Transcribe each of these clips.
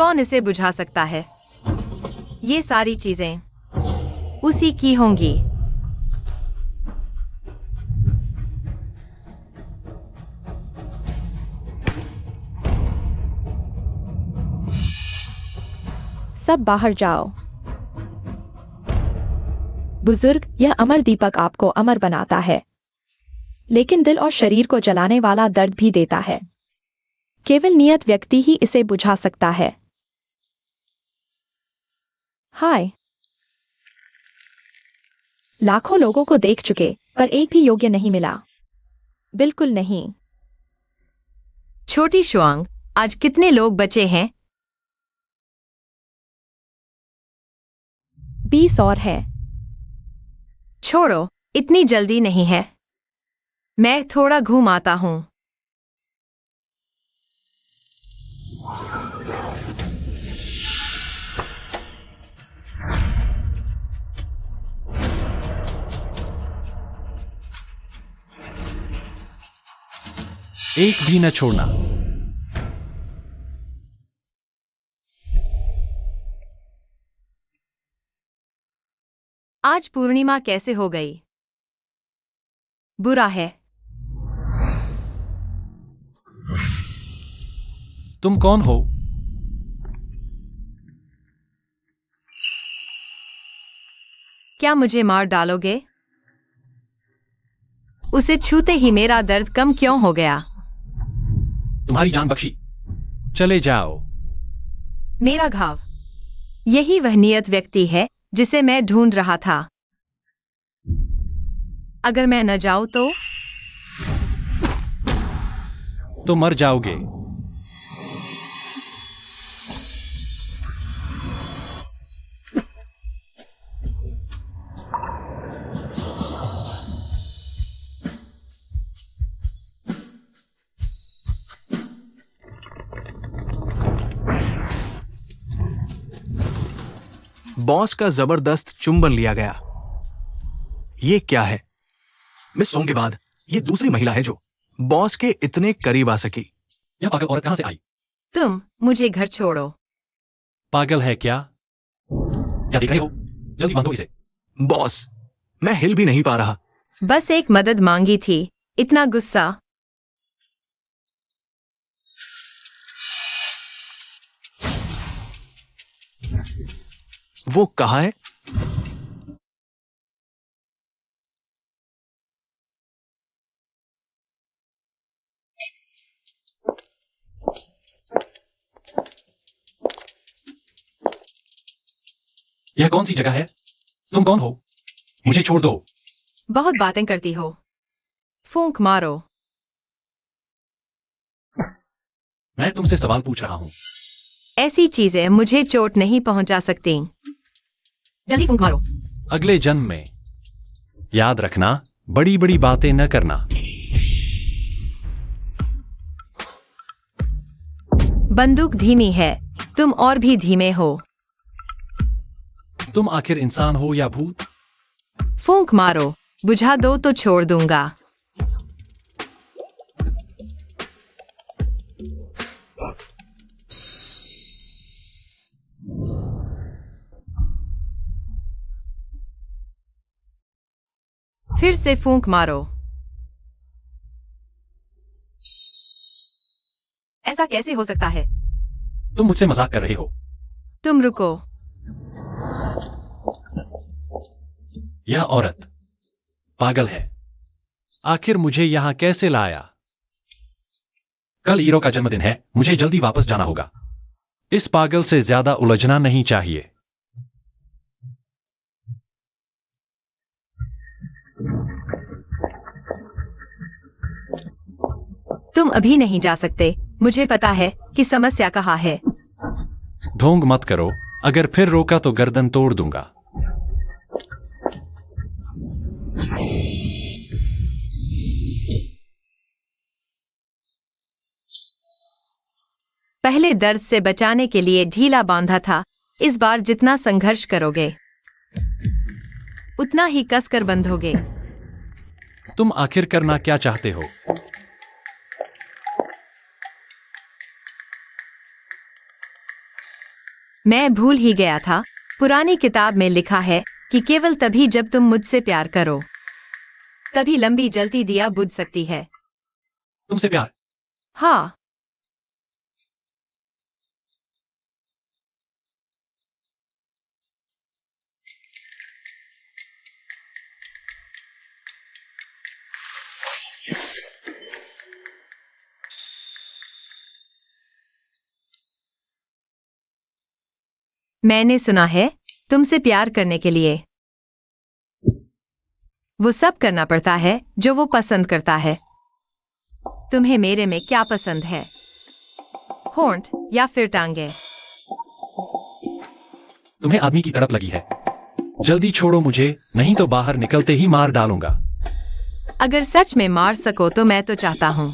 कौन इसे बुझा सकता है? ये सारी चीजें उसी की होंगी। सब बाहर जाओ। बुजुर्ग, यह अमर दीपक आपको अमर बनाता है, लेकिन दिल और शरीर को जलाने वाला दर्द भी देता है। केवल नियत व्यक्ति ही इसे बुझा सकता है। हाय। लाखों लोगों को देख चुके, पर एक भी योग्य नहीं मिला। बिल्कुल नहीं। छोटी शुआंग, आज कितने लोग बचे हैं? 20 और है। छोड़ो, इतनी जल्दी नहीं है। मैं थोड़ा घूम आता हूं। एक भी न छोड़ना। आज पूर्णिमा कैसे हो गई? बुरा है। तुम कौन हो? क्या मुझे मार डालोगे? उसे छूते ही मेरा दर्द कम क्यों हो गया? तुम्हारी जान बख्शी। चले जाओ। मेरा घाव। यही वह नियत व्यक्ति है जिसे मैं ढूंढ रहा था। अगर मैं न जाऊं तो मर जाओगे। बॉस का जबरदस्त चुंबन लिया गया। ये क्या है? मिस सोंग के बाद ये दूसरी महिला है जो बॉस के इतने करीब आ सकी। यह पागल औरत कहां से आई? तुम मुझे घर छोड़ो। पागल है क्या? क्या देख रहे हो? जल्दी बांधो इसे। बॉस, मैं हिल भी नहीं पा रहा। बस एक मदद मांगी थी। इतना गुस्सा? वो कहाँ है? यह कौन सी जगह है? तुम कौन हो? मुझे छोड़ दो। बहुत बातें करती हो। फूंक मारो। मैं तुमसे सवाल पूछ रहा हूं। ऐसी चीजें मुझे चोट नहीं पहुंचा सकती। जल्दी फूंक मारो। अगले जन्म में याद रखना, बड़ी बड़ी बातें न करना। बंदूक धीमी है। तुम और भी धीमे हो। तुम आखिर इंसान हो या भूत? फूंक मारो। बुझा दो तो छोड़ दूंगा। फिर से फूंक मारो। ऐसा कैसे हो सकता है? तुम मुझसे मजाक कर रहे हो। तुम रुको। यह औरत पागल है। आखिर मुझे यहां कैसे लाया? कल ईरो का जन्मदिन है, मुझे जल्दी वापस जाना होगा। इस पागल से ज्यादा उलझना नहीं चाहिए। तुम अभी नहीं जा सकते। मुझे पता है कि समस्या कहाँ है। ढोंग मत करो, अगर फिर रोका तो गर्दन तोड़ दूंगा। पहले दर्द से बचाने के लिए ढीला बांधा था। इस बार जितना संघर्ष करोगे उतना ही कसकर बंधोगे। तुम आखिर करना क्या चाहते हो? मैं भूल ही गया था, पुरानी किताब में लिखा है कि केवल तभी जब तुम मुझसे प्यार करो तभी लंबी जलती दिया बुझ सकती है। तुमसे प्यार? हाँ। मैंने सुना है तुमसे प्यार करने के लिए वो सब करना पड़ता है जो वो पसंद करता है। तुम्हें मेरे में क्या पसंद है, होंठ या फिर टांगे? तुम्हें आदमी की तड़प लगी है। जल्दी छोड़ो मुझे, नहीं तो बाहर निकलते ही मार डालूंगा। अगर सच में मार सको तो मैं तो चाहता हूं।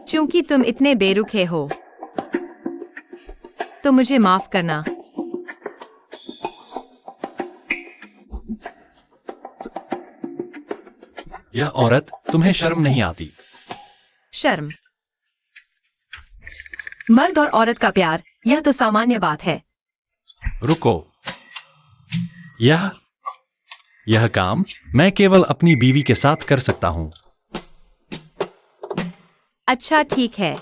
चूंकि तुम इतने बेरुखे हो तो मुझे माफ करना। यह औरत, तुम्हें शर्म नहीं आती? शर्म? मर्द और औरत का प्यार, यह तो सामान्य बात है। रुको, यह काम मैं केवल अपनी बीवी के साथ कर सकता हूं। अच्छा ठीक है।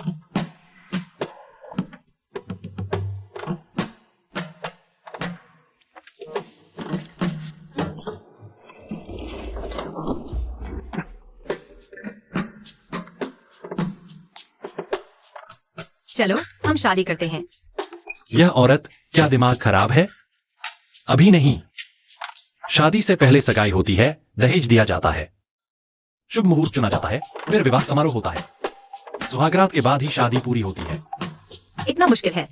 चलो हम शादी करते हैं। यह औरत, क्या दिमाग खराब है? अभी नहीं, शादी से पहले सगाई होती है, दहेज दिया जाता है, शुभ मुहूर्त चुना जाता है, फिर विवाह समारोह होता है, सुहागरात के बाद ही शादी पूरी होती है। इतना मुश्किल है?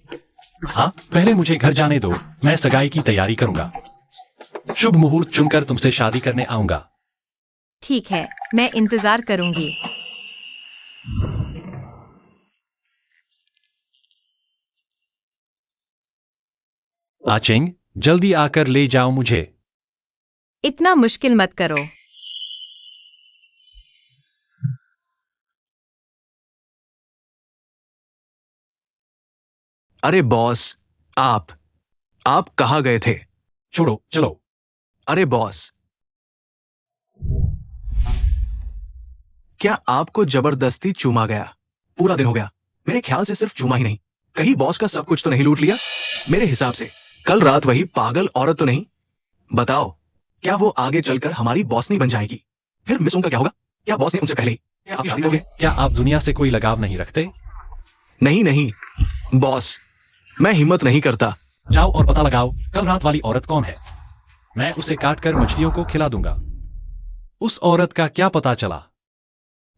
हाँ, पहले मुझे घर जाने दो, मैं सगाई की तैयारी करूंगा। शुभ मुहूर्त चुनकर तुमसे शादी करने आऊंगा। ठीक है, मैं इंतजार करूंगी। आचिंग, जल्दी आकर ले जाओ मुझे। इतना मुश्किल मत करो। अरे बॉस, आप कहाँ गए थे? छोड़ो, चलो। अरे बॉस, क्या आपको जबरदस्ती चूमा गया? पूरा दिन हो गया, मेरे ख्याल से सिर्फ चूमा ही नहीं, कहीं बॉस का सब कुछ तो नहीं लूट लिया? मेरे हिसाब से कल रात वही पागल औरत तो नहीं? बताओ, क्या वो आगे चलकर हमारी बॉस नहीं बन जाएगी? फिर मिसों का क्या होगा? क्या बॉस ने उनसे पहले ही आप शादी करोगे? क्या आप दुनिया से कोई लगाव नहीं रखते? नहीं बॉस, मैं हिम्मत नहीं करता। जाओ और पता लगाओ, कल रात वाली औरत कौन है। मैं उसे काटकर मछलियों को खिला दूंगा। उस औरत का क्या पता चला?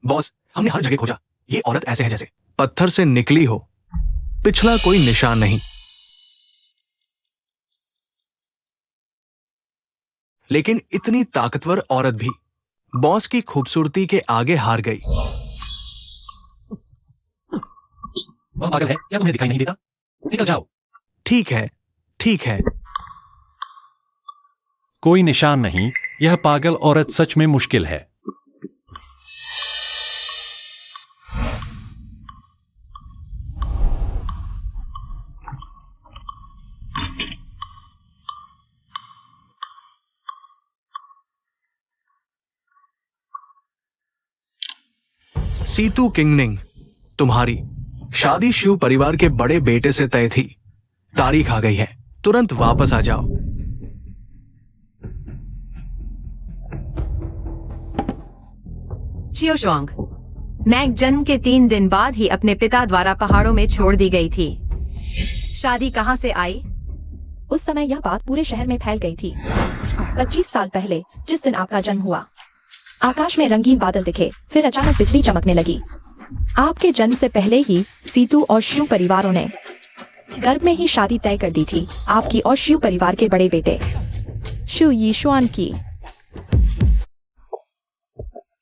बॉस, हमने हर जगह खोजा, ये औरत ऐसे है जैसे पत्थर से निकली हो, पिछला कोई निशान नहीं। लेकिन इतनी ताकतवर औरत भी बॉस की खूबसूरती के आगे हार गई। वह पागल है, क्या तुम्हें दिखाई नहीं देता? निकल जाओ। ठीक है। कोई निशान नहीं, यह पागल औरत सच में मुश्किल है। सीतू किंगनिंग, तुम्हारी शादी शिव परिवार के बड़े बेटे से तय थी। तारीख आ गई है, तुरंत वापस आ जाओ। चियोशोंग, मैं जन्म के 3 दिन बाद ही अपने पिता द्वारा पहाड़ों में छोड़ दी गई थी। शादी कहाँ से आई? उस समय यह बात पूरे शहर में फैल गई थी। 25 साल पहले, जिस दिन आपका जन्म हुआ, आकाश में रंगीन बादल दिखे, फिर अचानक बिजली चमकने लगी। आपके जन्म से पहले ही सीतू और शिव परिवारों ने गर्भ में ही शादी तय कर दी थी, आपकी और शिव परिवार के बड़े बेटे शिव यीशुआन की।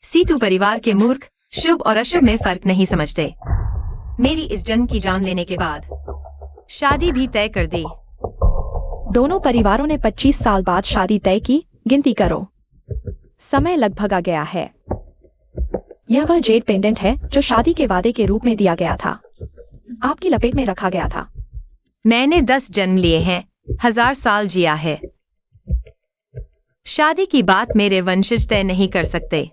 सीतू परिवार के मूर्ख शुभ और अशुभ में फर्क नहीं समझते। मेरी इस जन्म की जान लेने के बाद शादी भी तय कर दी। दोनों परिवारों ने 25 साल बाद शादी तय की। गिनती करो, समय लगभग आ गया है। यह वह जेड पेंडेंट है जो शादी के वादे के रूप में दिया गया था। आपकी लपेट में रखा गया था। मैंने 10 जन्म लिए हैं, 1000 साल जिया है। शादी की बात मेरे वंशज तय नहीं कर सकते।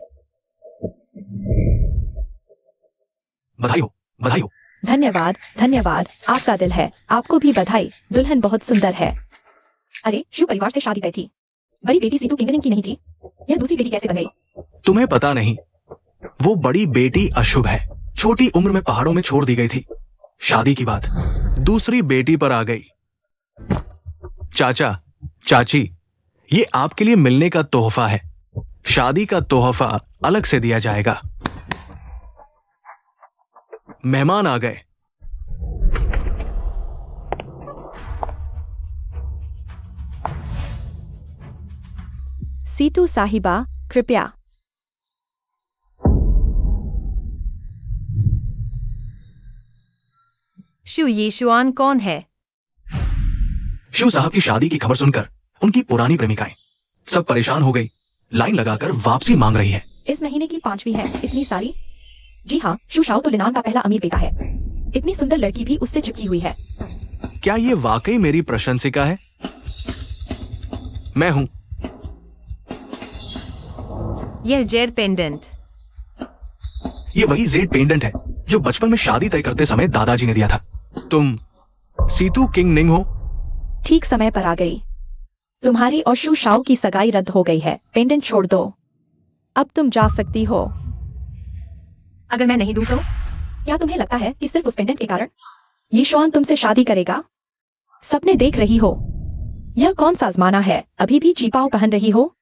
बधाई हो, बधाई हो। धन्यवाद, धन्यवाद, आपका दिल है। आपको भी बधाई, दुल्हन बहुत सुंदर है। अरे, शिव परिवार से शादी तय थी। बड़ी बेटी सीतू किंगनिंग की नहीं थी। यह दूसरी बेटी कैसे बन गई? तुम्हें पता नहीं, वो बड़ी बेटी अशुभ है। छोटी उम्र में पहाड़ों में छोड़ दी गई थी। शादी की बात दूसरी बेटी पर आ गई। चाचा, चाची, ये आपके लिए मिलने का तोहफा है। शादी का तोहफा अलग से दिया जाएगा। मेहमान आ गए। सीतू साहिबा, कृपया। शु यीशुआन कौन है? शिव साहब की शादी की खबर सुनकर उनकी पुरानी प्रेमिकाएं सब परेशान हो गई। लाइन लगाकर वापसी मांग रही है। इस महीने की 5वीं है। इतनी सारी? जी हाँ, शु शाओ तो लिनान का पहला अमीर बेटा है। इतनी सुंदर लड़की भी उससे चिपकी हुई है। क्या ये वाकई मेरी प्रशंसिका है? मैं हूं। यह जेड पेंडेंट। ये वही जेड पेंडेंट है जो बचपन में शादी तय करते समय दादाजी ने दिया था। तुम सीतू किंगनिंग हो? ठीक समय पर आ गई। तुम्हारी और शु शाओ की सगाई रद्द हो गई है। पेंडेंट छोड़ दो। अब तुम जा सकती हो। अगर मैं नहीं दूं तो? क्या तुम्हें लगता है कि सिर्फ उस पेंडेंट के कारण यीशुआन तुमसे शादी करेगा? सपने देख रही हो? यह कौन सा आजमाना है? अभी भी चीपाओ पहन रही हो?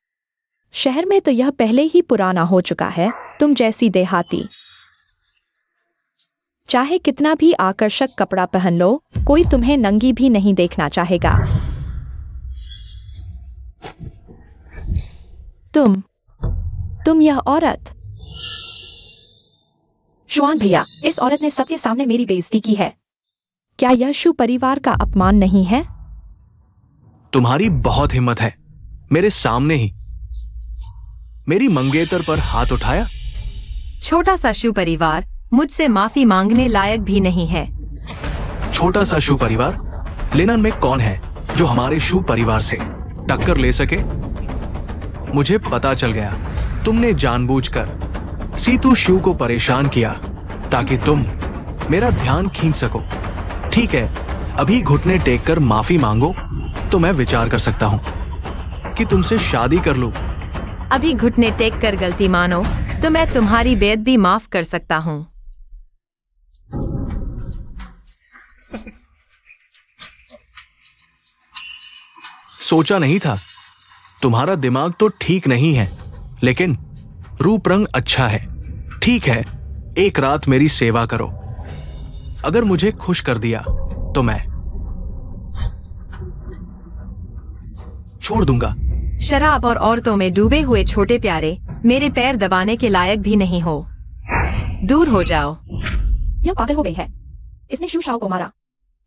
शहर में तो यह पहले ही पुराना हो चुका है। तुम जैसी देहाती। चाहे कितना भी आकर्षक कपड़ा पहन लो, कोई तुम्हें नंगी भी नहीं देखना चाहेगा। तुम यह औरत। शुआन भैया, इस औरत ने सबके सामने मेरी बेइज्जती की है। क्या यह शु परिवार का अपमान नहीं है? तुम्हारी बहुत हिम्मत है। मेरे सामने ही मेरी मंगेतर पर हाथ उठाया। छोटा सा शु परिवार मुझसे माफी मांगने लायक भी नहीं है। छोटा सा शु परिवार? लिनन में कौन है जो हमारे शु परिवार से टक्कर ले सके? मुझे पता चल गया, तुमने जानबूझकर सीतू शु को परेशान किया ताकि तुम मेरा ध्यान खींच सको। ठीक है, अभी घुटने टेक कर माफी मांगो तो मैं विचार कर सकता हूं कि तुमसे शादी कर लूं। अभी घुटने टेक कर गलती मानो तो मैं तुम्हारी बेअदबी माफ कर सकता हूँ। सोचा नहीं था। तुम्हारा दिमाग तो ठीक नहीं है, लेकिन रूप रंग अच्छा है। ठीक है, एक रात मेरी सेवा करो। अगर मुझे खुश कर दिया तो मैं छोड़ दूंगा। शराब और औरतों में डूबे हुए छोटे प्यारे मेरे पैर दबाने के लायक भी नहीं हो। दूर हो जाओ। यह पागल हो गई है। इसने शु शाओ को मारा।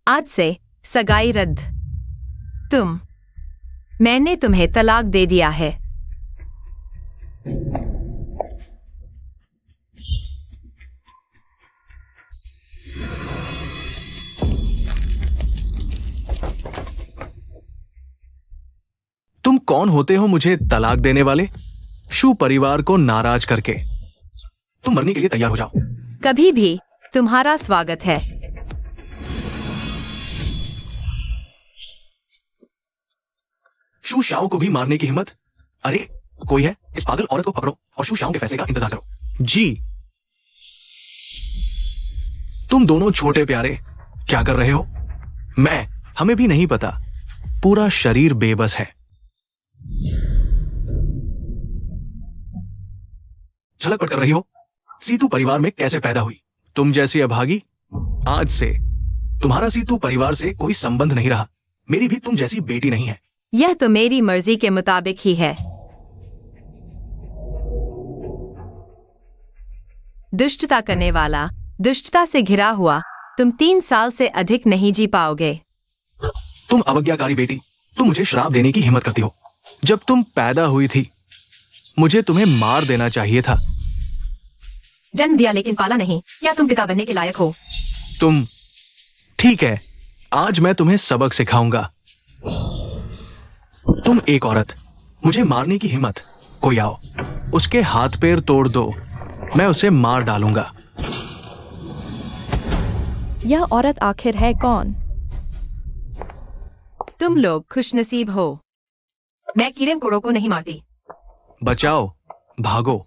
आज से सगाई रद्द। मैंने तुम्हें तलाक दे दिया है। तुम कौन होते हो मुझे तलाक देने वाले? शु परिवार को नाराज करके तुम मरने के लिए तैयार हो जाओ। कभी भी तुम्हारा स्वागत है। शु शाओ को भी मारने की हिम्मत? अरे कोई है, इस पागल औरत को पकड़ो और शु शाओ के फैसले का इंतजार करो। जी। तुम दोनों छोटे प्यारे क्या कर रहे हो? हमें भी नहीं पता। पूरा शरीर बेबस है। छलकपट कर रही हो? सीतू परिवार में कैसे पैदा हुई? तुम जैसी अभागी? आज से तुम्हारा सीतू परिवार से कोई संबंध नहीं रहा। मेरी भी तुम जैसी बेटी नहीं है। यह तो मेरी मर्जी के मुताबिक ही है। दुष्टता करने वाला, दुष्टता से घिरा हुआ, तुम 3 साल से अधिक नहीं जी पाओगे। तुम अवज्ञाकारी बेटी, तुम मुझे श्राप देने की हिम्मत करती हो। जब तुम पैदा हुई थी मुझे तुम्हें मार देना चाहिए था। जन्म दिया लेकिन पाला नहीं। क्या तुम पिता बनने के लायक हो? तुम ठीक है, आज मैं तुम्हें सबक सिखाऊंगा। तुम एक औरत, मुझे मारने की हिम्मत, कोई आओ, उसके हाथ पैर तोड़ दो, मैं उसे मार डालूंगा। यह औरत आखिर है कौन? तुम लोग खुशनसीब हो। मैं कीड़े मकोड़ों को नहीं मारती। बचाओ, भागो।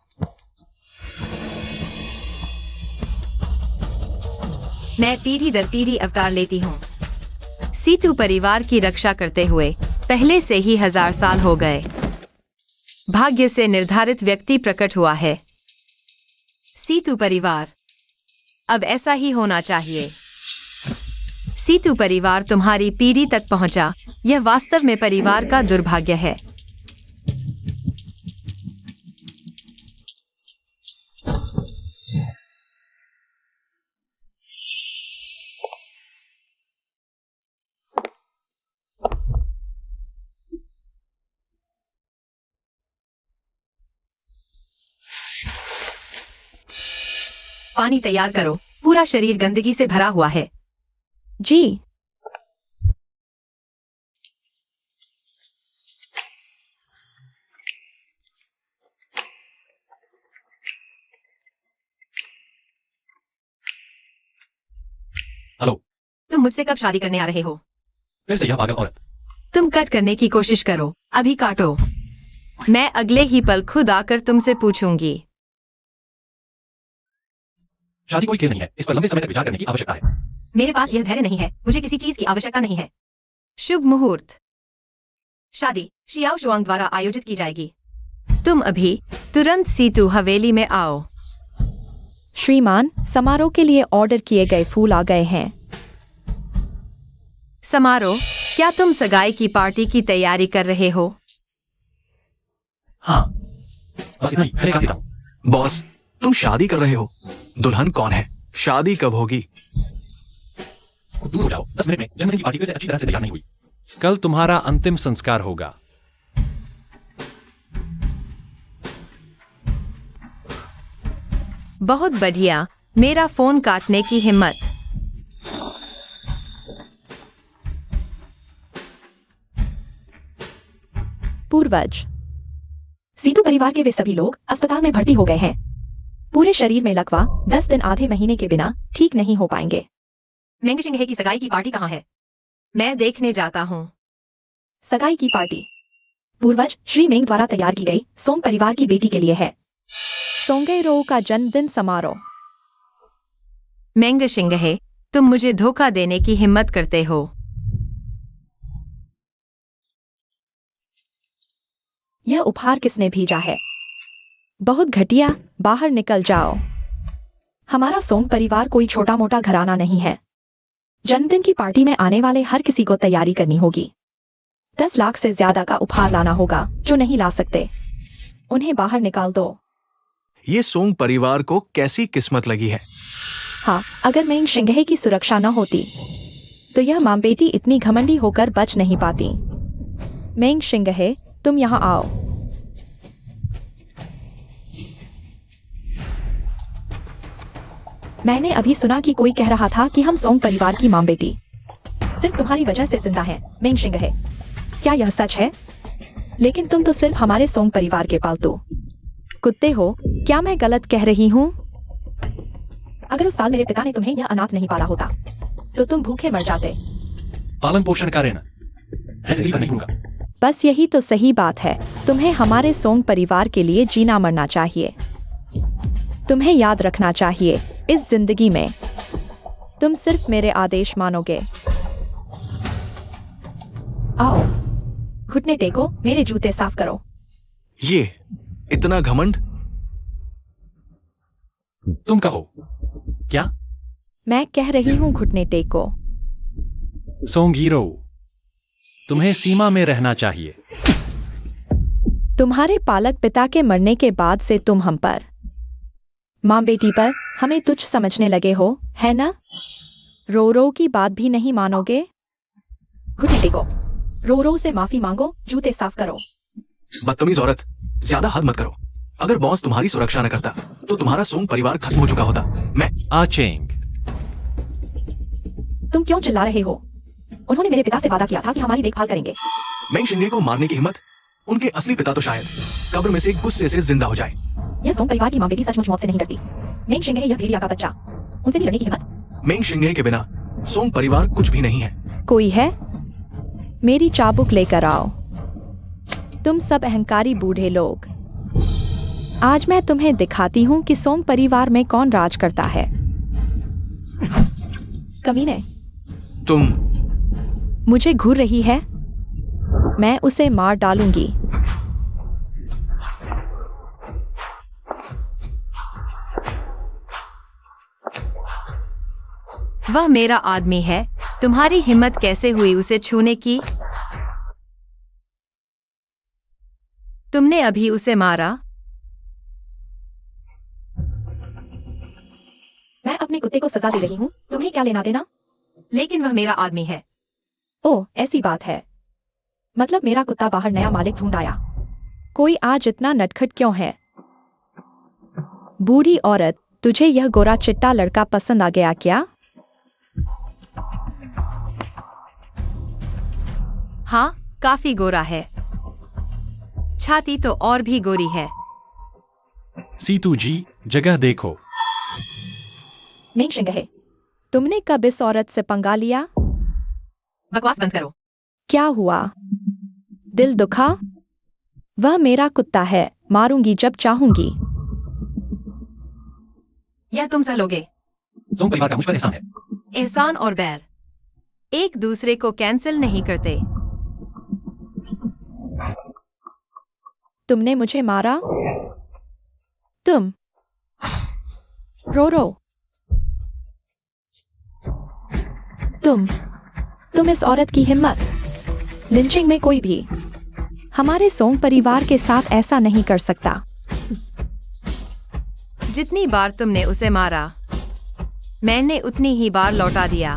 मैं पीढ़ी दर पीढ़ी अवतार लेती हूँ। सीतू परिवार की रक्षा करते हुए पहले से ही 1000 साल हो गए। भाग्य से निर्धारित व्यक्ति प्रकट हुआ है। सीतू परिवार, अब ऐसा ही होना चाहिए। सीतू परिवार तुम्हारी पीढ़ी तक पहुंचा, यह वास्तव में परिवार का दुर्भाग्य है। पानी तैयार करो, पूरा शरीर गंदगी से भरा हुआ है। जी। हेलो, तुम मुझसे कब शादी करने आ रहे हो? फिर से यह पागल औरत। तुम कट करने की कोशिश करो, अभी काटो। मैं अगले ही पल खुद आकर तुमसे पूछूंगी। शादी कोई खेल नहीं है, इस पर लंबे समय तक विचार करने की आवश्यकता है। मेरे पास यह धैर्य नहीं है, मुझे किसी चीज की आवश्यकता नहीं है। शुभ मुहूर्त। शादी शियाओ शुआंग द्वारा आयोजित की जाएगी। तुम अभी तुरंत सीतू हवेली में आओ। श्रीमान, समारोह के लिए ऑर्डर किए गए फूल आ गए हैं। समारोह? क्या तुम सगाई की पार्टी की तैयारी कर रहे हो? हाँ, बस इतना ही, पहले काट देता हूँ। बॉस, तुम शादी कर रहे हो? दुल्हन कौन है? शादी कब होगी? दूर हो जाओ, 10 मिनट में जन्मदिन की पार्टी फिर से अच्छी तरह से तैयार नहीं हुई। कल तुम्हारा अंतिम संस्कार होगा। बहुत बढ़िया, मेरा फोन काटने की हिम्मत। पूर्वज। सीतू परिवार के वे सभी लोग अस्पताल में भर्ती हो गए हैं। पूरे शरीर में लकवा 10 दिन आधे महीने के बिना ठीक नहीं हो पाएंगे। मेंगशिंग की सगाई की पार्टी कहाँ है? मैं देखने जाता हूँ। सगाई की पार्टी पूर्वज श्री मेंग द्वारा तैयार की गई सोंग परिवार की बेटी के लिए है। सोंगे रो का जन्मदिन समारोह। मेंगशिंग, तुम मुझे धोखा देने की हिम्मत करते हो। यह उपहार किसने भेजा है? बहुत घटिया, बाहर निकल जाओ। हमारा सोंग परिवार कोई छोटा मोटा घराना नहीं है। जन्मदिन की पार्टी में आने वाले हर किसी को तैयारी करनी होगी। 10 लाख से ज्यादा का उपहार लाना होगा। जो नहीं ला सकते उन्हें बाहर निकाल दो। ये सोंग परिवार को कैसी किस्मत लगी है। हाँ, अगर मेंग शिंगहे की सुरक्षा न होती तो यह मां बेटी इतनी घमंडी होकर बच नहीं पाती। मेंग शिंगहे, तुम यहाँ आओ। मैंने अभी सुना कि कोई कह रहा था कि हम सोंग परिवार की मां बेटी सिर्फ तुम्हारी वजह से जिंदा हैं। मेंग शिंगहे, क्या यह सच है? लेकिन तुम तो सिर्फ हमारे सोंग परिवार के पालतू कुत्ते हो। क्या मैं गलत कह रही हूँ? अगर उस साल मेरे पिता ने तुम्हें यह अनाथ नहीं पाला होता तो तुम भूखे मर जाते। पालन पोषण का ऋण ऐसे ही नहीं भूलूंगा। बस यही तो सही बात है। तुम्हें हमारे सोंग परिवार के लिए जीना मरना चाहिए। तुम्हें याद रखना चाहिए, इस जिंदगी में तुम सिर्फ मेरे आदेश मानोगे। आओ, घुटने टेको, मेरे जूते साफ करो। ये इतना घमंड? तुम कहो। क्या? मैं कह रही हूँ घुटने टेको। सोंगीरो, तुम्हें सीमा में रहना चाहिए। तुम्हारे पालक पिता के मरने के बाद से तुम हम पर, मां बेटी पर हमें तुच्छ समझने लगे हो, है ना? रो रो की बात भी नहीं मानोगे। घुटने टेको, रो रो से माफी मांगो, जूते साफ करो। बदतमीज औरत, ज्यादा हद मत करो। अगर बॉस तुम्हारी सुरक्षा न करता तो तुम्हारा सोंग परिवार खत्म हो चुका होता। मैं आचेंग, तुम क्यों चिल्ला रहे हो? उन्होंने मेरे पिता से वादा किया था कि हमारी देखभाल करेंगे। मेंग शिंगे को मारने की हिम्मत, उनके असली पिता तो शायद कब्र में से गुस्से से जिंदा हो जाए। यह सोंग परिवार की माँ बेटी सचमुच मौत से नहीं डरती। मेंग शिंगे यह भेड़िया का बच्चा, उनसे भी लड़ने की हिम्मत। मेंग शिंगे के बिना सोंग परिवार कुछ भी नहीं है। कोई है? मेरी चाबुक लेकर आओ। तुम सब अहंकारी बूढ़े लोग, आज मैं तुम्हें दिखाती हूँ कि सोंग परिवार में कौन राज करता है। कमीने, तुम मुझे घूर रही है? मैं उसे मार डालूंगी। वह मेरा आदमी है, तुम्हारी हिम्मत कैसे हुई उसे छूने की? तुमने अभी उसे मारा? मैं अपने कुत्ते को सजा दे रही हूँ, तुम्हें क्या लेना देना? लेकिन वह मेरा आदमी है। ओह, ऐसी बात है। मतलब मेरा कुत्ता बाहर नया मालिक ढूंढ आया। कोई आज इतना नटखट क्यों है? बूढ़ी औरत, तुझे यह गोरा चिट्टा लड़का पसंद आ गया क्या? हाँ, काफी गोरा है। छाती तो और भी गोरी है। सीतू जी, जगह देखो। मेंग शिंगे, तुमने कब इस औरत से पंगा लिया? बकवास बंद करो। क्या हुआ? दिल दुखा? वह मेरा कुत्ता है, मारूंगी जब चाहूंगी। यह तुम सह लोगे। सोंग परिवार का मुझ पर एहसान है। एहसान और बैर एक दूसरे को कैंसिल नहीं करते। तुमने मुझे मारा? तुम रो। तुम इस औरत की हिम्मत! लिंचिंग में कोई भी हमारे सोंग परिवार के साथ ऐसा नहीं कर सकता। जितनी बार तुमने उसे मारा, मैंने उतनी ही बार लौटा दिया।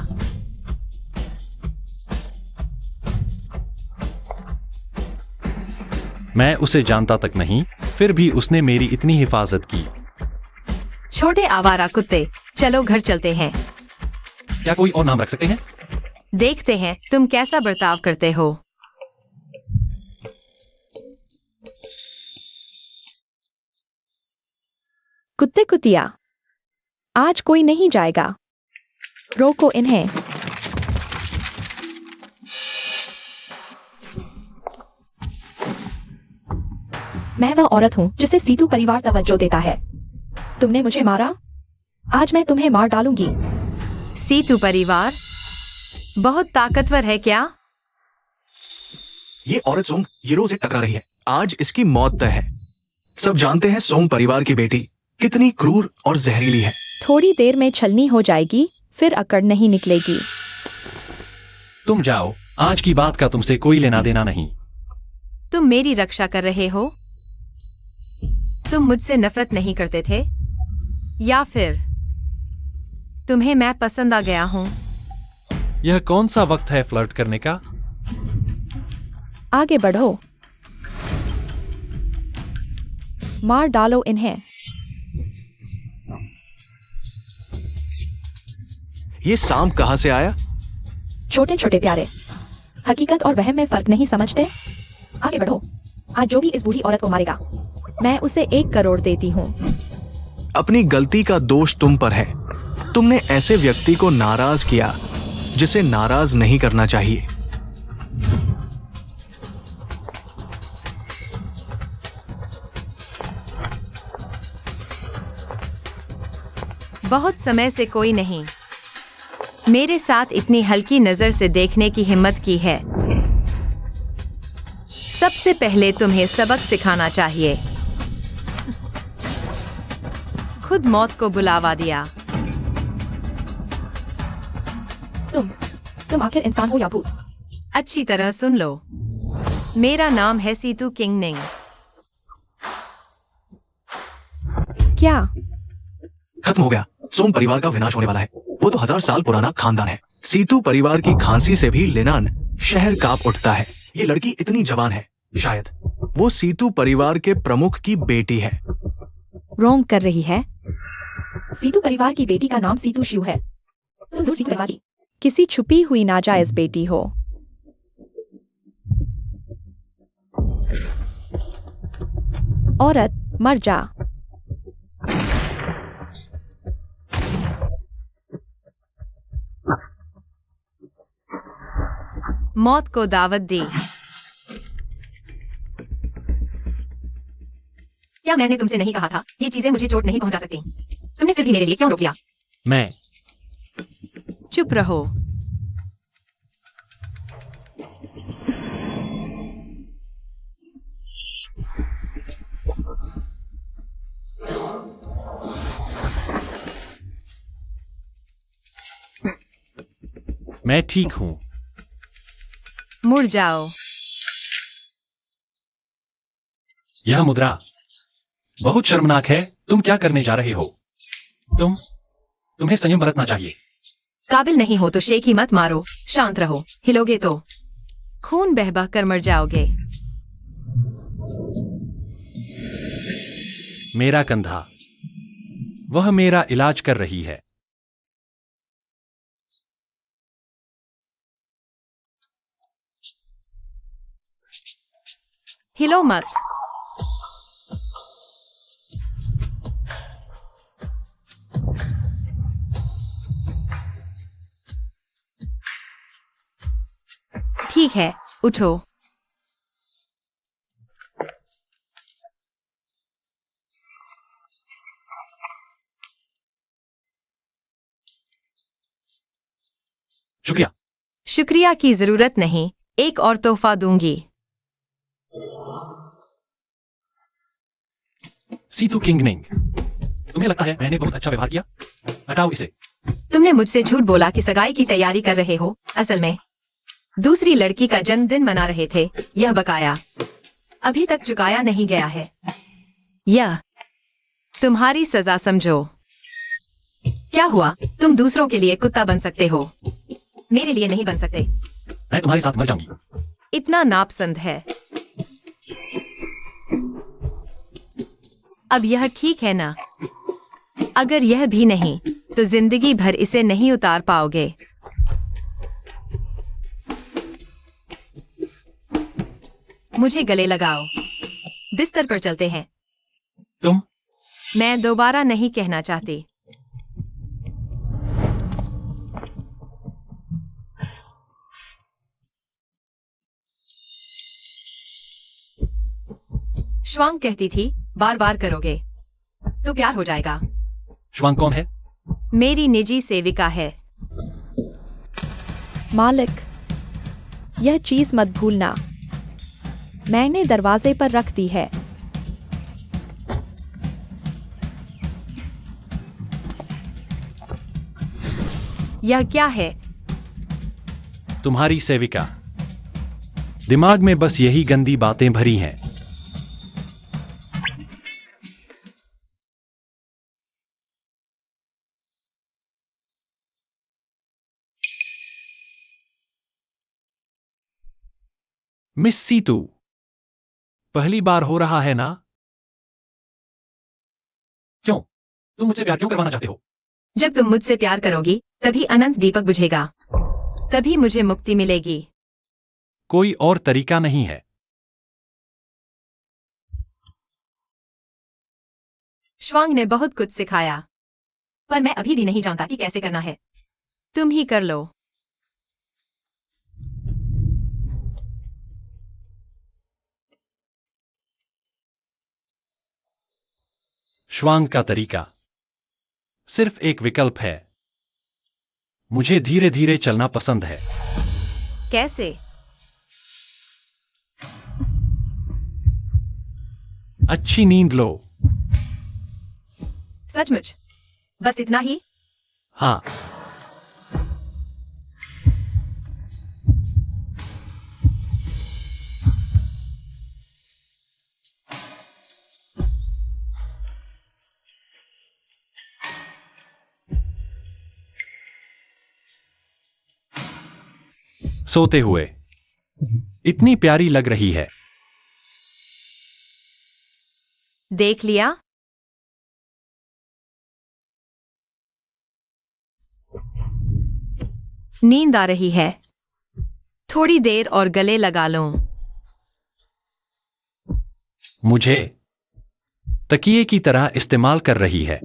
मैं उसे जानता तक नहीं, फिर भी उसने मेरी इतनी हिफाजत की। छोटे आवारा कुत्ते, चलो घर चलते हैं। क्या कोई और नाम रख सकते हैं? देखते हैं तुम कैसा बर्ताव करते हो। कुत्ते कुतिया, आज कोई नहीं जाएगा। रोको इन्हें। मैं वह औरत हूँ जिसे सीतू परिवार तवज्जो देता है। तुमने मुझे मारा, आज मैं तुम्हें मार डालूंगी। सीतू परिवार बहुत ताकतवर है क्या? ये औरत सोंग हीरो से टकरा रही है। आज इसकी मौत तय है। सब जानते हैं सोंग परिवार की बेटी कितनी क्रूर और जहरीली है। थोड़ी देर में छलनी हो जाएगी, फिर अकड़ नहीं निकलेगी। तुम जाओ, आज की बात का तुमसे कोई लेना देना नहीं। तुम मेरी रक्षा कर रहे हो? तुम मुझसे नफरत नहीं करते थे? या फिर तुम्हें मैं पसंद आ गया हूं? यह कौन सा वक्त है फ्लर्ट करने का? आगे बढ़ो, मार डालो इन्हें। ये सांप कहां से आया? छोटे छोटे प्यारे, हकीकत और वहम में फर्क नहीं समझते? आगे बढ़ो। आज जो भी इस बूढ़ी औरत को मारेगा, मैं उसे 1 करोड़ देती हूँ। अपनी गलती का दोष तुम पर है। तुमने ऐसे व्यक्ति को नाराज किया जिसे नाराज नहीं करना चाहिए। बहुत समय से कोई नहीं मेरे साथ इतनी हल्की नजर से देखने की हिम्मत की है। सबसे पहले तुम्हें सबक सिखाना चाहिए। खुद मौत को बुलावा दिया। तुम आखिर इंसान हो या भूत? अच्छी तरह सुन लो, मेरा नाम है सीतू किंगनिंग। क्या? खत्म हो गया। सोंग परिवार का विनाश होने वाला है। वो तो 1000 साल पुराना खानदान है। सीतू परिवार की खांसी से भी लिनान शहर कांप उठता है। ये लड़की इतनी जवान है, शायद वो सीतू परिवार के प्रमुख की बेटी है। रोंग कर रही है। सीतू परिवार की बेटी का नाम सीतू शिव है। तो सीतू परिवार की किसी छुपी हुई नाजायज बेटी हो। औरत, मर जा। मौत को दावत दी। क्या मैंने तुमसे नहीं कहा था ये चीजें मुझे चोट नहीं पहुंचा सकती? तुमने फिर भी मेरे लिए क्यों रोक लिया? मैं चुप रहो। मैं ठीक हूं। मुड़ जाओ। यह मुद्रा बहुत शर्मनाक है। तुम क्या करने जा रहे हो? तुम्हें संयम बरतना चाहिए। काबिल नहीं हो तो शेखी मत मारो। शांत रहो। हिलोगे तो खून बह बह कर मर जाओगे। मेरा कंधा, वह मेरा इलाज कर रही है। हिलो मत। ठीक है, उठो। शुक्रिया। शुक्रिया की जरूरत नहीं, एक और तोहफा दूंगी। सीतू किंगनिंग, तुम्हें लगता है मैंने बहुत अच्छा व्यवहार किया? हटाओ इसे। तुमने मुझसे झूठ बोला कि सगाई की तैयारी कर रहे हो। असल में दूसरी लड़की का जन्मदिन मना रहे थे। यह बकाया अभी तक चुकाया नहीं गया है। यह तुम्हारी सजा समझो। क्या हुआ? तुम दूसरों के लिए कुत्ता बन सकते हो, मेरे लिए नहीं बन सकते। मैं तुम्हारे साथ मर जाऊंगी। इतना नापसंद है। अब यह ठीक है ना? अगर यह भी नहीं तो जिंदगी भर इसे नहीं उतार पाओगे। मुझे गले लगाओ। बिस्तर पर चलते हैं। तुम मैं दोबारा नहीं कहना चाहती। श्वांग कहती थी बार बार करोगे तो प्यार हो जाएगा। श्वांग कौन है? मेरी निजी सेविका है। मालिक, यह चीज मत भूलना, मैंने दरवाजे पर रख दी है। यह क्या है? तुम्हारी सेविका। दिमाग में बस यही गंदी बातें भरी हैं। मिस सीतू, पहली बार हो रहा है ना? क्यों? तुम मुझसे प्यार क्यों करवाना चाहते हो? जब तुम मुझसे प्यार करोगी तभी अनंत दीपक बुझेगा, तभी मुझे मुक्ति मिलेगी। कोई और तरीका नहीं है। श्वांग ने बहुत कुछ सिखाया, पर मैं अभी भी नहीं जानता कि कैसे करना है। तुम ही कर लो। श्वांग का तरीका सिर्फ एक विकल्प है। मुझे धीरे धीरे चलना पसंद है। कैसे? अच्छी नींद लो। सचमुच? बस इतना ही? हाँ। सोते हुए इतनी प्यारी लग रही है। देख लिया? नींद आ रही है। थोड़ी देर और गले लगा लो। मुझे तकिए की तरह इस्तेमाल कर रही है।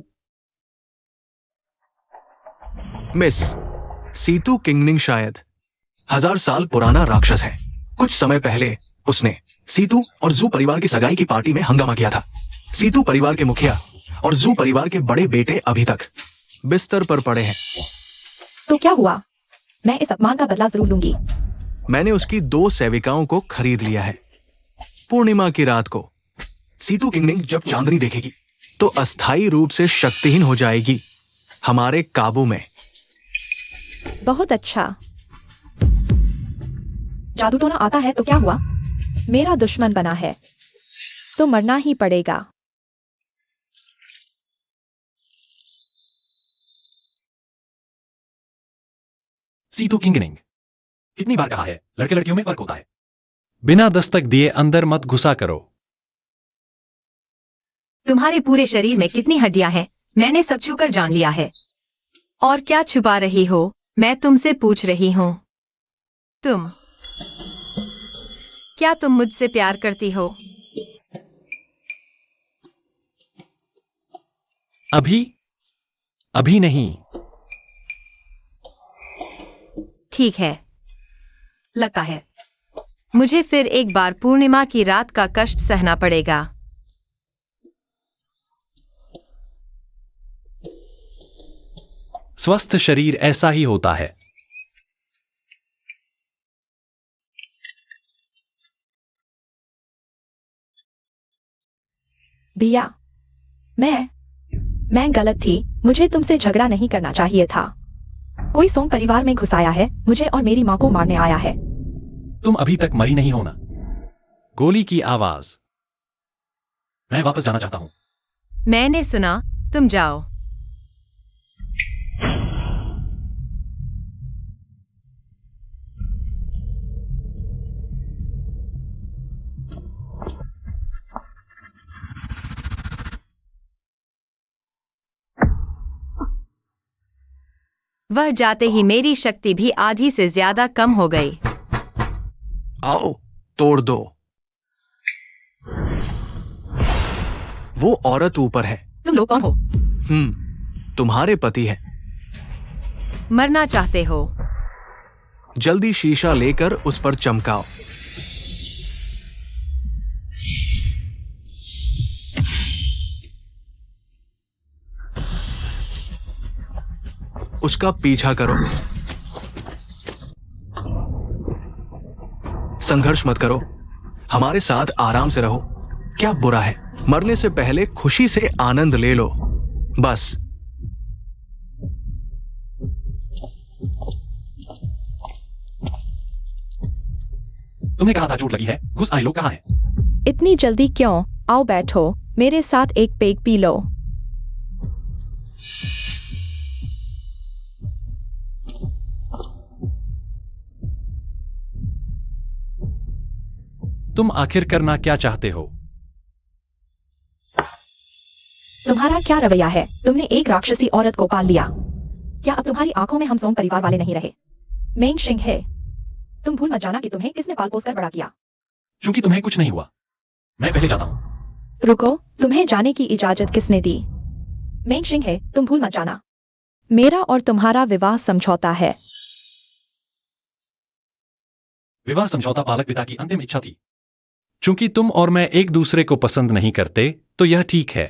मिस, सीतू किंगनिंग शायद 1000 साल पुराना राक्षस है। कुछ समय पहले उसने सीतू और जू परिवार की सगाई की पार्टी में हंगामा किया था। सीतू परिवार के मुखिया और जू परिवार के बड़े बेटे अभी तक बिस्तर पर पड़े हैं। तो क्या हुआ? मैं इस अपमान का बदला जरूर लूंगी। मैंने उसकी 2 सेविकाओं को खरीद लिया है। पूर्णिमा की रात को सीतू किंगनिंग जब चांदनी देखेगी तो अस्थायी रूप से शक्तिहीन हो जाएगी, हमारे काबू में। बहुत अच्छा। जादू टोना आता है तो क्या हुआ? मेरा दुश्मन बना है तो मरना ही पड़ेगा। सीतू किंगनिंग, कितनी बार कहा है, लड़के लड़कियों में फर्क होता है। बिना दस्तक दिए अंदर मत घुसा करो। तुम्हारे पूरे शरीर में कितनी हड्डियां हैं, मैंने सब छूकर जान लिया है। और क्या छुपा रही हो? मैं तुमसे पूछ रही हूं। क्या तुम मुझसे प्यार करती हो? अभी नहीं। ठीक है। लगता है मुझे फिर एक बार पूर्णिमा की रात का कष्ट सहना पड़ेगा। स्वस्थ शरीर ऐसा ही होता है। भैया, मैं गलत थी। मुझे तुमसे झगड़ा नहीं करना चाहिए था। कोई सोंग परिवार में घुसाया है, मुझे और मेरी माँ को मारने आया है। तुम अभी तक मरी नहीं हो ना? गोली की आवाज। मैं वापस जाना चाहता हूं। मैंने सुना, तुम जाओ। वह जाते ही मेरी शक्ति भी आधी से ज्यादा कम हो गई। आओ, तोड़ दो। वो औरत ऊपर है। तुम लोग कौन हो? तुम्हारे पति है। मरना चाहते हो? जल्दी शीशा लेकर उस पर चमकाओ। उसका पीछा करो। संघर्ष मत करो, हमारे साथ आराम से रहो। क्या बुरा है? मरने से पहले खुशी से आनंद ले लो, बस। तुमने कहा था चोट लगी है। घुस आए लोग कहाँ हैं? इतनी जल्दी क्यों? आओ बैठो, मेरे साथ एक पेग पी लो। तुम आखिर करना क्या चाहते हो? तुम्हारा क्या रवैया है? तुमने एक राक्षसी औरत को पाल लिया। क्या अब तुम्हारी आंखों में हम सोंग परिवार वाले नहीं रहे? मेंग शिंग है। तुम भूल मत जाना कि तुम्हें किसने पाल पोस कर बड़ा किया। क्योंकि तुम्हें कुछ नहीं हुआ, मैं पहले जाता हूं। रुको, तुम्हें जाने की इजाजत किसने दी? मेंग शिंग है, तुम भूल मत जाना। मेरा और तुम्हारा विवाह समझौता है। विवाह समझौता पालक पिता की अंतिम इच्छा थी। चूंकि तुम और मैं एक दूसरे को पसंद नहीं करते, तो यह ठीक है।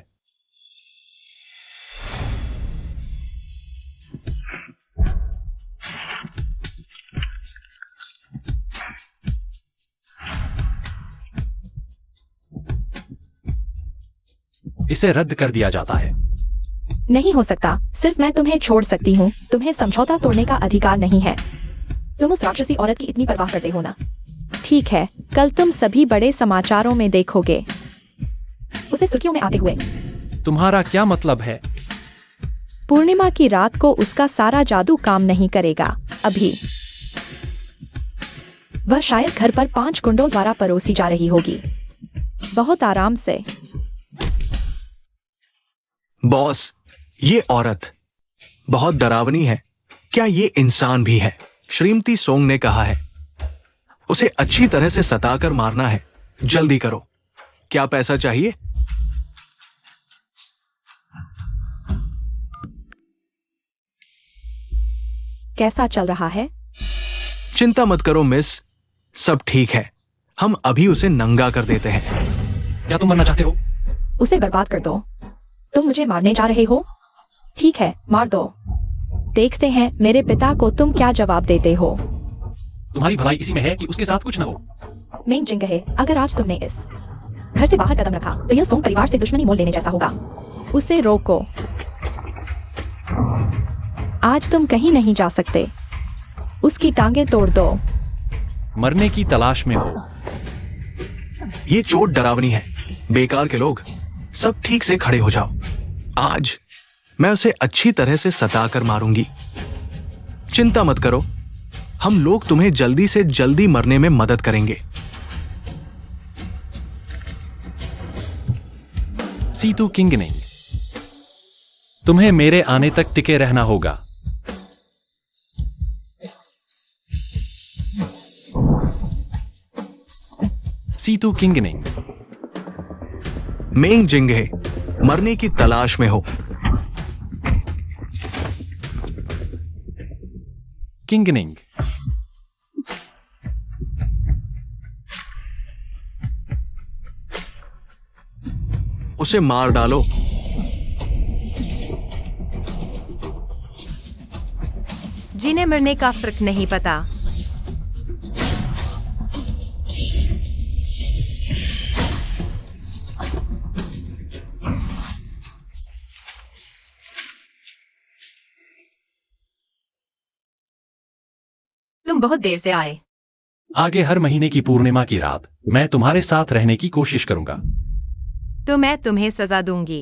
इसे रद्द कर दिया जाता है। नहीं हो सकता। सिर्फ मैं तुम्हें छोड़ सकती हूँ। तुम्हें समझौता तोड़ने का अधिकार नहीं है। तुम उस राक्षसी औरत की इतनी परवाह करते हो ना? ठीक है, कल तुम सभी बड़े समाचारों में देखोगे उसे सुर्खियों में आते हुए। तुम्हारा क्या मतलब है? पूर्णिमा की रात को उसका सारा जादू काम नहीं करेगा। अभी वह शायद घर पर 5 गुंडों द्वारा परोसी जा रही होगी। बहुत आराम से। बॉस, ये औरत बहुत डरावनी है। क्या ये इंसान भी है? श्रीमती सोंग ने कहा है, उसे अच्छी तरह से सताकर मारना है। जल्दी करो। क्या पैसा चाहिए? कैसा चल रहा है? चिंता मत करो मिस, सब ठीक है। हम अभी उसे नंगा कर देते हैं। क्या तुम मरना चाहते हो? उसे बर्बाद कर दो। तुम मुझे मारने जा रहे हो? ठीक है, मार दो। देखते हैं मेरे पिता को तुम क्या जवाब देते हो। तुम्हारी भलाई इसी में है कि उसके साथ कुछ न हो। मेंग जिंग है, अगर आज तुमने इस घर से बाहर कदम रखा तो यह सोंग परिवार से दुश्मनी मोल लेने जैसा होगा। उसे रोको। आज तुम कहीं नहीं जा सकते। उसकी टांगें तोड़ दो। मरने की तलाश में हो। ये चोट डरावनी है। बेकार के लोग, सब ठीक से खड़े हो जाओ। आज मैं उसे अच्छी तरह से सताकर मारूंगी। चिंता मत करो, हम लोग तुम्हें जल्दी से जल्दी मरने में मदद करेंगे। सीतू किंगनिंग, तुम्हें मेरे आने तक टिके रहना होगा। सीतू किंगनिंग, मेंग जिंगे मरने की तलाश में हो। किंगनिंग, उसे मार डालो। जिन्हें मरने का फर्क नहीं पता। तुम बहुत देर से आए। आगे हर महीने की पूर्णिमा की रात मैं तुम्हारे साथ रहने की कोशिश करूंगा। तो मैं तुम्हें सजा दूंगी।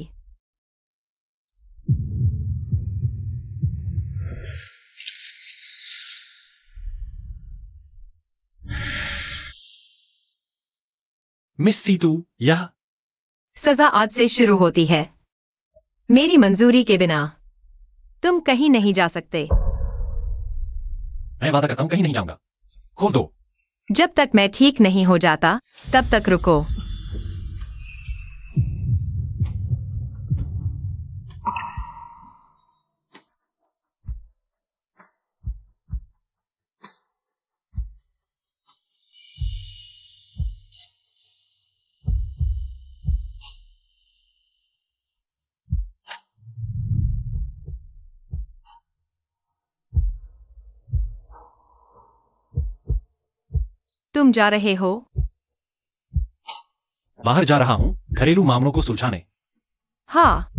मिस सीतू, यह सजा आज से शुरू होती है। मेरी मंजूरी के बिना तुम कहीं नहीं जा सकते। मैं वादा करता हूं कहीं नहीं जाऊंगा। खोल दो। जब तक मैं ठीक नहीं हो जाता तब तक रुको। तुम जा रहे हो? बाहर जा रहा हूं घरेलू मामलों को सुलझाने। हाँ।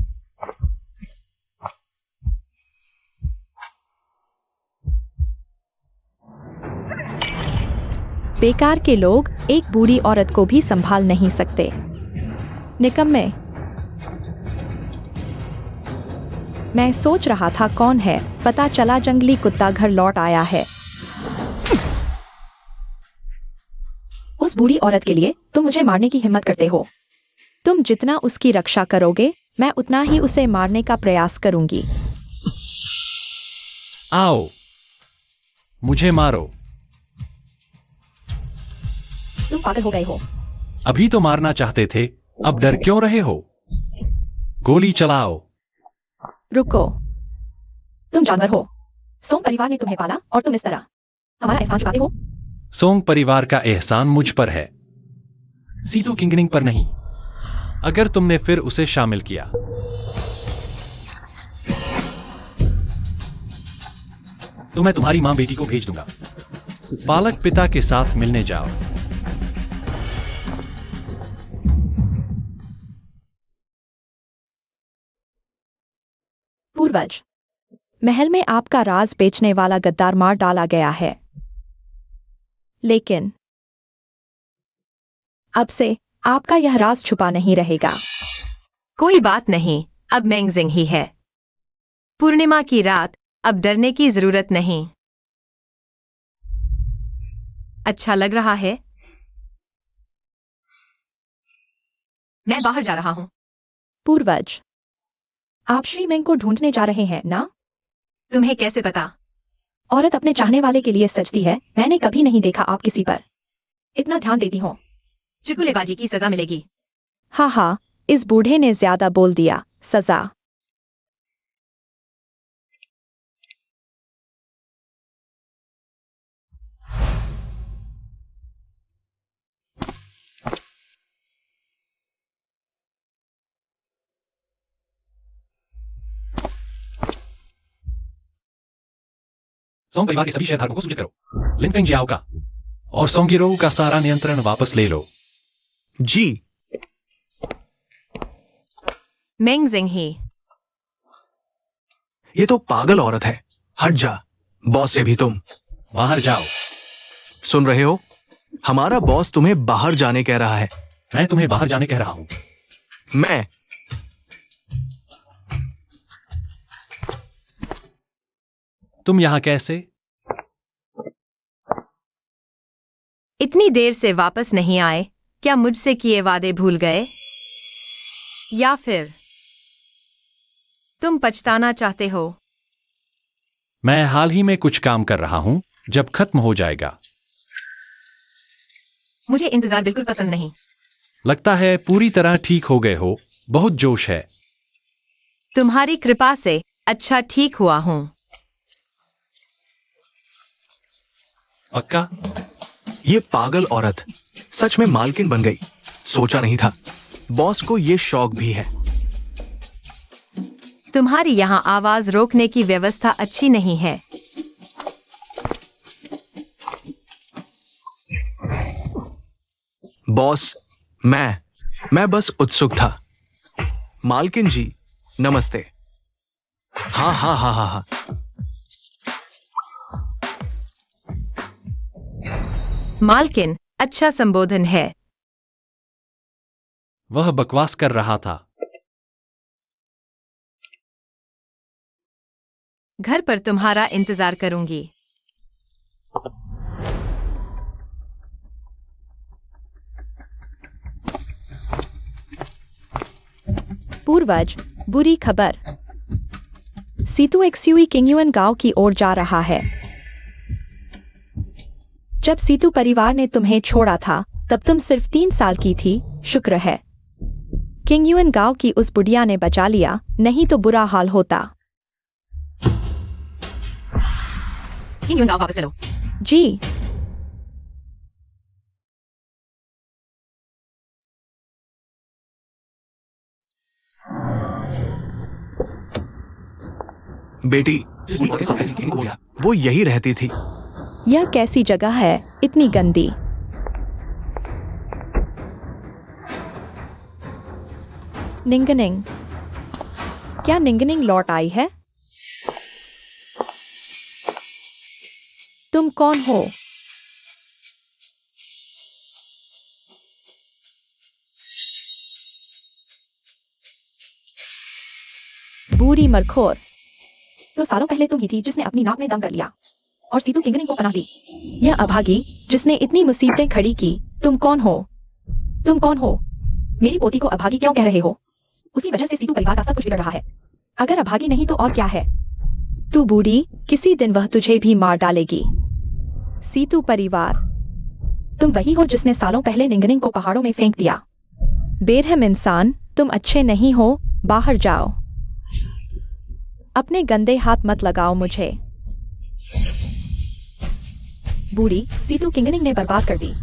बेकार के लोग एक बूढ़ी औरत को भी संभाल नहीं सकते। निकम्मे। मैं सोच रहा था कौन है, पता चला जंगली कुत्ता घर लौट आया है। उस बूढ़ी औरत के लिए तुम मुझे मारने की हिम्मत करते हो। तुम जितना उसकी रक्षा करोगे मैं उतना ही उसे मारने का प्रयास करूंगी। आओ, मुझे मारो। तुम पागल हो गए हो। अभी तो मारना चाहते थे, अब डर क्यों रहे हो? गोली चलाओ। रुको। तुम जानवर हो। सोंग परिवार ने तुम्हें पाला और तुम इस तरह हमारा एहसान चुकाते हो। सोंग परिवार का एहसान मुझ पर है, सीतू किंगनिंग पर नहीं। अगर तुमने फिर उसे शामिल किया तो मैं तुम्हारी मां बेटी को भेज दूंगा। बालक पिता के साथ मिलने जाओ। पूर्वज, महल में आपका राज बेचने वाला गद्दार मार डाला गया है, लेकिन अब से आपका यह राज छुपा नहीं रहेगा। कोई बात नहीं, अब मेंग जिंग ही है। पूर्णिमा की रात, अब डरने की जरूरत नहीं। अच्छा लग रहा है? मैं बाहर जा रहा हूं। पूर्वज, आप श्री मेंग को ढूंढने जा रहे हैं ना? तुम्हें कैसे पता? औरत अपने चाहने वाले के लिए सजती है। मैंने कभी नहीं देखा आप किसी पर इतना ध्यान देती हो। चुटकुलेबाजी की सजा मिलेगी। हाँ हाँ, इस बूढ़े ने ज्यादा बोल दिया। सजा। सोंग परिवार के सभी शेयरधारकों को सूचित करो, लिनफेंग जियाओ का और सोंगिरो का सारा नियंत्रण वापस ले लो। जी। मेंग जिंगही। ये तो पागल औरत है। हट जा। बॉस से भी तुम बाहर जाओ। सुन रहे हो? हमारा बॉस तुम्हें बाहर जाने कह रहा है। मैं तुम्हें बाहर जाने कह रहा हूं। मैं तुम यहां कैसे? इतनी देर से वापस नहीं आए। क्या मुझसे किए वादे भूल गए? या फिर तुम पछताना चाहते हो? मैं हाल ही में कुछ काम कर रहा हूं, जब खत्म हो जाएगा। मुझे इंतजार बिल्कुल पसंद नहीं। लगता है पूरी तरह ठीक हो गए हो। बहुत जोश है। तुम्हारी कृपा से अच्छा ठीक हुआ हूं। पक्का? ये पागल औरत सच में मालकिन बन गई। सोचा नहीं था। बॉस को ये शौक भी है। तुम्हारी यहाँ आवाज रोकने की व्यवस्था अच्छी नहीं है। बॉस, मैं बस उत्सुक था। मालकिन जी, नमस्ते। हाँ हाँ हाँ हाँ हाँ। मालकिन अच्छा संबोधन है। वह बकवास कर रहा था। घर पर तुम्हारा इंतजार करूंगी। पूर्वज, बुरी खबर। सीतू एक्सयूई किंगयुएन गांव की ओर जा रहा है। जब सीतू परिवार ने तुम्हें छोड़ा था, तब तुम सिर्फ 3 साल की थी। शुक्र है किंगयुएन गांव की उस बुढ़िया ने बचा लिया, नहीं तो बुरा हाल होता। वापस चलो। जी। बेटी, वो यही रहती थी। यह कैसी जगह है, इतनी गंदी। निंगनिंग। क्या निंगनिंग लौट आई है? तुम कौन हो? बूढ़ी मरखोर। तो सालों पहले तुम ही थी जिसने अपनी नाक में दम कर लिया और सीतू किंगनिंग को पनाह दी। यह अभागी जिसने इतनी मुसीबतें खड़ी की। तुम कौन हो? तुम कौन हो? मेरी पोती को अभागी क्यों कह रहे हो? उसकी वजह से सीतू परिवार का सब कुछ बिगड़ रहा है। अगर अभागी नहीं तो और क्या है? तू बूढ़ी, किसी दिन वह तुझे भी मार डालेगी। सीतू परिवार, तुम वही हो जिसने सालों पहले निंगनिंग को पहाड़ों में फेंक दिया। बेरहम इंसान, तुम अच्छे नहीं हो। बाहर जाओ। अपने गंदे हाथ मत लगाओ मुझे। बूढ़ी, सीतू किंगनिंग ने बर्बाद कर दी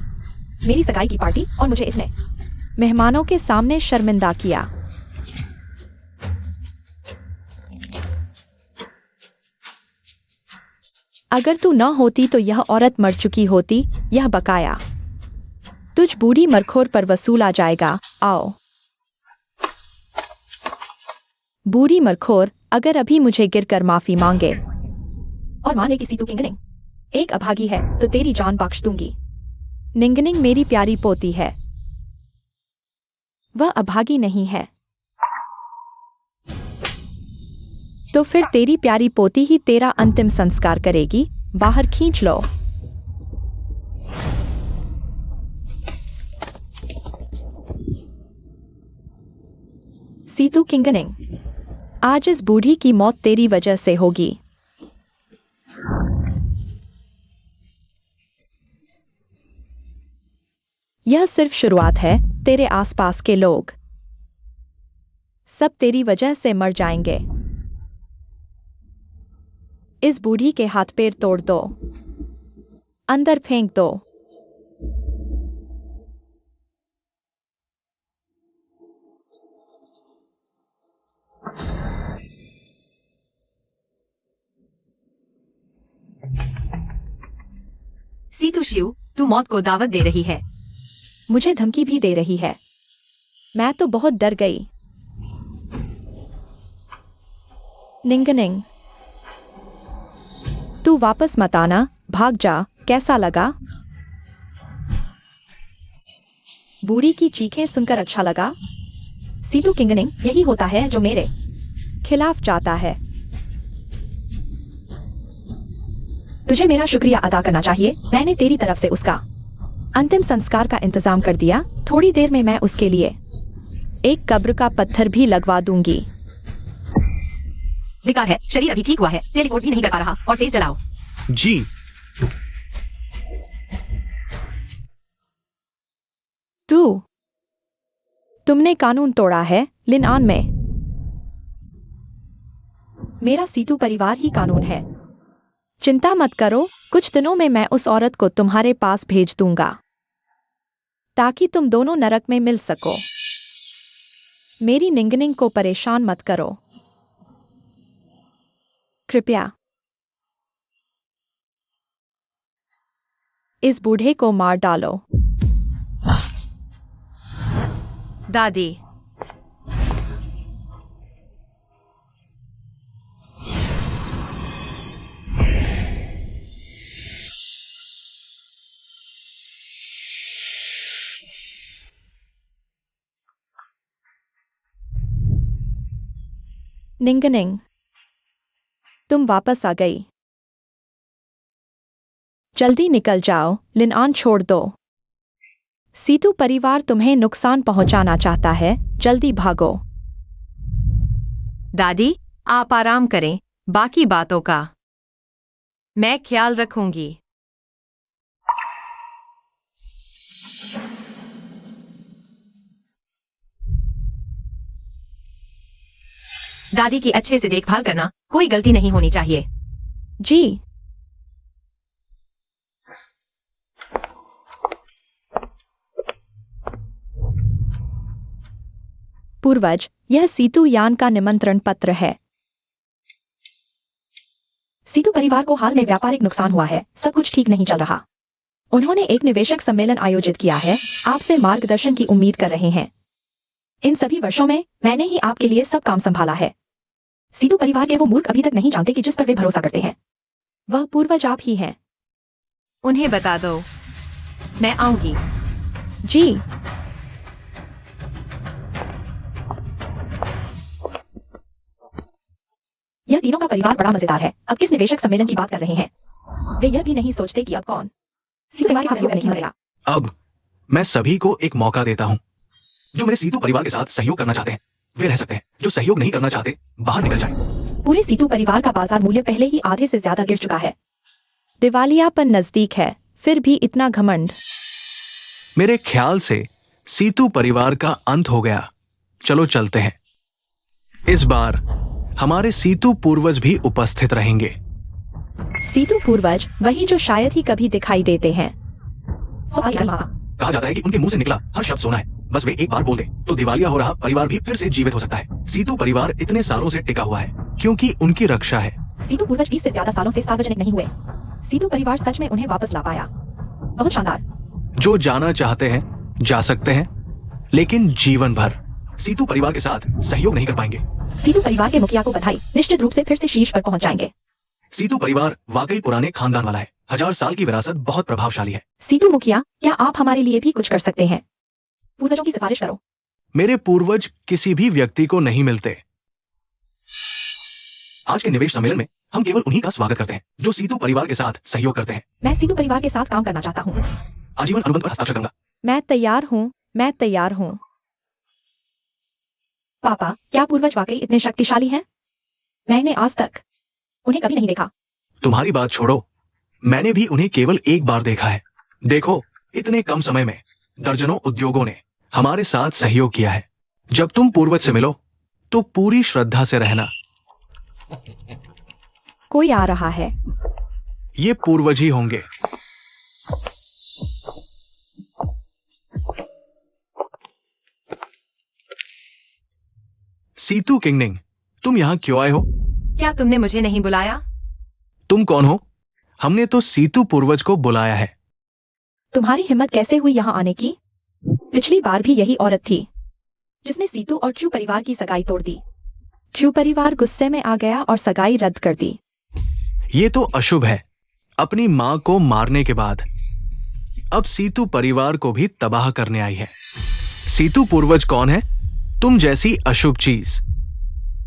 मेरी सगाई की पार्टी और मुझे इतने मेहमानों के सामने शर्मिंदा किया। अगर तू न होती तो यह औरत मर चुकी होती। यह बकाया तुझ बूढ़ी मरखोर पर वसूल आ जाएगा। आओ। बूढ़ी मरखोर, अगर अभी मुझे गिरकर माफी मांगे और मान ले कि सीतू किंगनिंग एक अभागी है, तो तेरी जान बख्श दूंगी। निंगनिंग मेरी प्यारी पोती है। वह अभागी नहीं है। तो फिर तेरी प्यारी पोती ही तेरा अंतिम संस्कार करेगी। बाहर खींच लो। सीतू किंगनिंग, आज इस बूढ़ी की मौत तेरी वजह से होगी। यह सिर्फ शुरुआत है। तेरे आसपास के लोग सब तेरी वजह से मर जाएंगे। इस बूढ़ी के हाथ पैर तोड़ दो, अंदर फेंक दो। सीतू शिव, तू मौत को दावत दे रही है। मुझे धमकी भी दे रही है। मैं तो बहुत डर गई। निंगनिंग, तू वापस मत आना, भाग जा। कैसा लगा? बूढ़ी की चीखें सुनकर अच्छा लगा। सीतू किंगनिंग, यही होता है जो मेरे खिलाफ जाता है। तुझे मेरा शुक्रिया अदा करना चाहिए। मैंने तेरी तरफ से उसका अंतिम संस्कार का इंतजाम कर दिया। थोड़ी देर में मैं उसके लिए एक कब्र का पत्थर भी लगवा दूंगी। विकार है, शरीर अभी ठीक हुआ है, टेलीपोर्ट भी नहीं कर पा रहा। और तेज चलाओ। जी। तुमने कानून तोड़ा है लिनआन में। मेरा सीतू परिवार ही कानून है। चिंता मत करो, कुछ दिनों में मैं उस औरत को तुम्हारे पास भेज दूंगा ताकि तुम दोनों नरक में मिल सको। मेरी निंगनिंग को परेशान मत करो, कृपया। इस बूढ़े को मार डालो। दादी, निंगनिंग, तुम वापस आ गई। जल्दी निकल जाओ, लिनआन छोड़ दो। सीतू परिवार तुम्हें नुकसान पहुंचाना चाहता है। जल्दी भागो। दादी, आप आराम करें, बाकी बातों का मैं ख्याल रखूंगी। दादी की अच्छे से देखभाल करना, कोई गलती नहीं होनी चाहिए। जी। पूर्वज, यह सीतू यान का निमंत्रण पत्र है। सीतू परिवार को हाल में व्यापारिक नुकसान हुआ है। सब कुछ ठीक नहीं चल रहा। उन्होंने एक निवेशक सम्मेलन आयोजित किया है। आपसे मार्गदर्शन की उम्मीद कर रहे हैं। इन सभी वर्षों में मैंने ही आपके लिए सब काम संभाला है। सीतू परिवार के वो मूर्ख अभी तक नहीं जानते कि जिस पर वे भरोसा करते हैं वह पूर्वज आप ही हैं। उन्हें बता दो, मैं आऊंगी। जी। यह तीनों का परिवार बड़ा मजेदार है। अब किस निवेशक सम्मेलन की बात कर रहे हैं? वे यह भी नहीं सोचते कि अब कौन सीतू परिवार के साथ सहयोग करने की मरेगा। अब मैं सभी को एक मौका देता हूं। जो मेरे सीतू परिवार के साथ सहयोग करना चाहते हैं वे रह सकते हैं। जो सहयोग नहीं करना चाहते बाहर निकल जाएं। पूरे सीतू परिवार का बाजार मूल्य पहले ही आधे से ज्यादा गिर चुका है। दिवालियापन नजदीक है, फिर भी इतना घमंड। मेरे ख्याल से सीतू परिवार का अंत हो गया। चलो चलते हैं। इस बार हमारे सीतू पूर्वज भी उपस्थित रहेंगे। सीतू पूर्वज वही जो शायद ही कभी दिखाई देते हैं। कहा जाता है कि उनके मुंह से निकला हर शब्द सोना है। बस वे एक बार बोल दें तो दिवालिया हो रहा परिवार भी फिर से जीवित हो सकता है। सीतू परिवार इतने सालों से टिका हुआ है क्योंकि उनकी रक्षा है। सीतू पूर्वज 20 से ज्यादा सालों से सार्वजनिक नहीं हुए। सीतू परिवार सच में उन्हें वापस ला पाया। बहुत शानदार। जो जाना चाहते हैं जा सकते हैं, लेकिन जीवन भर सीतू परिवार के साथ सहयोग नहीं कर पाएंगे। सीतू परिवार के मुखिया को बधाई, निश्चित रूप से फिर से शीर्ष पर पहुंच जाएंगे। सीतू परिवार वाकई पुराने खानदान वाला है। 1000 साल की विरासत बहुत प्रभावशाली है। सीतू मुखिया, क्या आप हमारे लिए भी कुछ कर सकते हैं? पूर्वजों की सिफारिश करो। मेरे पूर्वज किसी भी व्यक्ति को नहीं मिलते। आज के निवेश सम्मेलन में हम केवल उन्हीं का स्वागत करते हैं जो सीतू परिवार के साथ सहयोग करते हैं। मैं सीतू परिवार के साथ काम करना चाहता हूँ। आजीवन अनुबंध पर हस्ताक्षर करूंगा। मैं तैयार हूँ, मैं तैयार हूँ। पापा, क्या पूर्वज वाकई इतने शक्तिशाली हैं? मैंने आज तक उन्हें कभी नहीं देखा। तुम्हारी बात छोड़ो, मैंने भी उन्हें केवल एक बार देखा है। देखो, इतने कम समय में दर्जनों उद्योगों ने हमारे साथ सहयोग किया है। जब तुम पूर्वज से मिलो तो पूरी श्रद्धा से रहना। कोई आ रहा है। ये पूर्वज ही होंगे। सीतू किंगनिंग, तुम यहां क्यों आए हो? क्या तुमने मुझे नहीं बुलाया? तुम कौन हो? हमने तो सीतू पूर्वज को बुलाया है। तुम्हारी हिम्मत कैसे हुई यहाँ आने की? पिछली बार भी यही औरत थी जिसने सीतू और च्यू परिवार की सगाई तोड़ दी। च्यू परिवार गुस्से में आ गया और सगाई रद्द कर दी। ये तो अशुभ है। अपनी मां को मारने के बाद अब सीतू परिवार को भी तबाह करने आई है। सीतू पूर्वज कौन है? तुम जैसी अशुभ चीज।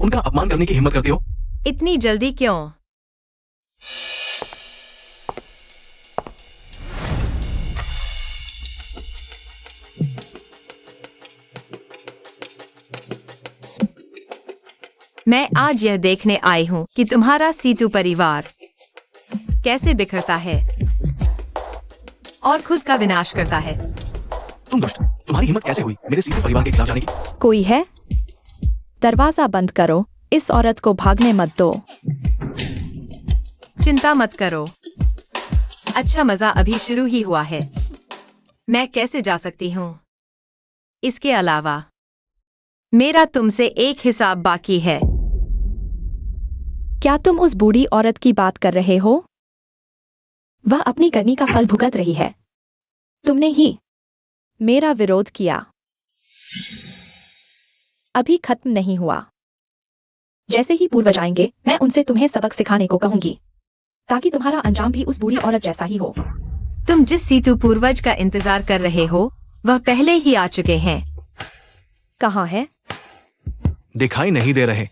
उनका अपमान करने की हिम्मत करते हो? इतनी जल्दी क्यों? मैं आज यह देखने आई हूं कि तुम्हारा सीतू परिवार कैसे बिखरता है और खुद का विनाश करता है। तुम दुष्ट, तुम्हारी हिम्मत कैसे हुई मेरे सीतू परिवार के खिलाफ जाने की? कोई है? दरवाजा बंद करो। इस औरत को भागने मत दो। चिंता मत करो, अच्छा मजा अभी शुरू ही हुआ है। मैं कैसे जा सकती हूँ? इसके अलावा मेरा तुमसे एक हिसाब बाकी है। क्या तुम उस बूढ़ी औरत की बात कर रहे हो? वह अपनी करनी का फल भुगत रही है। तुमने ही मेरा विरोध किया। अभी खत्म नहीं हुआ। जैसे ही पूर्वज आएंगे मैं उनसे तुम्हें सबक सिखाने को कहूंगी ताकि तुम्हारा अंजाम भी उस बूढ़ी औरत जैसा ही हो। तुम जिस सीतू पूर्वज का इंतजार कर रहे हो वह पहले ही आ चुके हैं। कहाँ है? दिखाई नहीं दे रहे।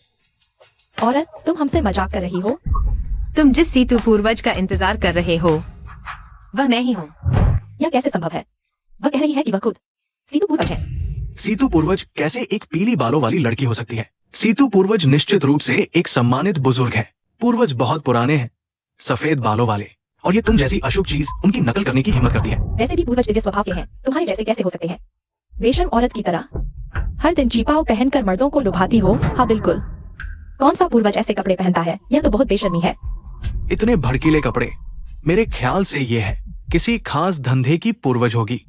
औरत, तुम हमसे मजाक कर रही हो? तुम जिस सीतू पूर्वज का इंतजार कर रहे हो वह मैं ही हूँ। यह कैसे संभव है? वह कह रही है कि वह खुद सीतू पूर्वज है। सीतू पूर्वज कैसे एक पीली बालों वाली लड़की हो सकती है? सीतू पूर्वज निश्चित रूप से एक सम्मानित बुजुर्ग है। पूर्वज बहुत पुराने हैं, सफेद बालों वाले, और ये तुम जैसी अशुभ चीज उनकी नकल करने की हिम्मत करती है। वैसे भी पूर्वज दिव्य स्वभाव के हैं, तुम्हारे जैसे कैसे हो सकते हैं? बेशर्म औरत की तरह हर दिन चीपाओ पहनकर मर्दों को लुभाती हो। हाँ बिल्कुल। कौन सा पूर्वज ऐसे कपड़े पहनता है? यह तो बहुत बेशर्मी है। इतने भड़कीले कपड़े, मेरे ख्याल से ये है किसी खास धंधे की पूर्वज होगी।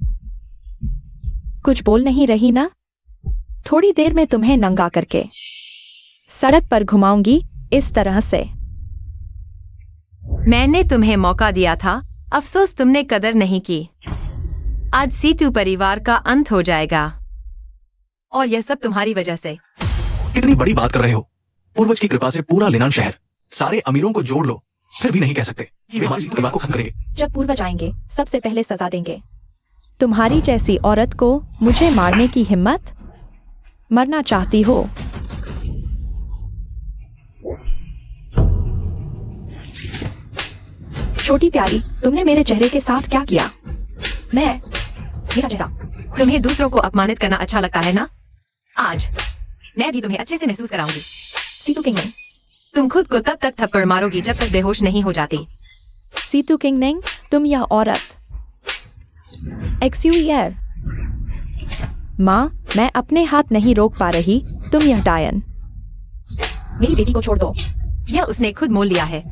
कुछ बोल नहीं रही ना? थोड़ी देर में तुम्हें नंगा करके सड़क पर घुमाऊंगी इस तरह से। मैंने तुम्हें मौका दिया था, अफसोस तुमने कदर नहीं की। आज सीतू परिवार का अंत हो जाएगा और यह सब तुम्हारी वजह से। कितनी बड़ी बात कर रहे हो? पूर्वज की कृपा से पूरा लिनान शहर, सारे अमीरों को जोड़ लो, फिर भी नहीं कह सकते कि वे हमारे सीतू परिवार को खत्म करेंगे। जब पूर्वज आएंगे सबसे पहले सजा देंगे। तुम्हारी जैसी औरत को मुझे मारने की हिम्मत? मरना चाहती हो? छोटी प्यारी, तुमने मेरे चेहरे के साथ क्या किया? मेरा चेहरा। तुम्हें दूसरों को अपमानित करना अच्छा लगता है ना? आज मैं भी तुम्हें अच्छे से महसूस कराऊंगी। सीतू किंगनिंग, तुम खुद को तब तक थप्पड़ मारोगी जब तक बेहोश नहीं हो जाती। सीतू किंगनिंग, तुम यह औरत। एक्सयूयर। माँ, मैं अपने हाथ नहीं रोक पा रही। तुम यह डायन। मेरी बेटी को छोड़ दो। यह उसने खुद मोल लिया है।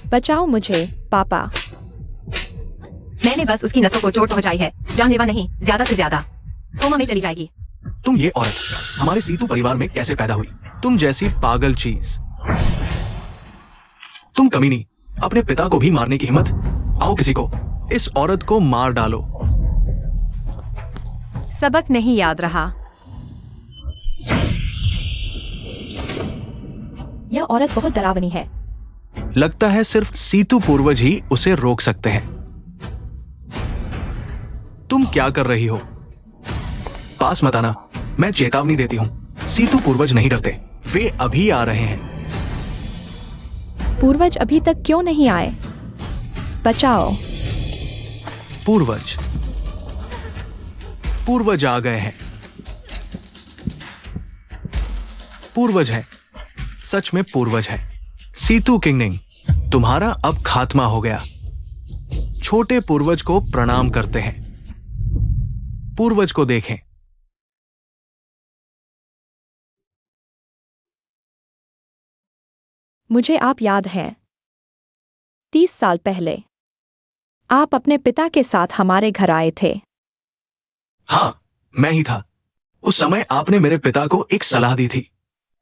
बचाओ मुझे पापा। मैंने बस उसकी नसों को चोट पहुंचाई है, जानलेवा नहीं, ज्यादा से ज्यादा कोमा में चली जाएगी। तुम ये औरत हमारे सीतू परिवार में कैसे पैदा हुई? तुम जैसी पागल चीज। तुम कमीनी, अपने पिता को भी मारने की हिम्मत? आओ किसी को इस औरत को मार डालो। सबक नहीं याद रहा। यह औरत बहुत डरावनी है। लगता है सिर्फ सीतू पूर्वज ही उसे रोक सकते हैं। तुम क्या कर रही हो? पास मत आना, मैं चेतावनी देती हूं। सीतू पूर्वज नहीं डरते, वे अभी आ रहे हैं। पूर्वज अभी तक क्यों नहीं आए? बचाओ। पूर्वज आ गए हैं। पूर्वज है, सच में पूर्वज है। सीतू किंगनिंग, तुम्हारा अब खात्मा हो गया। छोटे पूर्वज को प्रणाम करते हैं। पूर्वज को देखें। मुझे आप याद हैं। 30 साल पहले आप अपने पिता के साथ हमारे घर आए थे। हाँ, मैं ही था। उस समय आपने मेरे पिता को एक सलाह दी थी,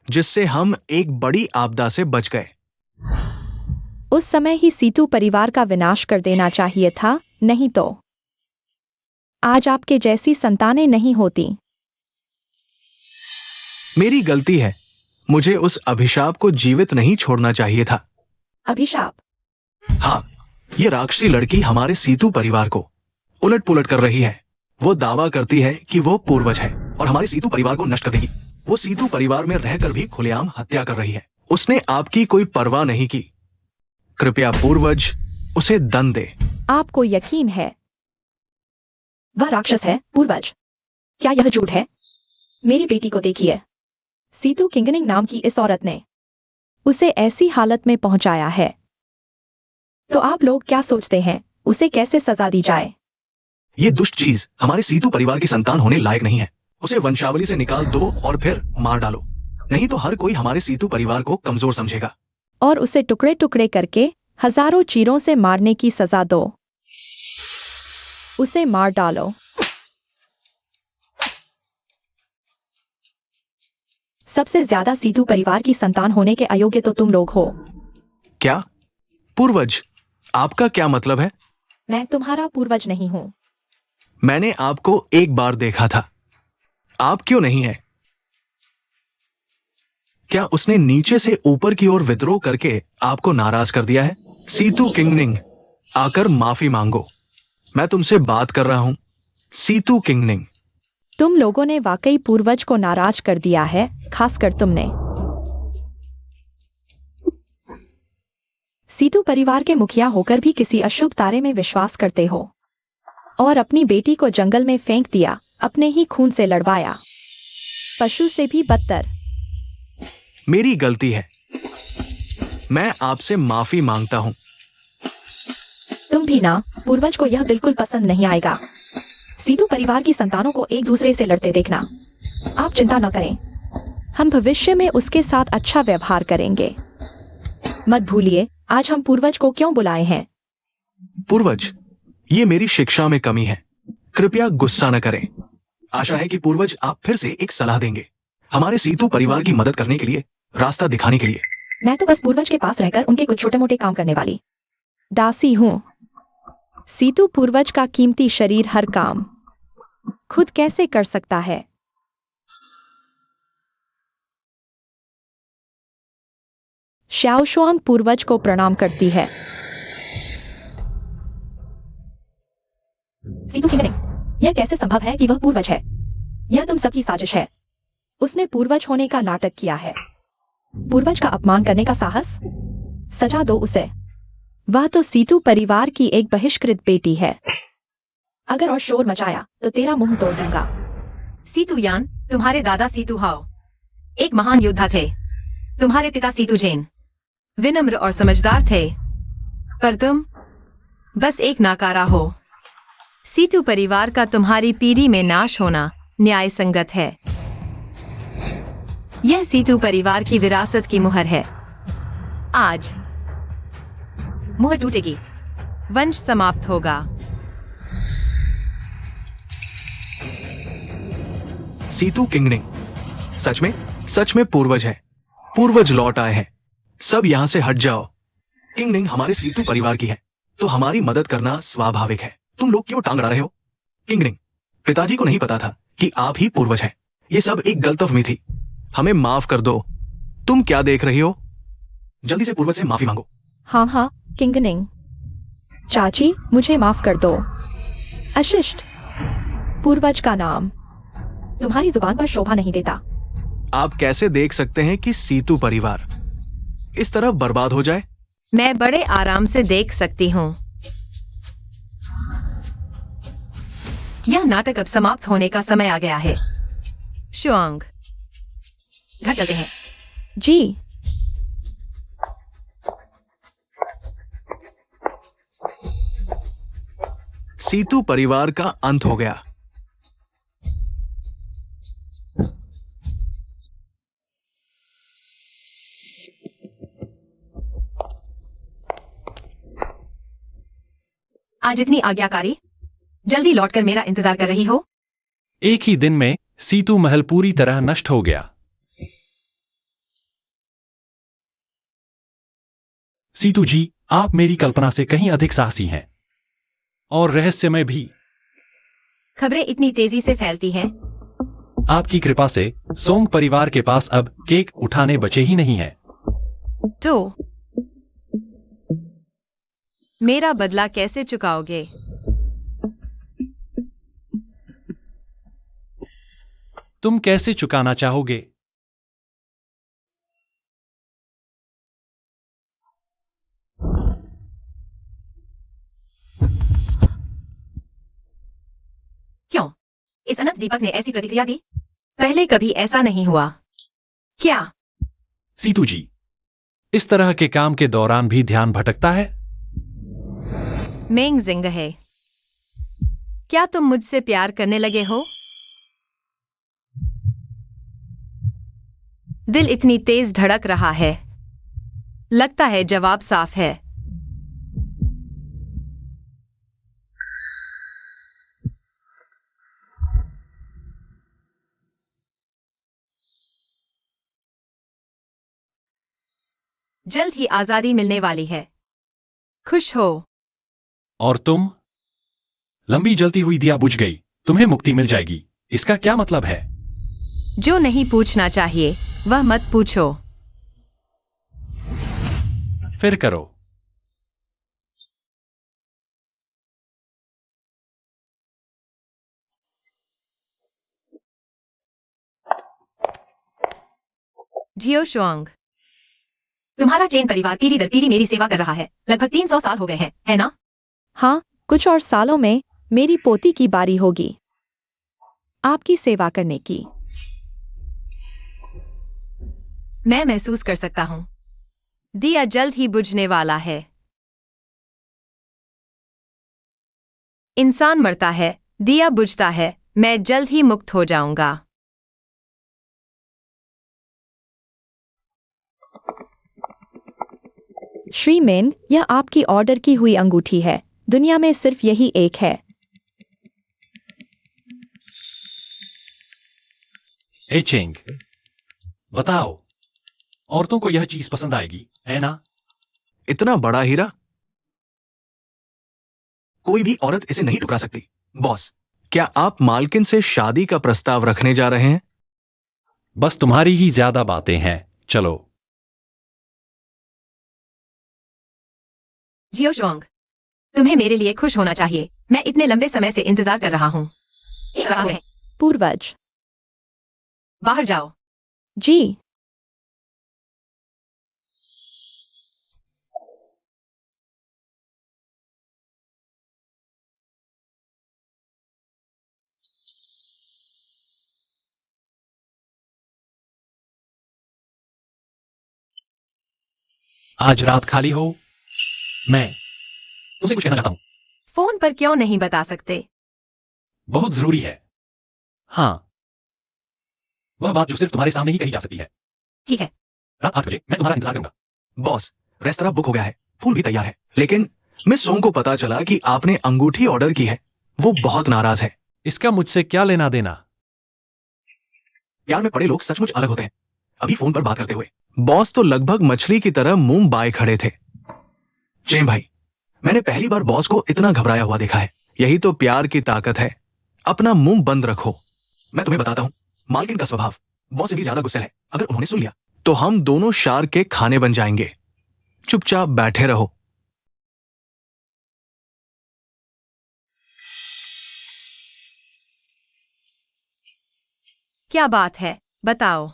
जिससे हम एक बड़ी आपदा से बच गए। उस समय ही सीतू परिवार का विनाश कर देना चाहिए था, नहीं तो आज आपके जैसी संतानें नहीं होती। मेरी गलती है। मुझे उस अभिशाप को जीवित नहीं छोड़ना चाहिए था। अभिशाप? हाँ, ये राक्षसी लड़की हमारे सीतू परिवार को उलट पुलट कर रही है। वो दावा करती है कि वो पूर्वज है और हमारे सीतू परिवार को नष्ट कर देगी। वो सीतू परिवार में रहकर भी खुलेआम हत्या कर रही है। उसने आपकी कोई परवाह नहीं की। कृपया पूर्वज उसे दंड दे। आपको यकीन है वह राक्षस है, पूर्वज? क्या यह झूठ है? मेरी बेटी को देखिए। सीतू किंगनिंग नाम की इस औरत ने उसे ऐसी हालत में पहुंचाया है। तो आप लोग क्या सोचते हैं, उसे कैसे सजा दी जाए? ये दुष्ट चीज हमारे सीतू परिवार की संतान होने लायक नहीं है। उसे वंशावली से निकाल दो और फिर मार डालो, नहीं तो हर कोई हमारे सीतू परिवार को कमजोर समझेगा। और उसे टुकड़े टुकड़े करके हजारों चीरों से मारने की सजा दो। उसे मार डालो। सबसे ज्यादा सीतू परिवार की संतान होने के अयोग्य तो तुम लोग हो। क्या? पूर्वज, आपका क्या मतलब है? मैं तुम्हारा पूर्वज नहीं हूं। मैंने आपको एक बार देखा था। आप क्यों नहीं है? क्या उसने नीचे से ऊपर की ओर विद्रोह करके आपको नाराज कर दिया है? सीतू किंगनिंग, आकर माफी मांगो। मैं तुमसे बात कर रहा हूं, सीतू किंगनिंग। तुम लोगों ने वाकई पूर्वज को नाराज कर दिया है, खासकर तुमने। सीतू परिवार के मुखिया होकर भी किसी अशुभ तारे में विश्वास करते हो और अपनी बेटी को जंगल में फेंक दिया, अपने ही खून से लड़वाया। पशु से भी बदतर। मेरी गलती है। मैं आपसे माफी मांगता हूं। तुम भी ना, पूर्वज को यह बिल्कुल पसंद नहीं आएगा। सीतू परिवार की संतानों को एक दूसरे से लड़ते देखना। आप चिंता न करें, हम भविष्य में उसके साथ अच्छा व्यवहार करेंगे। मत भूलिए आज हम पूर्वज को क्यों बुलाए हैं। पूर्वज, ये मेरी शिक्षा में कमी है। कृपया गुस्सा न करें। आशा है कि पूर्वज आप फिर से एक सलाह देंगे, हमारे सीतू परिवार की मदद करने के लिए, रास्ता दिखाने के लिए। मैं तो बस पूर्वज के पास रहकर उनके कुछ छोटे मोटे काम करने वाली दासी हूं। सीतू पूर्वज का कीमती शरीर हर काम खुद कैसे कर सकता है? शाओशुआंग पूर्वज को प्रणाम करती है। सीतू किंगनिंग, यह कैसे संभव है कि वह पूर्वज है? यह तुम सबकी साजिश है। उसने पूर्वज होने का नाटक किया है। पूर्वज का अपमान करने का साहस? सजा दो उसे। वह तो सीतू परिवार की एक बहिष्कृत बेटी है। अगर और शोर मचाया तो तेरा मुंह तोड़ दूंगा। सीतू यान, तुम्हारे दादा सीतू हाओ एक महान योद्धा थे। तुम्हारे पिता सीतू जैन विनम्र और समझदार थे, पर तुम बस एक नाकारा हो। सीतू परिवार का तुम्हारी पीढ़ी में नाश होना न्याय संगत है। यह सीतू परिवार की विरासत की मुहर है। आज मुहर टूटेगी, वंश समाप्त होगा। सीतू किंगनिंग, सच में पूर्वज है। पूर्वज लौट आए हैं। सब यहां से हट जाओ। किंगनिंग हमारे सीतू परिवार की है, तो हमारी मदद करना स्वाभाविक है। तुम लोग क्यों टांग अड़ा रहे हो? किंगनिंग, पिताजी को नहीं पता था कि आप ही पूर्वज हैं। ये सब एक गलतफहमी थी। हमें माफ कर दो। तुम क्या देख रही हो? जल्दी से पूर्वज से माफी मांगो। हाँ हाँ किंगनिंग। चाची, मुझे माफ कर दो। अशिष्ट, पूर्वज का नाम तुम्हारी जुबान पर शोभा नहीं देता। आप कैसे देख सकते हैं कि सीतू परिवार इस तरह बर्बाद हो जाए? मैं बड़े आराम से देख सकती हूँ। यह नाटक अब समाप्त होने का समय आ गया है। शुआंग, घर चलते हैं। जी। सीतू परिवार का अंत हो गया। आज इतनी आज्ञाकारी, जल्दी लौटकर मेरा इंतजार कर रही हो। एक ही दिन में सीतू महल पूरी तरह नष्ट हो गया। सीतू जी, आप मेरी कल्पना से कहीं अधिक साहसी हैं और रहस्यमय भी। खबरें इतनी तेजी से फैलती हैं। आपकी कृपा से सोंग परिवार के पास अब केक उठाने बचे ही नहीं है। तो मेरा बदला कैसे चुकाओगे? तुम कैसे चुकाना चाहोगे? क्यों? इस अनंत दीपक ने ऐसी प्रतिक्रिया दी? पहले कभी ऐसा नहीं हुआ। क्या? सीतू जी, इस तरह के काम के दौरान भी ध्यान भटकता है। मेंग जिंग है। क्या तुम मुझसे प्यार करने लगे हो? दिल इतनी तेज धड़क रहा है। लगता है जवाब साफ है। जल्द ही आजादी मिलने वाली है। खुश हो? और तुम? लंबी जलती हुई दिया बुझ गई, तुम्हें मुक्ति मिल जाएगी, इसका क्या मतलब है? जो नहीं पूछना चाहिए वह मत पूछो। फिर करो। जियो शुआंग, तुम्हारा चेन परिवार पीढ़ी दर पीढ़ी मेरी सेवा कर रहा है। लगभग 300 साल हो गए हैं, है ना? हाँ, कुछ और सालों में मेरी पोती की बारी होगी आपकी सेवा करने की। मैं महसूस कर सकता हूं। दिया जल्द ही बुझने वाला है। इंसान मरता है, दिया बुझता है, मैं जल्द ही मुक्त हो जाऊंगा। श्रीमेन, यह आपकी ऑर्डर की हुई अंगूठी है। दुनिया में सिर्फ यही एक है। ए चेंग, बताओ, औरतों को यह चीज पसंद आएगी, है ना? इतना बड़ा हीरा कोई भी औरत इसे नहीं ठुकरा सकती। बॉस, क्या आप मालकिन से शादी का प्रस्ताव रखने जा रहे हैं? बस तुम्हारी ही ज्यादा बातें हैं, चलो। जियो शुआंग, तुम्हें मेरे लिए खुश होना चाहिए। मैं इतने लंबे समय से इंतजार कर रहा हूं। एक राह है। पूर्वज। बाहर जाओ। जी। आज रात खाली हो? मैं तुमसे कुछ कहना चाहता हूं। फोन पर क्यों नहीं बता सकते? बहुत जरूरी है। हाँ, वह बात जो सिर्फ तुम्हारे सामने ही कही जा सकती है। ठीक है। रात 8 बजे मैं तुम्हारा इंतजार करूंगा। बॉस, रेस्तरां बुक हो गया है, फूल भी तैयार है, लेकिन मिस सोंग को पता चला कि आपने अंगूठी ऑर्डर की है। वो बहुत नाराज है। इसका मुझसे क्या लेना देना? प्यार में पड़े लोग सचमुच अलग होते हैं। अभी फोन पर बात करते हुए बॉस तो लगभग मछली की तरह मुंह बाए खड़े थे। चें भाई, मैंने पहली बार बॉस को इतना घबराया हुआ देखा है। यही तो प्यार की ताकत है। अपना मुंह बंद रखो। मैं तुम्हें बताता हूं, मालकिन का स्वभाव बॉस से भी ज्यादा गुस्सैल है। अगर उन्होंने सुन लिया तो हम दोनों शार्क के खाने बन जाएंगे। चुपचाप बैठे रहो। क्या बात है, बताओ।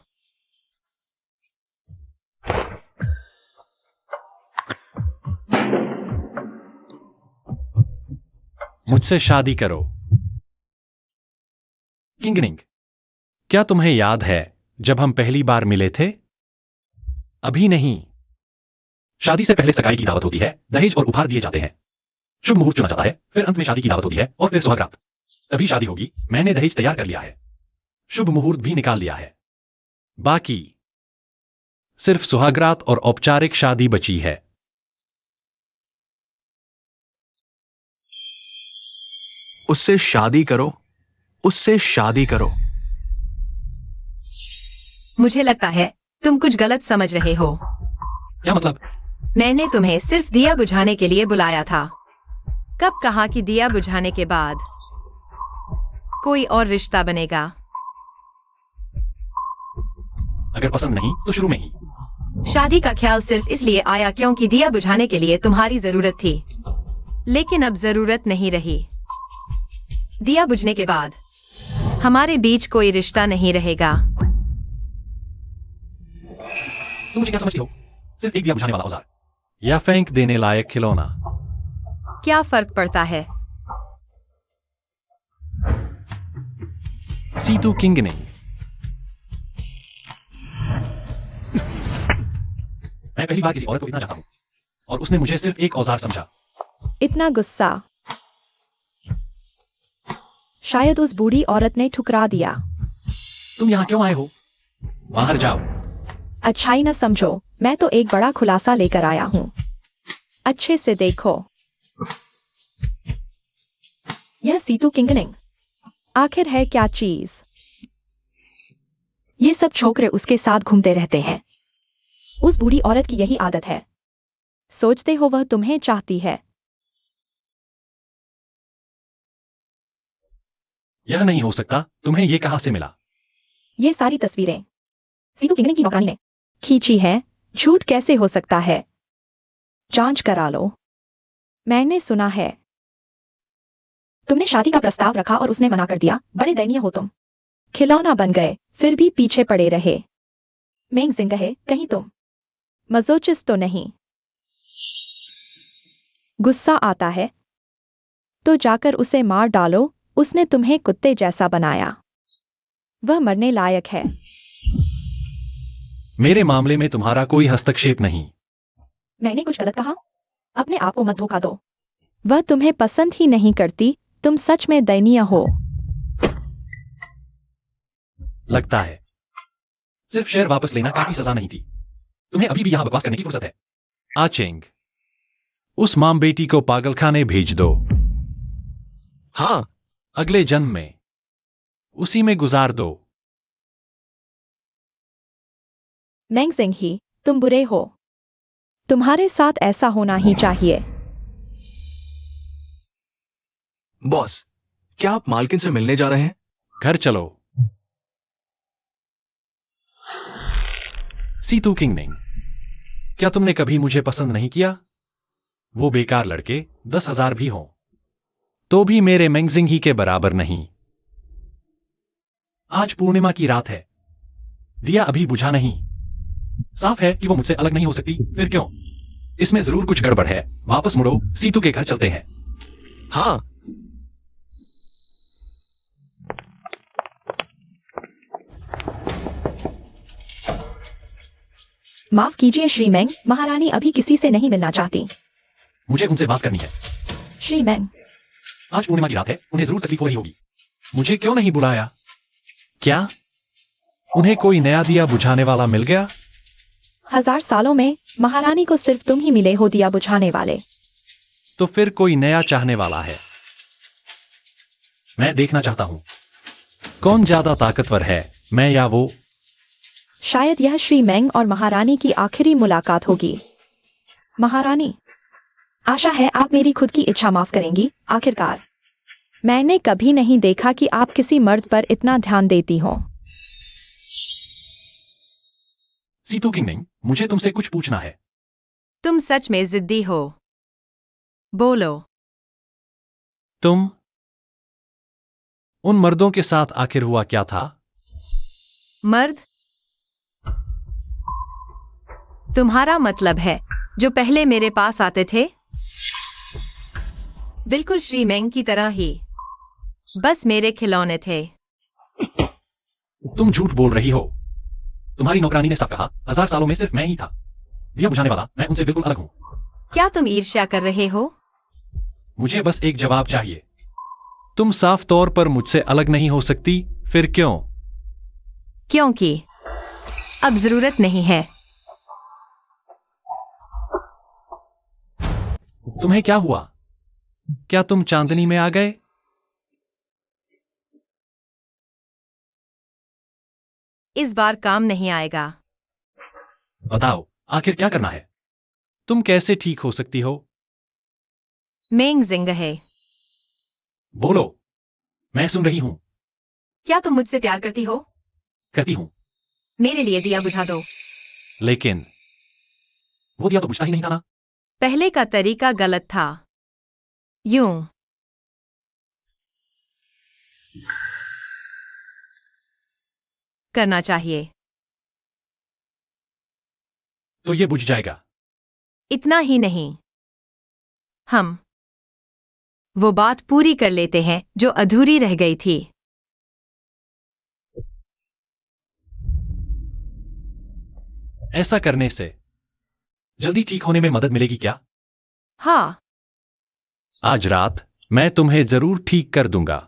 मुझसे शादी करो। किंगनिंग, क्या तुम्हें याद है जब हम पहली बार मिले थे? अभी नहीं। शादी से पहले सगाई की दावत होती है, दहेज और उपहार दिए जाते हैं, शुभ मुहूर्त चुना जाता है, फिर अंत में शादी की दावत होती है और फिर सुहागरात। तभी शादी होगी। मैंने दहेज तैयार कर लिया है, शुभ मुहूर्त भी निकाल लिया है। बाकी सिर्फ सुहागरात और औपचारिक शादी बची है। उससे शादी करो, उससे शादी करो। मुझे लगता है तुम कुछ गलत समझ रहे हो। क्या मतलब? मैंने तुम्हें सिर्फ दिया बुझाने के लिए बुलाया था। कब कहा कि दिया बुझाने के बाद कोई और रिश्ता बनेगा? अगर पसंद नहीं तो शुरू में ही। शादी का ख्याल सिर्फ इसलिए आया क्योंकि दिया बुझाने के लिए तुम्हारी जरूरत थी, लेकिन अब जरूरत नहीं रही। दिया बुझने के बाद हमारे बीच कोई रिश्ता नहीं रहेगा। तुम मुझे क्या समझती हो? सिर्फ एक दिया बुझाने वाला औजार या फेंक देने लायक खिलौना? क्या फर्क पड़ता है? सीतू किंग ने। मैं पहली बार किसी औरत को इतना चाहता हूं और उसने मुझे सिर्फ एक औजार समझा। इतना गुस्सा। शायद उस बूढ़ी औरत ने ठुकरा दिया। तुम यहां क्यों आए हो? बाहर जाओ। अच्छाई न समझो, मैं तो एक बड़ा खुलासा लेकर आया हूं। अच्छे से देखो। यह सीतू किंगनिंग आखिर है क्या चीज? ये सब छोकरे उसके साथ घूमते रहते हैं। उस बूढ़ी औरत की यही आदत है। सोचते हो वह तुम्हें चाहती है? यह नहीं हो सकता। तुम्हें यह कहां से मिला? ये सारी तस्वीरें सीतू किंगनिंग की नौकरानी ने खींची है। झूठ कैसे हो सकता है? जांच करा लो। मैंने सुना है तुमने शादी का प्रस्ताव रखा और उसने मना कर दिया। बड़े दयनीय हो तुम। खिलौना बन गए, फिर भी पीछे पड़े रहे। मेंग सिंह कहे, कहीं तुम मजोचिस तो नहीं? गुस्सा आता है तो जाकर उसे मार डालो। उसने तुम्हें कुत्ते जैसा बनाया। वह मरने लायक है। मेरे मामले में तुम्हारा कोई हस्तक्षेप नहीं। मैंने कुछ गलत कहा? अपने आप को मत धोखा दो। वह तुम्हें पसंद ही नहीं करती। तुम सच में दयनीय हो। लगता है सिर्फ शेयर वापस लेना काफी सजा नहीं थी। तुम्हें अभी भी यहां बकवास करने की फुर्सत है। आचेंग, उस माम बेटी को पागलखाने भेज दो। हाँ, अगले जन्म में उसी में गुजार दो। मेंग सिंह ही, तुम बुरे हो। तुम्हारे साथ ऐसा होना ही चाहिए। बॉस, क्या आप मालकिन से मिलने जा रहे हैं? घर चलो। सीतू किंगनिंग, क्या तुमने कभी मुझे पसंद नहीं किया? वो बेकार लड़के 10,000 भी हों तो भी मेरे मेंगजिंग ही के बराबर नहीं। आज पूर्णिमा की रात है। दिया अभी बुझा नहीं। साफ है कि वो मुझसे अलग नहीं हो सकती। फिर क्यों? इसमें जरूर कुछ गड़बड़ है। वापस मुड़ो, सीतू के घर चलते हैं। हाँ। माफ कीजिए श्री मेंग, महारानी अभी किसी से नहीं मिलना चाहती। मुझे उनसे बात करनी है। श्री मेंग, आज पूर्णिमा की रात है, उन्हें जरूर तकलीफ हो रही होगी। मुझे क्यों नहीं बुलाया? क्या उन्हें कोई नया दिया बुझाने वाला मिल गया? 1000 सालों में महारानी को सिर्फ तुम ही मिले हो दिया बुझाने वाले। तो फिर कोई नया चाहने वाला है। मैं देखना चाहता हूं कौन ज्यादा ताकतवर है, मैं या वो। शायद यह श्री मेंग और महारानी की आखिरी मुलाकात होगी। महारानी, आशा है आप मेरी खुद की इच्छा माफ करेंगी। आखिरकार मैंने कभी नहीं देखा कि आप किसी मर्द पर इतना ध्यान देती हो। सीतू किंगनिंग, मुझे तुमसे कुछ पूछना है। तुम सच में जिद्दी हो। बोलो। तुम उन मर्दों के साथ आखिर हुआ क्या था? मर्द? तुम्हारा मतलब है जो पहले मेरे पास आते थे? बिल्कुल श्री मेंग की तरह ही, बस मेरे खिलौने थे। तुम झूठ बोल रही हो। तुम्हारी नौकरानी ने साफ कहा 1000 सालों में सिर्फ मैं ही था दिया बुझाने वाला। मैं उनसे बिल्कुल अलग हूं। क्या तुम ईर्ष्या कर रहे हो? मुझे बस एक जवाब चाहिए। तुम साफ तौर पर मुझसे अलग नहीं हो सकती। फिर क्यों? क्योंकि अब जरूरत नहीं है। तुम्हें क्या हुआ? क्या तुम चांदनी में आ गए? इस बार काम नहीं आएगा। बताओ, आखिर क्या करना है? तुम कैसे ठीक हो सकती हो? मेंग जिंग है। बोलो, मैं सुन रही हूं। क्या तुम मुझसे प्यार करती हो? करती हूं। मेरे लिए दिया बुझा दो। लेकिन वो दिया तो बुझता ही नहीं था ना। पहले का तरीका गलत था। यूं। करना चाहिए। तो ये बुझ जाएगा। इतना ही नहीं, हम वो बात पूरी कर लेते हैं जो अधूरी रह गई थी। ऐसा करने से जल्दी ठीक होने में मदद मिलेगी क्या? हाँ। आज रात मैं तुम्हें जरूर ठीक कर दूंगा।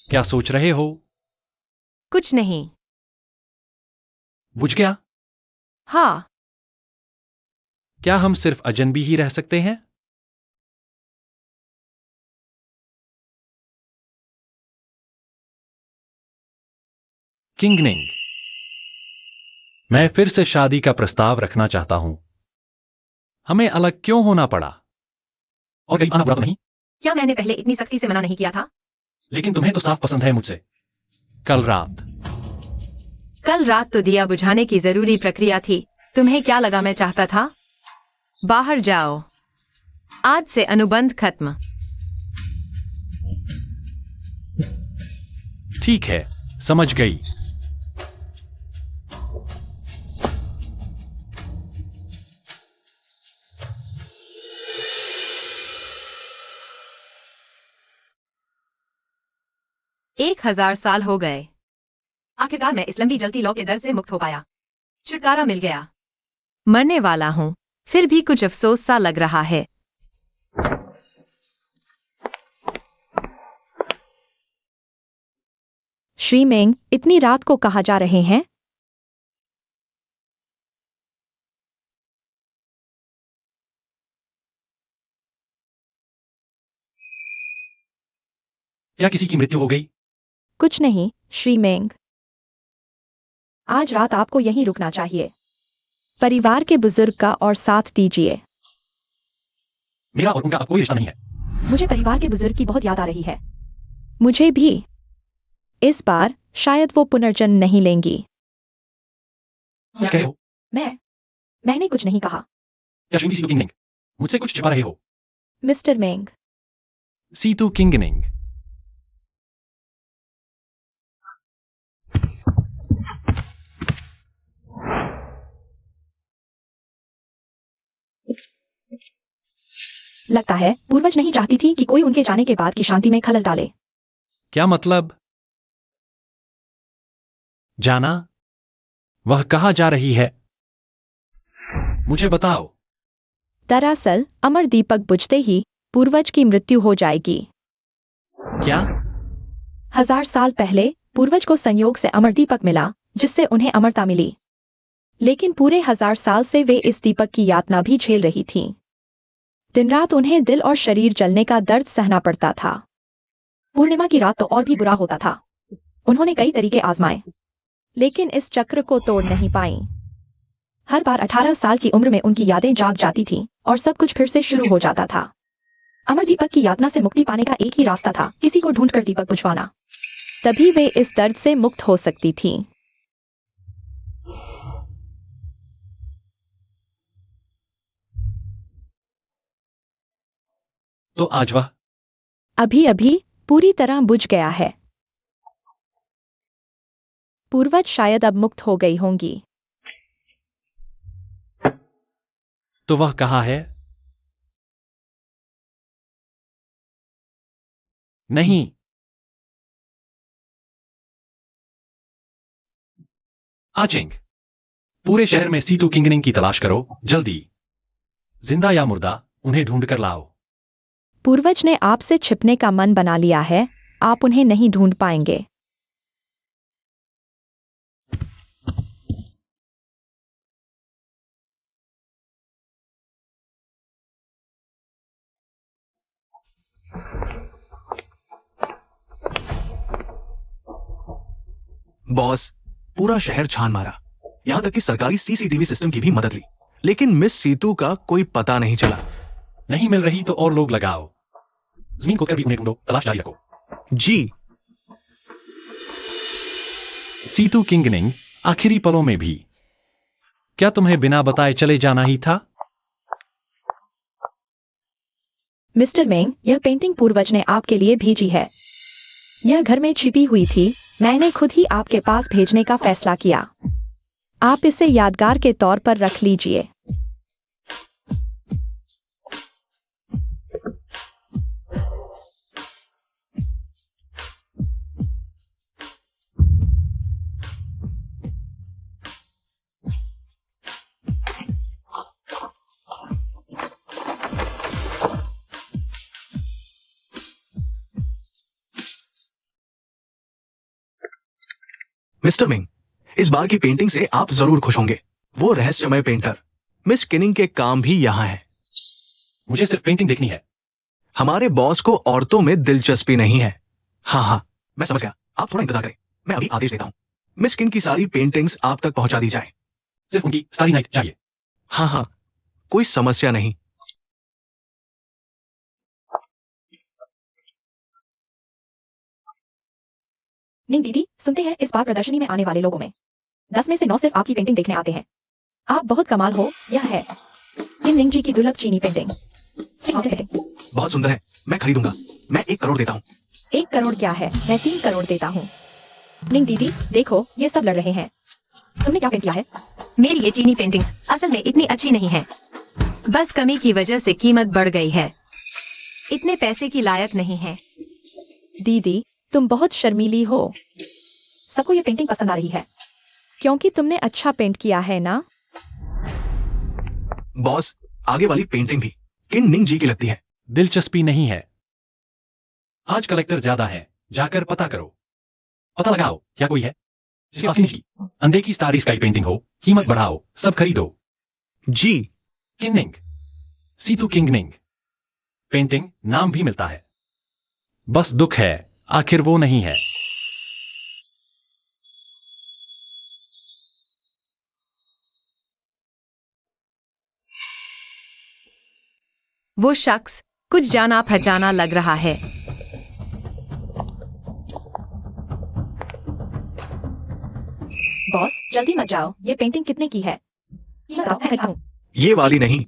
क्या सोच रहे हो? कुछ नहीं। बुझ गया? हाँ। क्या हम सिर्फ अजनबी ही रह सकते हैं? किंगनिंग, मैं फिर से शादी का प्रस्ताव रखना चाहता हूं। हमें अलग क्यों होना पड़ा? और कहीं आना बुरा तो नहीं? क्या मैंने पहले इतनी सख्ती से मना नहीं किया था? लेकिन तुम्हें तो साफ पसंद है मुझसे। कल रात कल रात तो दिया बुझाने की जरूरी प्रक्रिया थी। तुम्हें क्या लगा मैं चाहता था? बाहर जाओ। आज से अनुबंध खत्म। ठीक है, समझ गई। एक 1000 साल हो गए। आखिरकार मैं इस लंबी जलती लौ के दर्द से मुक्त हो पाया। छुटकारा मिल गया। मरने वाला हूं, फिर भी कुछ अफसोस सा लग रहा है। श्री मेंग, इतनी रात को कहाँ जा रहे हैं? क्या किसी की मृत्यु हो गई? कुछ नहीं, श्री मेंग। आज रात आपको यहीं रुकना चाहिए। परिवार के बुजुर्ग का और साथ दीजिए। मेरा और उनका अब कोई रिश्ता नहीं है। मुझे परिवार के बुजुर्ग की बहुत याद आ रही है। मुझे भी। इस बार शायद वो पुनर्जन्म नहीं लेंगी। क्या कह रहे हो? मैंने कुछ नहीं कहा। क्या श्रीमती सीतू किंगनिंग मुझसे कुछ छिपा रहे हो? मिस्टर मेंग, सीतू किंगनिंग, लगता है पूर्वज नहीं चाहती थी कि कोई उनके जाने के बाद की शांति में खलल डाले। क्या मतलब? जाना? वह कहाँ जा रही है? मुझे बताओ। दरअसल अमर दीपक बुझते ही पूर्वज की मृत्यु हो जाएगी। क्या? 1000 साल पहले पूर्वज को संयोग से अमर दीपक मिला, जिससे उन्हें अमरता मिली। लेकिन पूरे 1000 साल से वे इस दीपक की यातना भी झेल रही थीं। दिन रात उन्हें दिल और शरीर जलने का दर्द सहना पड़ता था। पूर्णिमा की रात तो और भी बुरा होता था। उन्होंने कई तरीके आजमाए, लेकिन इस चक्र को तोड़ नहीं पाई। हर बार 18 साल की उम्र में उनकी यादें जाग जाती थीं और सब कुछ फिर से शुरू हो जाता था। अमर दीपक की यातना से मुक्ति पाने का एक ही रास्ता था, किसी को ढूंढकर दीपक बुझवाना। तभी वे इस दर्द से मुक्त हो सकती थीं। तो आज वह अभी अभी पूरी तरह बुझ गया है। पूर्वज शायद अब मुक्त हो गई होंगी। तो वह कहाँ है? नहीं। आचिंग, पूरे शहर में सीतू किंगनिंग की तलाश करो, जल्दी। जिंदा या मुर्दा, उन्हें ढूंढ कर लाओ। पूर्वज ने आपसे छिपने का मन बना लिया है, आप उन्हें नहीं ढूंढ पाएंगे। बॉस, पूरा शहर छान मारा, यहां तक कि सरकारी सीसीटीवी सिस्टम की भी मदद ली, लेकिन मिस सीतू का कोई पता नहीं चला। नहीं मिल रही तो और लोग लगाओ। जमीन खोदकर भी उन्हें ढूंढो, तलाश जारी रखो। जी। सीतू किंगनिंग आखिरी पलों में भी। क्या तुम्हें बिना बताए चले जाना ही था? मिस्टर मेंग, यह पेंटिंग पूर्वज ने आपके लिए भेजी है। यह घर में छिपी हुई थी, मैंने खुद ही आपके पास भेजने का फैसला किया। आप इसे यादगार के तौर पर रख लीजिए। मिस्टर मिंग, इस बार की पेंटिंग से आप जरूर खुश होंगे। वो रहस्यमय पेंटर मिस किनिंग के काम भी यहाँ है। मुझे सिर्फ पेंटिंग देखनी है। हमारे बॉस को औरतों में दिलचस्पी नहीं है। हाँ हाँ, मैं समझ गया, आप थोड़ा इंतजार करें, मैं अभी आदेश देता हूँ। मिस किन की सारी पेंटिंग्स आप तक पहुंचा दी जाए। सिर्फ उनकी स्टारी नाइट चाहिए। हाँ हाँ, कोई समस्या नहीं। निंग दीदी, सुनते हैं इस बार प्रदर्शनी में आने वाले लोगों में 10 में से 9 सिर्फ आपकी पेंटिंग देखने आते हैं। आप बहुत कमाल हो। यह है किन निंग जी की दुर्लभ चीनी पेंटिंग। बहुत सुंदर है, मैं खरीदूंगा। मैं 1 करोड़ देता हूँ। 1 करोड़ क्या है, मैं 3 करोड़ देता हूँ। निंग दीदी, देखो ये सब लड़ रहे हैं। तुमने क्या पेंट किया है? मेरी ये चीनी पेंटिंग्स असल में इतनी अच्छी नहीं है, बस कमी की वजह से कीमत बढ़ गई है। इतने पैसे की लायक नहीं है। दीदी, तुम बहुत शर्मीली हो। सबको ये पेंटिंग पसंद आ रही है क्योंकि तुमने अच्छा पेंट किया है ना? बॉस, आगे वाली पेंटिंग भी किन निंग जी की लगती है। दिलचस्पी नहीं है। आज कलेक्टर ज्यादा है, जाकर पता करो। पता लगाओ क्या कोई है जिसके पास की अंधे की स्टारी स्काई पेंटिंग हो। कीमत बढ़ाओ, सब खरीदो। जी। किंगनिंग, सीतू किंगनिंग पेंटिंग नाम भी मिलता है, बस दुख है आखिर वो नहीं है। वो शख्स कुछ जाना पहचाना लग रहा है। बॉस, जल्दी मत जाओ। ये पेंटिंग कितने की है? ये बताओ, मैं खरीदूं। ये वाली नहीं,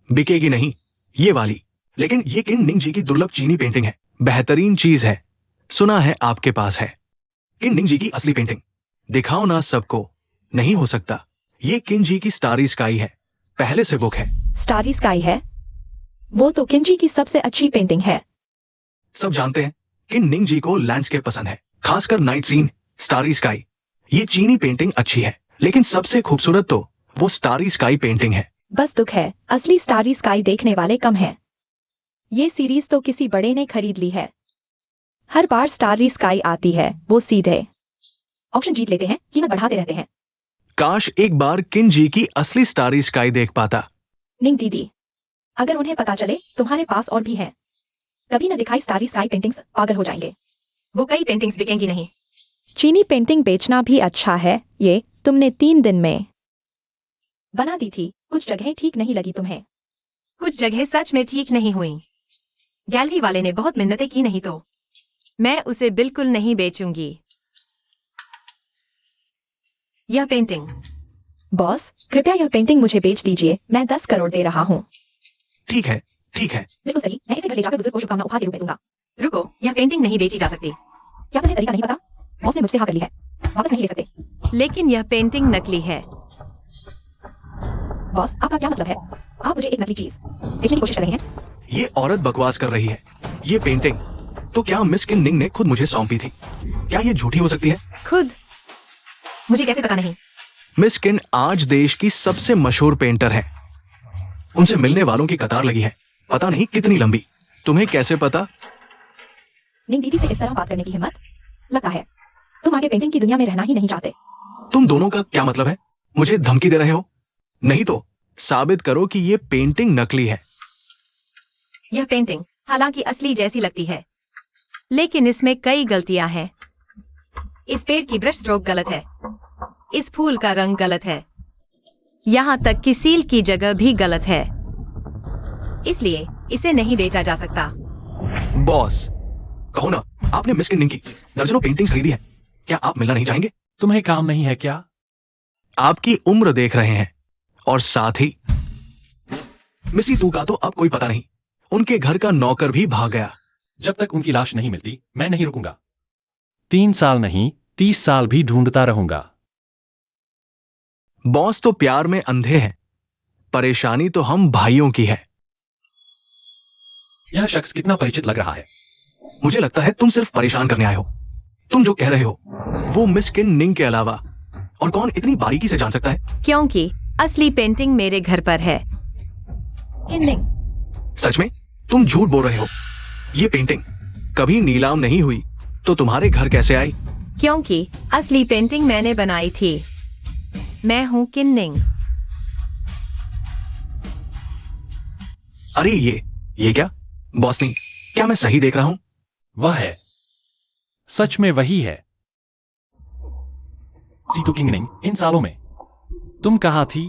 बिकेगी नहीं, ये वाली। लेकिन ये किन निंग जी की दुर्लभ चीनी पेंटिंग है, बेहतरीन चीज है। सुना है आपके पास है किन निंग जी की असली पेंटिंग। दिखाओ ना सबको। नहीं हो सकता, ये किन जी की स्टारी स्काई है, पहले से बुक है। स्टारी स्काई है? वो तो किंजी की सबसे अच्छी पेंटिंग है। सब जानते हैं किन निंग जी को लैंडस्केप पसंद है, खासकर नाइट सीन, स्टारी स्काई। ये चीनी पेंटिंग अच्छी है, लेकिन सबसे खूबसूरत तो वो स्टारी स्काई पेंटिंग है। बस दुख है, असली स्टारी स्काई देखने वाले कम हैं। ये सीरीज तो किसी बड़े ने खरीद ली है। हर बार स्टारी स्काई आती है, वो सीधे ऑक्शन जीत लेते हैं, कीमत बढ़ाते रहते हैं। काश एक बार किन जी की असली स्टारी स्काई देख पाता। निंग दीदी, अगर उन्हें पता चले तुम्हारे पास और भी हैं, कभी न दिखाई स्टारी स्काई पेंटिंग्स, पागल हो जाएंगे। वो कई पेंटिंग्स बिकेंगी नहीं। चीनी पेंटिंग बेचना भी अच्छा है। ये तुमने 3 दिन में बना दी थी। कुछ जगह ठीक नहीं लगी तुम्हें। कुछ जगह सच में ठीक नहीं हुई। गैलरी वाले ने बहुत मिन्नतें की, नहीं तो मैं उसे बिल्कुल नहीं बेचूंगी। यह पेंटिंग। बॉस, कृपया यह पेंटिंग मुझे बेच दीजिए, मैं 10 करोड़ दे रहा हूँ। ठीक है, ठीक है। बिल्कुल सही, मैं इसे घर ले जाकर बुजुर्ग को शुभकामना उपहार के रूप में दूंगा। रुको, यह पेंटिंग नहीं बेची जा सकती। क्या तुम्हें तरीका नहीं पता? बॉस ने मुझसे हाँ कर ली है, वापस नहीं ले सकते। लेकिन यह पेंटिंग नकली है। बॉस, आपका क्या मतलब है? आप मुझे एक नकली चीज बेचने की कोशिश कर रहे हैं? ये औरत बकवास कर रही है। ये पेंटिंग तो क्या मिस किन निंग ने खुद मुझे सौंपी थी? क्या ये झूठी हो सकती है? खुद? मुझे कैसे पता नहीं? मिस किन आज देश की सबसे मशहूर पेंटर है। उनसे मिलने वालों की कतार लगी है, पता नहीं कितनी लंबी। तुम्हें कैसे पता? निंग दीदी से इस तरह बात करने की हिम्मत? लगता है तुम आगे पेंटिंग की दुनिया में रहना ही नहीं चाहते। तुम दोनों का क्या मतलब है? मुझे धमकी दे रहे हो? नहीं तो साबित करो कि ये पेंटिंग नकली है। यह पेंटिंग हालांकि असली जैसी लगती है, लेकिन इसमें कई गलतियां हैं। इस पेड़ की ब्रश स्ट्रोक गलत है, इस फूल का रंग गलत है, यहाँ तक कि सील की जगह भी गलत है। इसलिए इसे नहीं बेचा जा सकता। बॉस, कहो ना, आपने मिस किन की दर्जनों पेंटिंग्स खरीदी है, क्या आप मिलना नहीं चाहेंगे? तुम्हें काम नहीं है क्या? आपकी उम्र देख रहे हैं और साथ ही मिसी तू का तो अब कोई पता नहीं। उनके घर का नौकर भी भाग गया। जब तक उनकी लाश नहीं मिलती मैं नहीं रुकूंगा। 3 साल नहीं 30 साल भी ढूंढता रहूंगा। बॉस तो प्यार में अंधे हैं, परेशानी तो हम भाइयों की है। यह शख्स कितना परिचित लग रहा है। मुझे लगता है तुम सिर्फ परेशान करने आए हो। तुम जो कह रहे हो वो मिस किन निंग के अलावा और कौन इतनी बारीकी से जान सकता है? क्योंकि असली पेंटिंग मेरे घर पर है। किन निंग, सच में? तुम झूठ बोल रहे हो। ये पेंटिंग कभी नीलाम नहीं हुई तो तुम्हारे घर कैसे आई? क्योंकि असली पेंटिंग मैंने बनाई थी। मैं हूँ किन्निंग। अरे ये क्या बॉसनी, क्या मैं सही देख रहा हूं? वह है, सच में वही है। सीतू किंगनिंग, इन सालों में तुम कहाँ थी?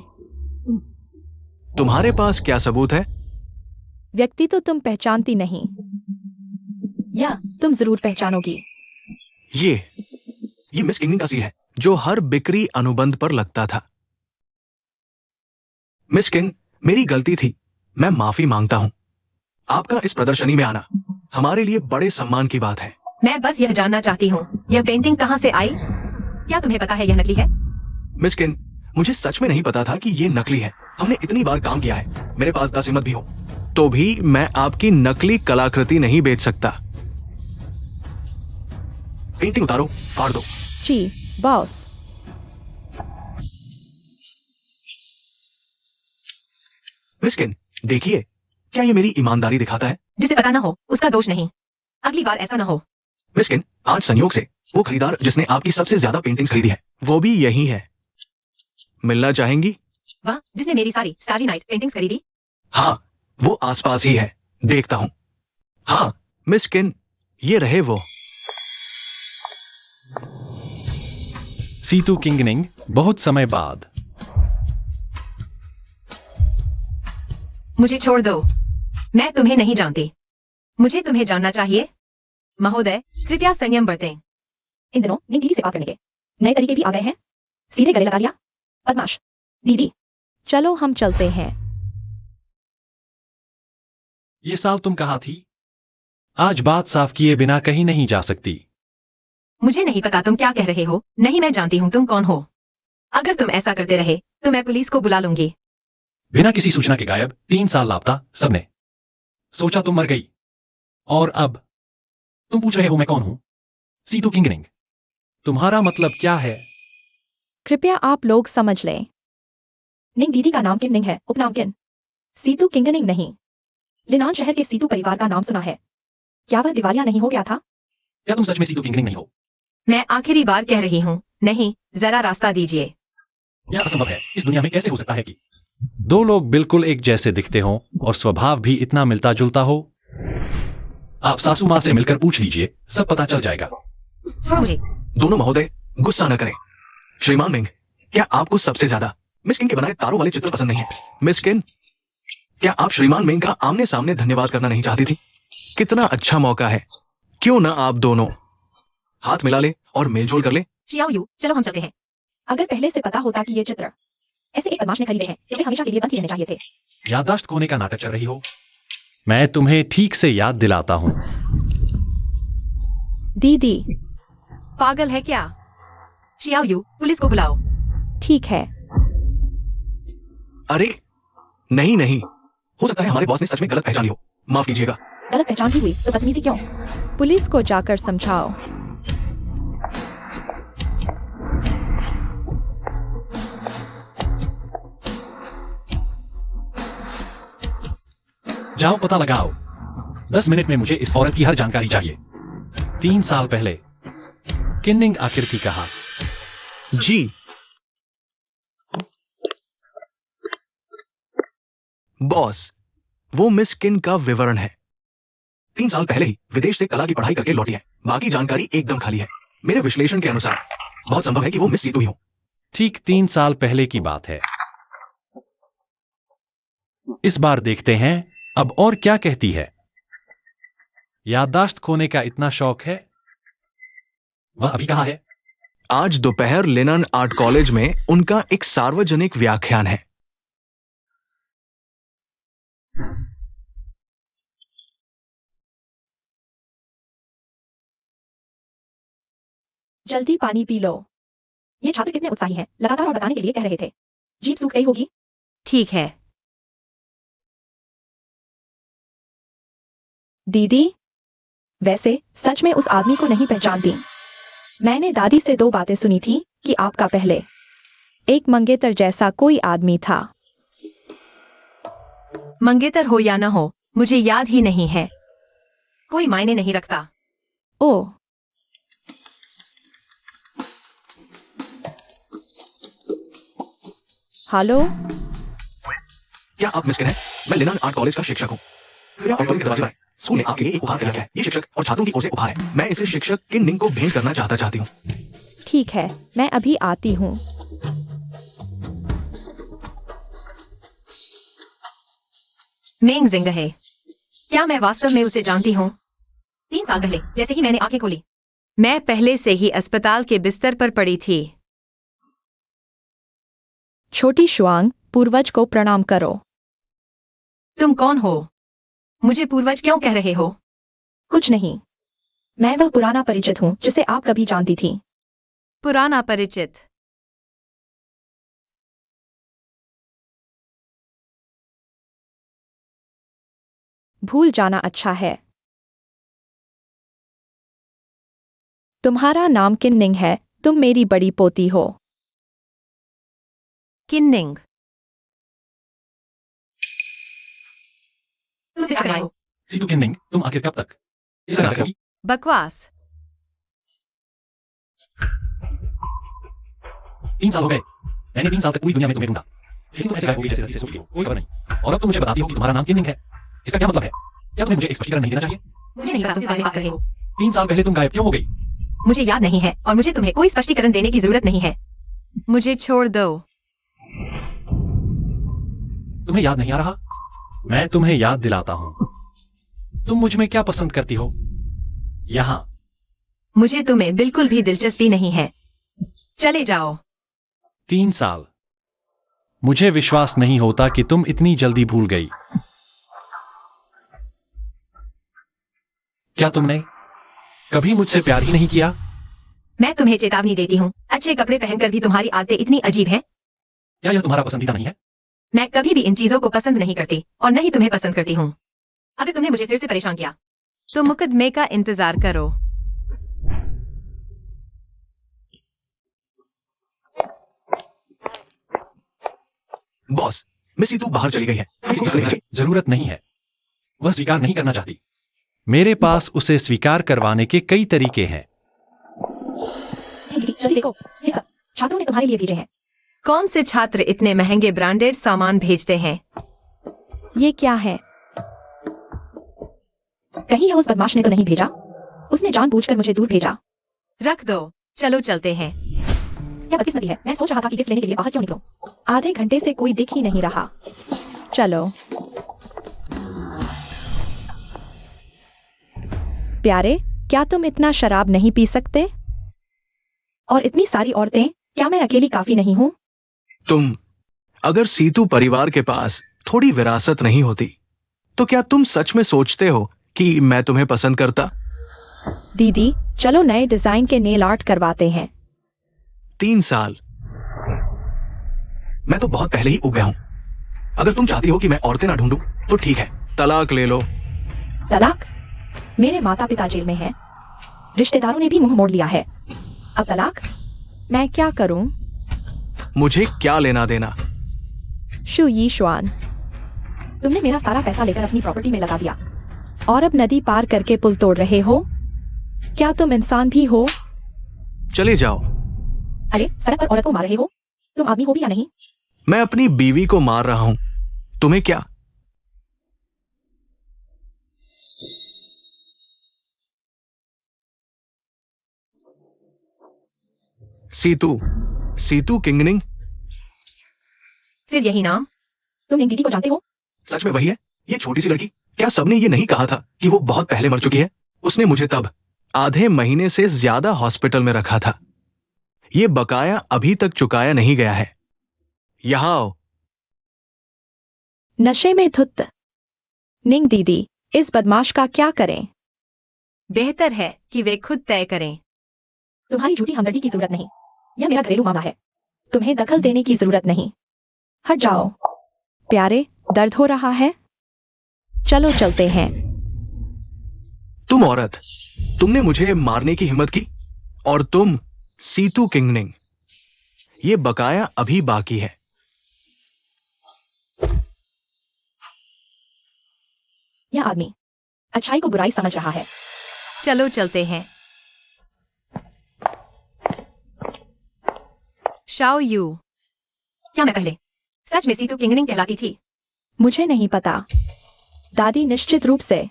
तुम्हारे पास क्या सबूत है? व्यक्ति तो तुम पहचानती नहीं, या तुम जरूर पहचानोगी। ये मिस किंगनिंग का सील है जो हर बिक्री अनुबंध पर लगता था। मिस किंग, मेरी गलती थी, मैं माफी मांगता हूं। आपका इस प्रदर्शनी में आना हमारे लिए बड़े सम्मान की बात है। मैं बस यह जानना चाहती हूँ, यह पेंटिंग कहाँ से आई? क्या तुम्हें पता है यह नकली है? मिस किन, मुझे सच में नहीं पता था कि ये नकली है। हमने इतनी बार काम किया है, मेरे पास 10 हिम्मत भी हो तो भी मैं आपकी नकली कलाकृति नहीं बेच सकता। पेंटिंग उतारो, फाड़ दो। जी बॉस। मिस किन, देखिए, क्या ये मेरी ईमानदारी दिखाता है? जिसे पता ना हो उसका दोष नहीं। अगली बार ऐसा ना हो। मिस किन, आज संयोग से वो खरीदार जिसने आपकी सबसे ज्यादा पेंटिंग्स खरीदी है वो भी यही है। मिलना चाहेंगी? वह जिसने मेरी सारी स्टारी नाइट पेंटिंग्स खरीदी? हाँ, वो आसपास ही है, देखता हूं। हाँ मिस किन, ये रहे वो। सीतू किंगनिंग, बहुत समय बाद। मुझे छोड़ दो, मैं तुम्हें नहीं जानती। मुझे तुम्हें जानना चाहिए। महोदय, कृपया संयम बरतें। इन दिनों निंग दीदी से बात करने के नए तरीके भी आ गए हैं। सीधे गले लगा लिया। बदमाश दीदी, चलो हम चलते हैं। ये साल तुम कहाँ थी? आज बात साफ किए बिना कहीं नहीं जा सकती। मुझे नहीं पता तुम क्या कह रहे हो। नहीं, मैं जानती हूँ तुम कौन हो। अगर तुम ऐसा करते रहे तो मैं पुलिस को बुला लूंगी। बिना किसी सूचना के गायब, 3 साल लापता, सबने सोचा तुम मर गई। और अब तुम पूछ रहे हो मैं कौन हूं? सीतू किंगनिंग। तुम्हारा मतलब क्या है? कृपया आप लोग समझ लें। निंग दीदी का नाम किन्निंग है, उपनाम किन। सीतू किंगनिंग नहीं। लिनान शहर के सीतू परिवार का नाम सुना है? क्या वह दिवालिया नहीं हो गया था? क्या तुम सच में सीतू किंगनिंग नहीं हो? मैं आखिरी बार कह रही हूँ, नहीं, जरा रास्ता दीजिए। यह असंभव है। इस दुनिया में कैसे हो सकता है कि 2 लोग बिल्कुल एक जैसे दिखते हों और स्वभाव भी इतना मिलता जुलता हो? आप सासू माँ से मिलकर पूछ लीजिए, सब पता चल जाएगा। छोड़ो मुझे। दोनों महोदय गुस्सा न करें। श्रीमान मिंग, क्या आपको सबसे ज्यादा मिस किन के बनाए तारों वाले चित्र पसंद नहीं है? मिस किन, क्या आप श्रीमान मिंग का आमने सामने धन्यवाद करना नहीं चाहती थी? कितना अच्छा मौका है, क्यों ना आप दोनों हाथ मिला ले और मेलजोल कर ले। शियाओ यू, चलो हम चलते हैं। अगर पहले से पता होता कि ये चित्र ऐसे एक बदमाश ने खरीदे हैं तो वे हमेशा के लिए बंद ही रहने चाहिए थे। याददाश्त खोने का नाटक चल रही हो? मैं तुम्हें ठीक से याद दिलाता हूं। दीदी, पागल है क्या? शियाओ यू, पुलिस को बुलाओ। ठीक है। अरे नहीं, हो सकता है हमारे बॉस ने सच में गलत पहचान ली हो, माफ कीजिएगा। गलत पहचान ही हुई तो बदतमीजी क्यों? पुलिस को जाकर समझाओ। जाओ पता लगाओ। 10 मिनट में मुझे इस औरत की हर जानकारी चाहिए। 3 साल पहले किन्निंग आखिर थी कहा। जी बॉस, वो मिस किन का विवरण है। 3 साल पहले ही विदेश से कला की पढ़ाई करके लौटी है। बाकी जानकारी एकदम खाली है। मेरे विश्लेषण के अनुसार बहुत संभव है कि वो मिस सीतू ही हो। ठीक 3 साल पहले की बात है। इस बार देखते हैं अब और क्या कहती है। याददाश्त खोने का इतना शौक है? वह अभी कहाँ है? आज दोपहर लिनन आर्ट कॉलेज में उनका एक सार्वजनिक व्याख्यान है। जल्दी पानी पी लो। ये छात्र कितने उत्साही हैं, लगातार और बताने के लिए कह रहे थे। जीभ सूख गई होगी। ठीक है। दीदी, वैसे सच में उस आदमी को नहीं पहचानती। मैंने दादी से 2 बातें सुनी थी कि आपका पहले एक मंगेतर जैसा कोई आदमी था। मंगेतर हो या न हो, मुझे याद ही नहीं है। कोई मायने नहीं रखता। ओह, हेलो, क्या आप मिस किन हैं? मैं लिनन आर्ट कॉलेज का शिक्षक हूँ। कृपया ऑडिटोरियम के दरवाजे पर आएं। स्कूल ने आपके लिए एक उपहार तैयार किया है। ये शिक्षक और छात्रों की ओर से उपहार है। मैं इसे शिक्षक किन निंग को भेंट करना चाहती हूँ। ठीक है, मैं अभी आती हूँ। मेंग जिंग है। क्या मैं वास्तव में उसे जानती हूँ? 3 साल पहले जैसे ही मैंने आंखें खोली, मैं पहले से ही अस्पताल के बिस्तर पर पड़ी थी। छोटी शुआंग, पूर्वज को प्रणाम करो। तुम कौन हो? मुझे पूर्वज क्यों कह रहे हो? कुछ नहीं, मैं वह पुराना परिचित हूँ जिसे आप कभी जानती थी। पुराना परिचित? भूल जाना अच्छा है। तुम्हारा नाम किन्निंग है, तुम मेरी बड़ी पोती हो। किन्निंग? तुम क्या कर रहे हो? सीतू किन्निंग, तुम आखिर कब तक इस तरह करोगी? बकवास। 3 साल हो गए। मैंने 3 साल तक पूरी दुनिया में तुम्हें ढूंढा, लेकिन तुम ऐसे गायब हो गई जैसे धरती से सूख गई हो। कोई खबर नहीं। और अब तुम मुझे बताती हो कि तुम्हारा नाम किन्निंग है। इसका क्या मतलब है? क्या तुम्हें मुझे एक स्पष्टीकरण नहीं देना चाहिए? मुझे नहीं पता तुम किस बारे में बात कर रहे हो। 3 साल पहले तुम गायब क्यों हो गई? मुझे याद नहीं है और मुझे तुम्हें कोई स्पष्टीकरण देने की जरूरत नहीं है। मुझे छोड़ दो। तुम्हें याद नहीं आ रहा? मैं तुम्हें याद दिलाता हूं। तुम मुझ में क्या पसंद करती हो? यहां। मुझे तुम्हें बिल्कुल भी दिलचस्पी नहीं है। चले जाओ। 3 साल। मुझे विश्वास नहीं होता कि तुम इतनी जल्दी भूल गई। क्या तुमने कभी मुझसे प्यार ही नहीं किया? मैं तुम्हें चेतावनी देती हूँ, अच्छे कपड़े पहनकर भी तुम्हारी आदतें इतनी अजीब हैं। क्या यह तुम्हारा पसंदीदा नहीं है? मैं कभी भी इन चीजों को पसंद नहीं करती और न ही तुम्हें पसंद करती हूँ। अगर तुमने मुझे फिर से परेशान किया तो मुकदमे का इंतजार करो। बॉस, मिस सीतू बाहर चली गई है। किसी को करनी चाहिए। जरूरत नहीं है। वह स्वीकार नहीं करना चाहती। मेरे पास उसे स्वीकार करवाने के कई तरीके हैं। जल्दी देखो, ये सब छात्रों ने तुम्हारे लिए भेजे हैं। कौन से छात्र इतने महंगे ब्रांडेड सामान भेजते हैं? ये क्या है? कहीं यह उस बदमाश ने तो नहीं भेजा? उसने जानबूझकर मुझे दूर भेजा। रख दो, चलो चलते हैं। क्या बदकिस्मती है, मैं सोच रहा था कि गिफ्ट लेने के लिए बाहर क्यों निकलूं। आधे घंटे से कोई दिख ही नहीं रहा। चलो प्यारे, क्या तुम इतना शराब नहीं पी सकते? और इतनी सारी औरतें, क्या मैं अकेली काफी नहीं हूं? अगर सीतू परिवार के पास थोड़ी विरासत नहीं होती, तो क्या तुम सच में सोचते हो कि मैं तुम्हें पसंद करता? दीदी, चलो नए डिजाइन के नेल आर्ट करवाते हैं। 3 साल। मैं तो बहुत पहले ही उग गया हूं। अगर तुम चाहती हो कि मैं औरतें ना ढूंढूं, तो ठीक है, तलाक ले लो। तलाक? मेरे माता पिता जेल में हैं। रिश्तेदारों ने भी मुंह मोड़ लिया है। अब तलाक? मैं क्या करूं? मुझे क्या लेना देना? शु यी शुआन, तुमने मेरा सारा पैसा लेकर अपनी प्रॉपर्टी में लगा दिया और अब नदी पार करके पुल तोड़ रहे हो। क्या तुम इंसान भी हो? चले जाओ। अरे सड़क पर औरत को मार रहे हो, तुम आदमी हो भी या नहीं? मैं अपनी बीवी को मार रहा हूं, तुम्हें क्या? सीतू, सीतू किंगनिंग। फिर यही नाम? तुम निंग दीदी को जानते हो? सच में वही है? ये छोटी सी लड़की? क्या सबने ये नहीं कहा था कि वो बहुत पहले मर चुकी है? उसने मुझे तब आधे महीने से ज्यादा हॉस्पिटल में रखा था। ये बकाया अभी तक चुकाया नहीं गया है। यहां आओ। नशे में धुत निंग दीदी, इस बदमाश का क्या करें? बेहतर है कि वे खुद तय करें। तुम्हारी झूठी हमदर्दी की जरूरत नहीं, यह मेरा घरेलू मामला है, तुम्हें दखल देने की जरूरत नहीं। हट जाओ। प्यारे, दर्द हो रहा है? चलो चलते हैं। तुम औरत, तुमने मुझे मारने की हिम्मत की, और तुम सीतू किंगनिंग, ये बकाया अभी बाकी है। यह आदमी अच्छाई को बुराई समझ रहा है। चलो चलते हैं। शाओ यू, क्या मैं पहले सच में सीतू किंगनिंग कहलाती थी? मुझे नहीं पता। दादी निश्चित रूप से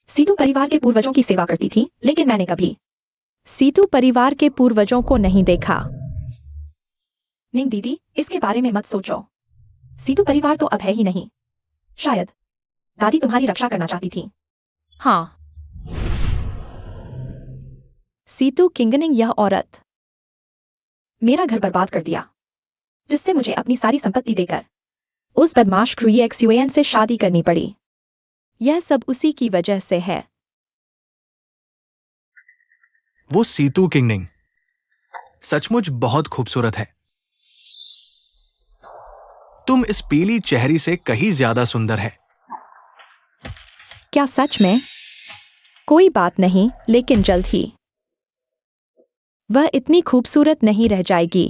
सीतू परिवार के पूर्वजों की सेवा करती थी, लेकिन मैंने कभी सीतू परिवार के पूर्वजों को नहीं देखा। निंग दीदी, इसके बारे में मत सोचो। सीतू परिवार तो अब है ही नहीं। शायद दादी तुम्हारी रक्षा करना चाहती थी। हाँ। सीतू किंगनिंग, यह औरत मेरा घर बर्बाद कर दिया, जिससे मुझे अपनी सारी संपत्ति देकर उस बदमाश क्रूएक्सयूएन से शादी करनी पड़ी। यह सब उसी की वजह से है। वो सीतू किंगनिंग सचमुच बहुत खूबसूरत है। तुम इस पीली चेहरी से कहीं ज्यादा सुंदर है। क्या सच में? कोई बात नहीं, लेकिन जल्द ही वह इतनी खूबसूरत नहीं रह जाएगी।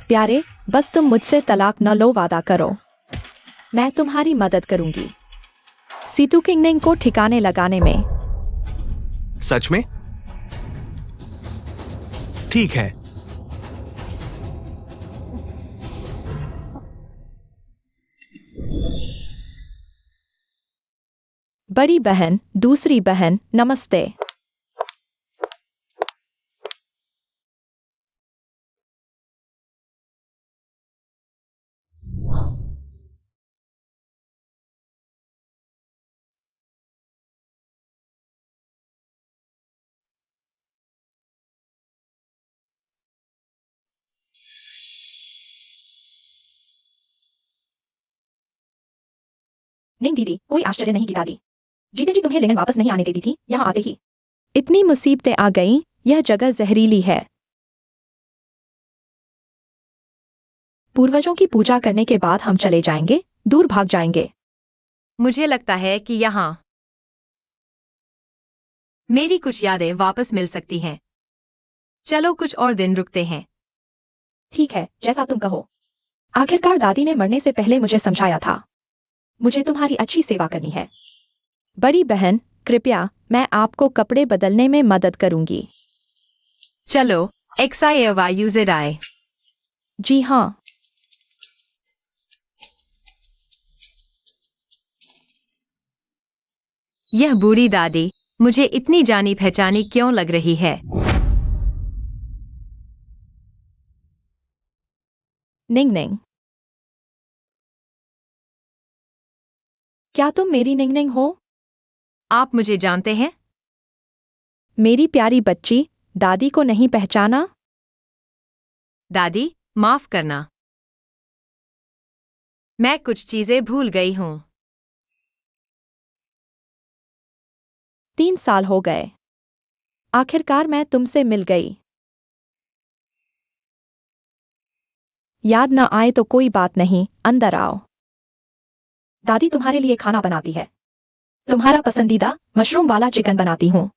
प्यारे, बस तुम मुझसे तलाक न लो, वादा करो। मैं तुम्हारी मदद करूंगी सीतू किंगनिंग को ठिकाने लगाने में। सच में? ठीक है। बड़ी बहन, दूसरी बहन, नमस्ते। निंग दीदी, कोई आश्चर्य नहीं कि दादी जीते जी तुम्हें लेने वापस नहीं आने देती थी। यहाँ आते ही इतनी मुसीबतें आ गईं, यह जगह जहरीली है। पूर्वजों की पूजा करने के बाद हम चले जाएंगे, दूर भाग जाएंगे। मुझे लगता है कि यहाँ मेरी कुछ यादें वापस मिल सकती हैं। चलो कुछ और दिन रुकते हैं। ठीक है, जैसा तुम कहो। आखिरकार दादी ने मरने से पहले मुझे समझाया था, मुझे तुम्हारी अच्छी सेवा करनी है। बड़ी बहन, कृपया, मैं आपको कपड़े बदलने में मदद करूंगी। चलो, XIVYUZI। जी हाँ। यह बूढ़ी दादी मुझे इतनी जानी पहचानी क्यों लग रही है? निंग निंग, क्या तुम मेरी निंग निंग हो? आप मुझे जानते हैं? मेरी प्यारी बच्ची, दादी को नहीं पहचाना? दादी, माफ करना। मैं कुछ चीजें भूल गई हूँ। 3 साल हो गए। आखिरकार मैं तुमसे मिल गई। याद न आए तो कोई बात नहीं, अंदर आओ। दादी तुम्हारे लिए खाना बनाती है। तुम्हारा पसंदीदा मशरूम वाला चिकन बनाती हूँ।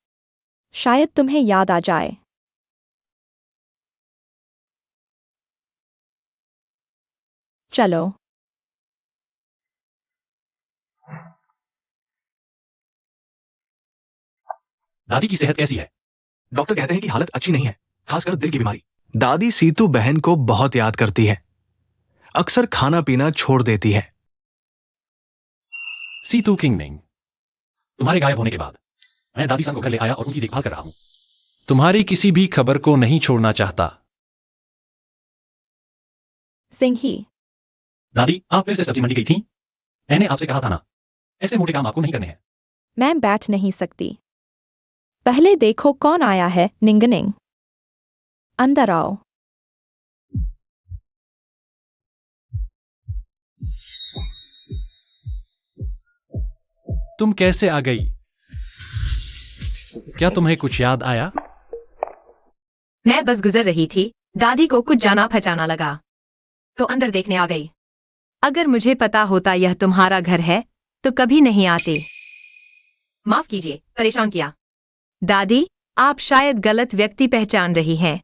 शायद तुम्हें याद आ जाए। चलो। दादी की सेहत कैसी है? डॉक्टर कहते हैं कि हालत अच्छी नहीं है, खासकर दिल की बीमारी। दादी सीतू बहन को बहुत याद करती है, अक्सर खाना पीना छोड़ देती है। सीतू किंगनिंग, तुम्हारे गायब होने के बाद मैं दादी सन को घर ले आया और उनकी देखभाल कर रहा हूं। तुम्हारी किसी भी खबर को नहीं छोड़ना चाहता। सिंही, दादी, आप फिर से सब्जी मंडी गई थी? मैंने आपसे कहा था ना, ऐसे मोटे काम आपको नहीं करने हैं। मैं बैठ नहीं सकती। पहले देखो कौन आया है। निंगनिंग, अंदर आओ। तुम कैसे आ गई? क्या तुम्हें कुछ याद आया? मैं बस गुजर रही थी, दादी को कुछ जाना पहचाना लगा, तो अंदर देखने आ गई। अगर मुझे पता होता यह तुम्हारा घर है, तो कभी नहीं आते। माफ कीजिए, परेशान किया। दादी, आप शायद गलत व्यक्ति पहचान रही हैं।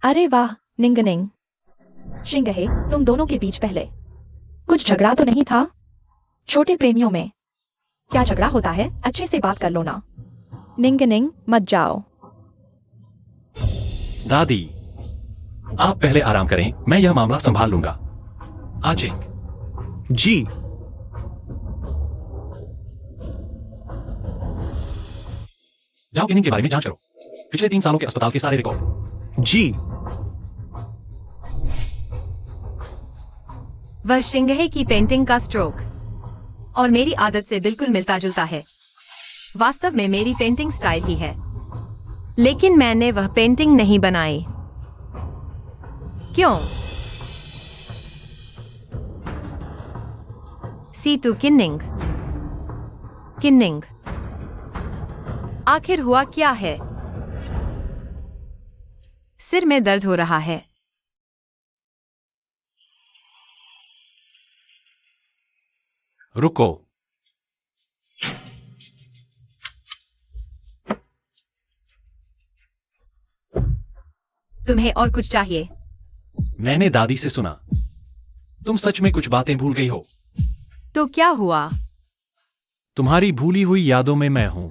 अरे वाह, निंगनिंग। शिंगहे, तुम दोनों के बीच पहले कुछ झगड़ा तो नहीं था? छोटे प्रेमियों में क्या झगड़ा होता है? अच्छे से बात कर लो ना। निंगनिंग, मत जाओ। दादी, आप पहले आराम करें, मैं यह मामला संभाल लूंगा। आचिंग, जी। जाओ किनिंग के बारे में जांच करो। पिछले 3 सालों के अस्पताल के सारे रिकॉर्ड। जी। वह शिंगहे की पेंटिंग का स्ट्रोक और मेरी आदत से बिल्कुल मिलता जुलता है। वास्तव में मेरी पेंटिंग स्टाइल ही है, लेकिन मैंने वह पेंटिंग नहीं बनाई। क्यों? सीतू किन्निंग, किन्निंग, आखिर हुआ क्या है? सिर में दर्द हो रहा है। रुको। तुम्हें और कुछ चाहिए? मैंने दादी से सुना, तुम सच में कुछ बातें भूल गई हो। तो क्या हुआ? तुम्हारी भूली हुई यादों में मैं हूं।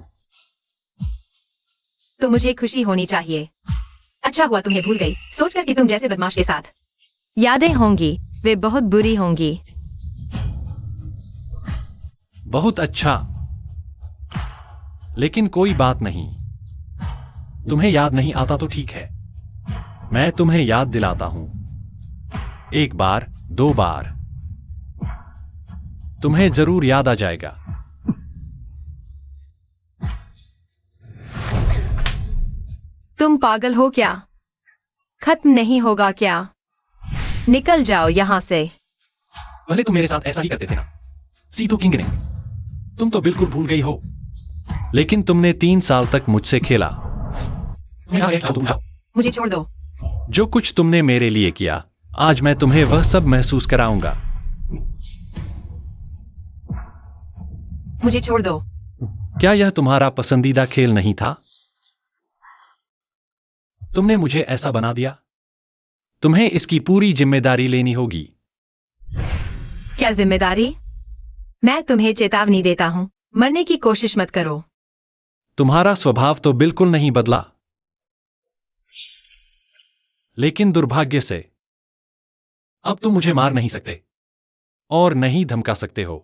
तो मुझे खुशी होनी चाहिए। अच्छा हुआ तुम्हें भूल गई, सोचकर कि तुम जैसे बदमाश के साथ यादें होंगी, वे बहुत बुरी होंगी। बहुत अच्छा, लेकिन कोई बात नहीं। तुम्हें याद नहीं आता तो ठीक है, मैं तुम्हें याद दिलाता हूं। 1 बार, 2 बार, तुम्हें जरूर याद आ जाएगा। तुम पागल हो क्या? खत्म नहीं होगा क्या? निकल जाओ यहां से। पहले तुम मेरे साथ ऐसा ही करते थे ना, सीतू किंगनिंग। तुम तो बिल्कुल भूल गई हो, लेकिन तुमने 3 साल तक मुझसे खेला। तुम जाओ। मुझे छोड़ दो। जो कुछ तुमने मेरे लिए किया, आज मैं तुम्हें वह सब महसूस कराऊंगा। मुझे छोड़ दो। क्या यह तुम्हारा पसंदीदा खेल नहीं था? तुमने मुझे ऐसा बना दिया। तुम्हें इसकी पूरी जिम्मेदारी लेनी होगी। क्या जिम्मेदारी? मैं तुम्हें चेतावनी देता हूं, मरने की कोशिश मत करो। तुम्हारा स्वभाव तो बिल्कुल नहीं बदला, लेकिन दुर्भाग्य से अब तुम मुझे मार नहीं सकते और नहीं धमका सकते हो।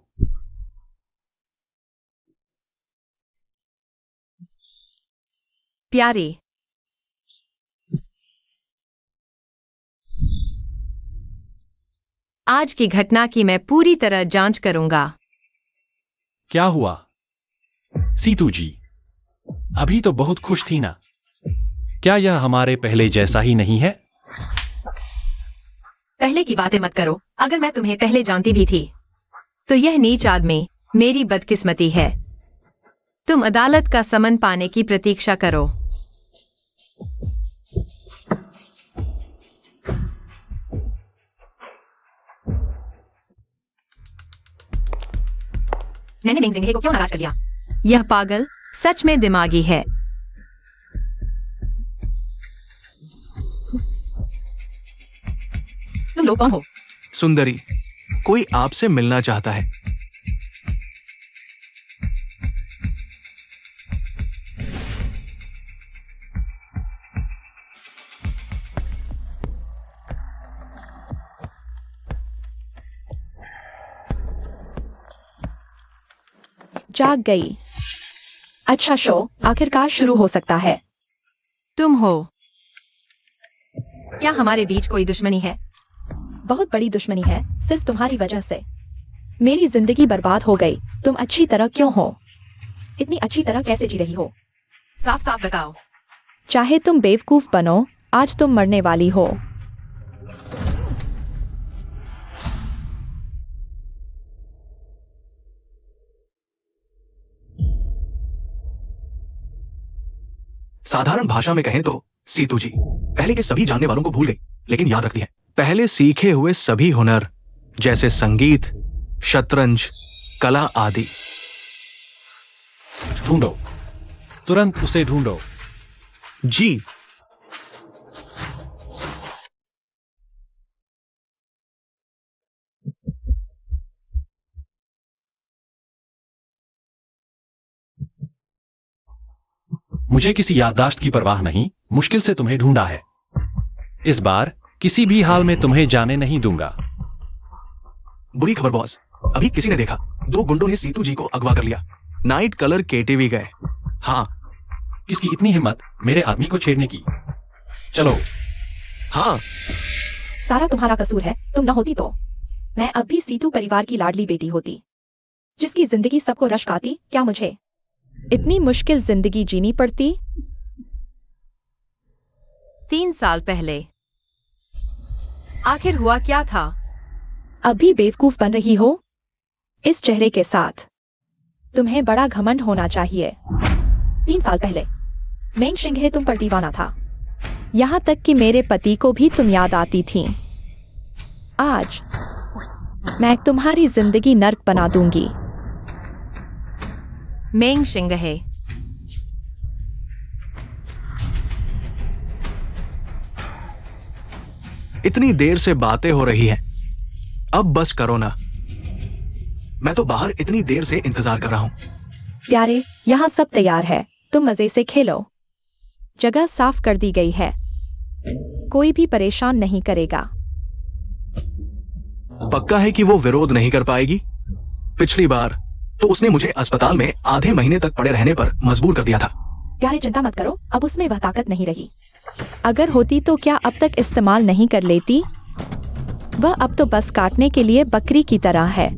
प्यारी, आज की घटना की मैं पूरी तरह जांच करूंगा। क्या हुआ? सीतू जी, अभी तो बहुत खुश थी ना। क्या यह हमारे पहले जैसा ही नहीं है? पहले की बातें मत करो। अगर मैं तुम्हें पहले जानती भी थी, तो यह नीच आदमी मेरी बदकिस्मती है। तुम अदालत का समन पाने की प्रतीक्षा करो। मैंने मिंग सिंघे को क्यों नाराज कर दिया? यह पागल सच में दिमागी है। लोग कौन हो? सुंदरी, कोई आपसे मिलना चाहता है। जाग गई। अच्छा, शो आखिरकार शुरू हो सकता है। तुम हो। क्या हमारे बीच कोई दुश्मनी है? बहुत बड़ी दुश्मनी है, सिर्फ तुम्हारी वजह से। मेरी जिंदगी बर्बाद हो गई। तुम अच्छी तरह क्यों हो? इतनी अच्छी तरह कैसे जी रही हो? साफ साफ बताओ। चाहे तुम बेवकूफ बनो, आज तुम मरने वाली हो। साधारण भाषा में कहें तो सीतू जी पहले के सभी जानने वालों को भूल गई, लेकिन याद रखती है पहले सीखे हुए सभी हुनर, जैसे संगीत, शतरंज, कला आदि। ढूंढो, तुरंत उसे ढूंढो। जी। मुझे किसी याददाश्त की परवाह नहीं, मुश्किल से तुम्हें ढूंढा है। इस बार किसी भी हाल में तुम्हें जाने नहीं दूंगा। बुरी खबर बॉस, अभी किसी ने देखा, 2 गुंडों ने सीतू जी को अगवा कर लिया। नाइट कलर केटीवी गए। हाँ। किसकी इतनी हिम्मत मेरे आदमी को छेड़ने की? चलो। हाँ। सारा तुम्हारा कसूर है। तुम न होती तो मैं अब भी सीतू परिवार की लाडली बेटी होती, जिसकी जिंदगी सबको रश्क आती। क्या मुझे इतनी मुश्किल जिंदगी जीनी पड़ती? 3 साल पहले आखिर हुआ क्या था? अभी बेवकूफ बन रही हो इस चेहरे के साथ? तुम्हें बड़ा घमंड होना चाहिए। 3 साल पहले मेंग शिंगे तुम पर दीवाना था, यहां तक कि मेरे पति को भी तुम याद आती थी। आज मैं तुम्हारी जिंदगी नर्क बना दूंगी। मेंग शिंगे। इतनी देर से बातें हो रही हैं, अब बस करो ना। मैं तो बाहर इतनी देर से इंतजार कर रहा हूं। प्यारे, यहाँ सब तैयार है, तुम मजे से खेलो। जगह साफ कर दी गई है, कोई भी परेशान नहीं करेगा। पक्का है कि वो विरोध नहीं कर पाएगी? पिछली बार तो उसने मुझे अस्पताल में आधे महीने तक पड़े रहने पर मजबूर कर दिया था। प्यारे, चिंता मत करो, अब उसमें वह ताकत नहीं रही। अगर होती तो क्या अब तक इस्तेमाल नहीं कर लेती? वह अब तो बस काटने के लिए बकरी की तरह है।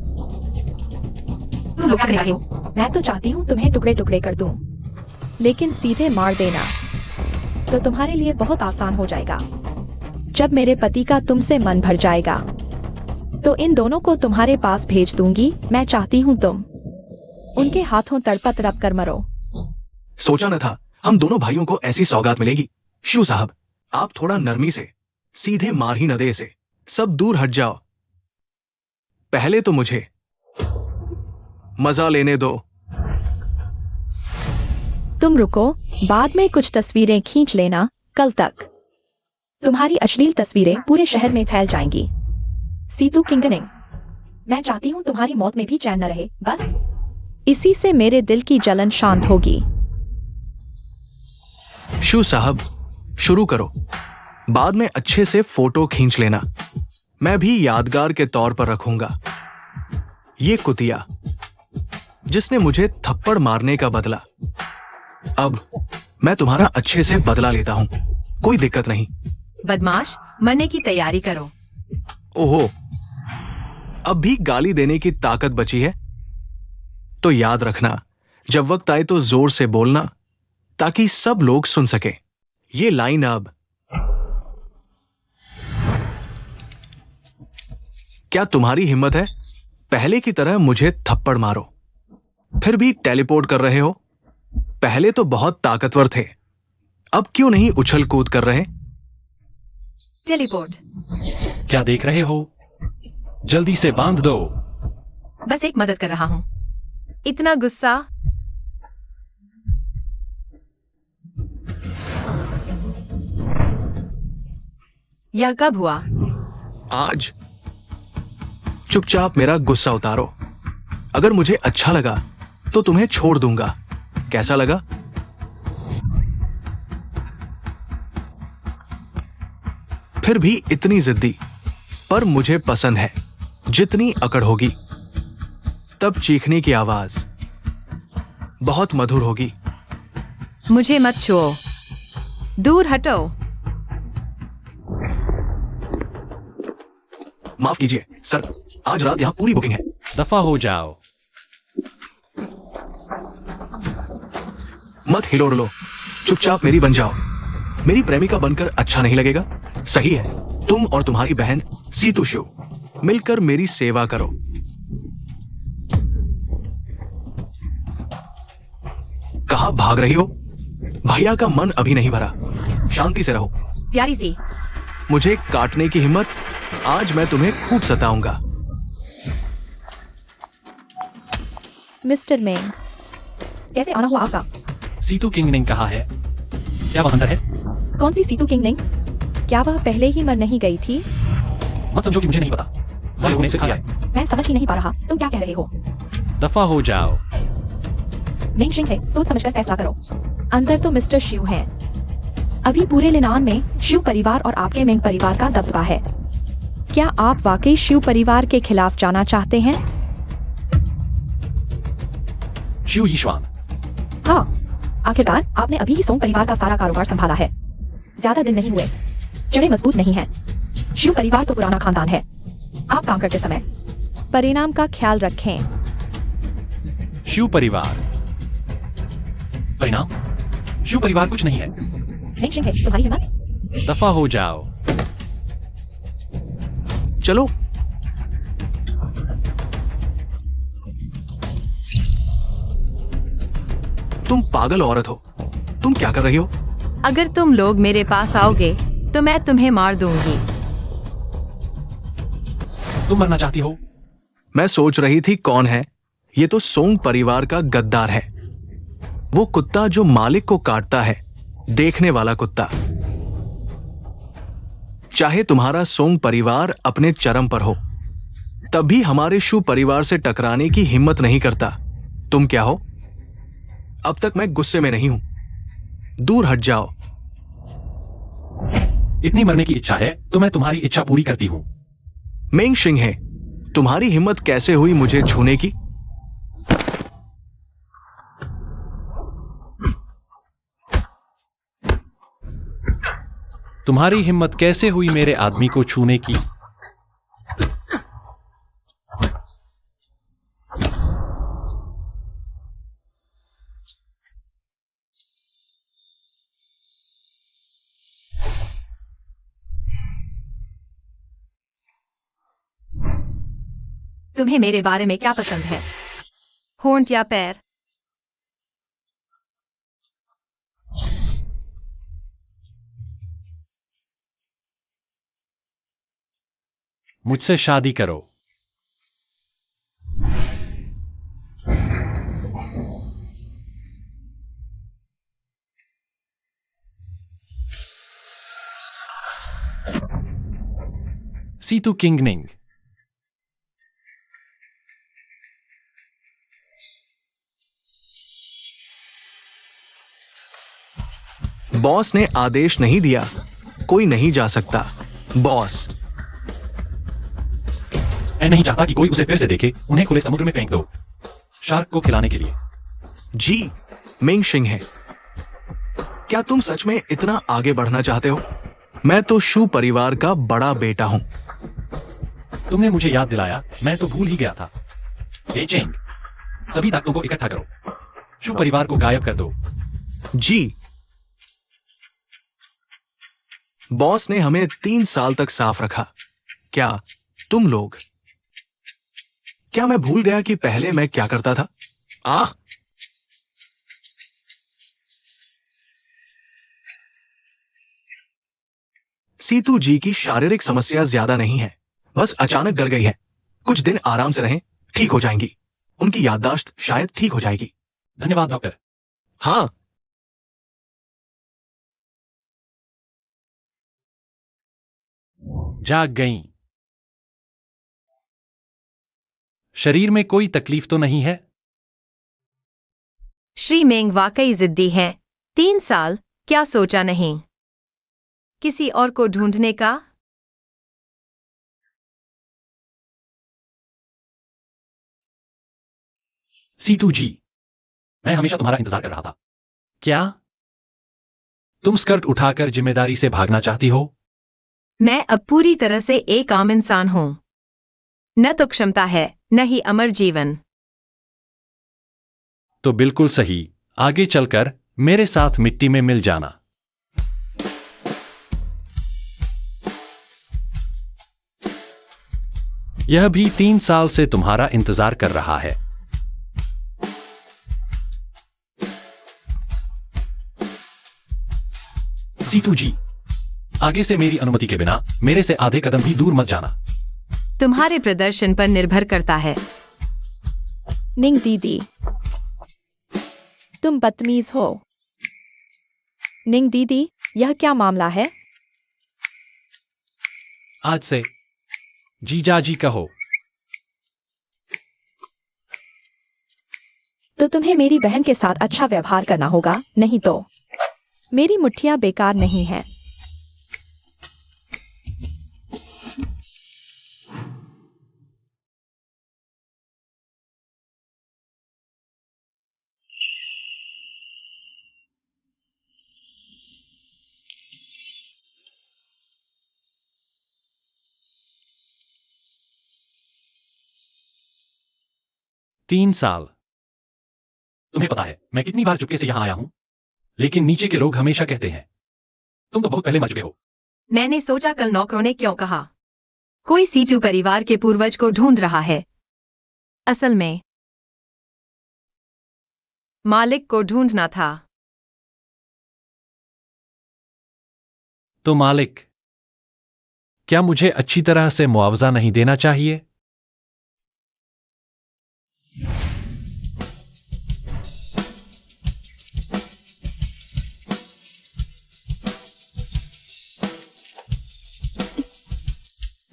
तुम लोग क्या रहे हो? मैं तो चाहती हूँ तुम्हें टुकड़े टुकड़े कर दूं, लेकिन सीधे मार देना तो तुम्हारे लिए बहुत आसान हो जाएगा। जब मेरे पति का तुमसे मन भर जाएगा तो इन दोनों को तुम्हारे पास भेज दूंगी। मैं चाहती हूँ तुम उनके हाथों तड़पा तड़प कर मरो। सोचा न था हम दोनों भाइयों को ऐसी सौगात मिलेगी। शू साहब, आप थोड़ा नरमी से, सीधे मार ही न दे इसे। सब दूर हट जाओ, पहले तो मुझे मजा लेने दो। तुम रुको, बाद में कुछ तस्वीरें खींच लेना। कल तक तुम्हारी अश्लील तस्वीरें पूरे शहर में फैल जाएंगी। सीतू किंगनिंग, मैं चाहती हूँ तुम्हारी मौत में भी चैन न रहे। बस इसी से मेरे दिल की जलन शांत होगी। शू साहब, शुरू करो, बाद में अच्छे से फोटो खींच लेना। मैं भी यादगार के तौर पर रखूंगा। ये कुतिया जिसने मुझे थप्पड़ मारने का बदला, अब मैं तुम्हारा अच्छे से बदला लेता हूं। कोई दिक्कत नहीं। बदमाश, मरने की तैयारी करो। ओहो, अब भी गाली देने की ताकत बची है? तो याद रखना, जब वक्त आए तो जोर से बोलना ताकि सब लोग सुन सके। ये लाइन अब। क्या तुम्हारी हिम्मत है पहले की तरह मुझे थप्पड़ मारो? फिर भी टेलीपोर्ट कर रहे हो? पहले तो बहुत ताकतवर थे, अब क्यों नहीं उछल कूद कर रहे? टेलीपोर्ट। क्या देख रहे हो? जल्दी से बांध दो। बस एक मदद कर रहा हूं। इतना गुस्सा? यह कब हुआ? आज चुपचाप मेरा गुस्सा उतारो। अगर मुझे अच्छा लगा तो तुम्हें छोड़ दूंगा। कैसा लगा? फिर भी इतनी जिद्दी, पर मुझे पसंद है। जितनी अकड़ होगी, तब चीखने की आवाज बहुत मधुर होगी। मुझे मत छुओ, दूर हटो। माफ कीजिए सर, आज रात यहां पूरी बुकिंग है। दफा हो जाओ। मत हिलो रुलो, चुपचाप मेरी बन जाओ। मेरी प्रेमिका बनकर अच्छा नहीं लगेगा? सही है, तुम और तुम्हारी बहन सीतू शिव मिलकर मेरी सेवा करो। कहां भाग रही हो? भैया का मन अभी नहीं भरा। शांति से रहो। प्यारी सी, मुझे काटने की हिम्मत? आज मैं तुम्हें खूब सताऊंगा। मिस्टर मेंग, कैसे आना हुआ आपका? सीतू किंग ने कहा है। क्या वह अंदर है? कौन सी सीतू किंग नहीं? क्या वह पहले ही मर नहीं गई थी? मत समझो कि मुझे नहीं पता। मैं लोगों ने सिखाया है। मैं समझ ही नहीं पा रहा, तुम क्या कह रहे हो? दफा हो जाओ। मेंग शिंग है, सोच समझकर फैसला करो। अंदर तो मिस्टर शिव हैं। अभी पूरे लिनान में शिव परिवार और आपके मेंग परिवार का दबदबा है। क्या आप वाकई शिव परिवार के खिलाफ जाना चाहते हैं? शिव यीशुआन। हाँ, आखिरकार आपने अभी ही सोंग परिवार का सारा कारोबार संभाला है। ज्यादा दिन नहीं हुए, जड़ें मजबूत नहीं हैं। शिव परिवार तो पुराना खानदान है। आप काम करते समय परिणाम का ख्याल रखें। शिव परिवार। परिणाम? शिव परिवार कुछ नहीं है। मेंग शिंग है, तुम्हारी हिम्मत? दफा हो जाओ। चलो। तुम पागल औरत हो। तुम क्या कर रही हो? अगर तुम लोग मेरे पास आओगे तो मैं तुम्हें मार दूंगी। तुम मरना चाहती हो? मैं सोच रही थी कौन है। ये तो सोंग परिवार का गद्दार है। वो कुत्ता जो मालिक को काटता है, देखने वाला कुत्ता। चाहे तुम्हारा सोंग परिवार अपने चरम पर हो, तब भी हमारे शु परिवार से टकराने की हिम्मत नहीं करता। तुम क्या हो? अब तक मैं गुस्से में नहीं हूं। दूर हट जाओ। इतनी मरने की इच्छा है तो मैं तुम्हारी इच्छा पूरी करती हूं। मेंग शिंग है, तुम्हारी हिम्मत कैसे हुई मुझे छूने की? तुम्हारी हिम्मत कैसे हुई मेरे आदमी को छूने की? तुम्हें मेरे बारे में क्या पसंद है? होंठ या पैर? मुझसे शादी करो। सीतू किंगनिंग। बॉस ने आदेश नहीं दिया, कोई नहीं जा सकता। बॉस। मैं नहीं चाहता कि कोई उसे फिर से देखे। उन्हें खुले समुद्र में फेंक दो, शार्क को खिलाने के लिए। जी, मेंग शिंग है। क्या तुम सच में इतना आगे बढ़ना चाहते हो? मैं तो शु परिवार का बड़ा बेटा हूं। तुमने मुझे याद दिलाया, मैं तो भूल ही गया था। ये चेंग, सभी ताकतों को इकट्ठा करो, शु परिवार को गायब कर दो। जी। बॉस ने हमें 3 साल तक साफ रखा। क्या तुम लोग? क्या मैं भूल गया कि पहले मैं क्या करता था? सीतू जी की शारीरिक समस्या ज्यादा नहीं है, बस अचानक डर गई है। कुछ दिन आराम से रहें, ठीक हो जाएंगी। उनकी याददाश्त शायद ठीक हो जाएगी। धन्यवाद डॉक्टर। हाँ। जाग गईं। शरीर में कोई तकलीफ तो नहीं है? श्री मेंग वाकई जिद्दी हैं। 3 साल, क्या सोचा नहीं? किसी और को ढूंढने का? सीतू जी, मैं हमेशा तुम्हारा इंतजार कर रहा था। क्या तुम स्कर्ट उठाकर जिम्मेदारी से भागना चाहती हो? मैं अब पूरी तरह से एक आम इंसान हूं। न तो क्षमता है, न ही अमर जीवन। तो बिल्कुल सही। आगे चलकर मेरे साथ मिट्टी में मिल जाना। यह भी 3 साल से तुम्हारा इंतजार कर रहा है। सीतू जी, आगे से मेरी अनुमति के बिना मेरे से आधे कदम भी दूर मत जाना। तुम्हारे प्रदर्शन पर निर्भर करता है। निंग दीदी, तुम बदतमीज हो। निंग दीदी, यह क्या मामला है? आज से जीजा जी कहो। तो तुम्हें मेरी बहन के साथ अच्छा व्यवहार करना होगा, नहीं तो मेरी मुट्ठियां बेकार नहीं हैं। तीन साल। तुम्हें पता है मैं कितनी बार चुपके से यहां आया हूं, लेकिन नीचे के लोग हमेशा कहते हैं तुम तो बहुत पहले मर चुके हो। मैंने सोचा कल नौकरों ने क्यों कहा कोई सीटू परिवार के पूर्वज को ढूंढ रहा है। असल में मालिक को ढूंढना था। तो मालिक, क्या मुझे अच्छी तरह से मुआवजा नहीं देना चाहिए?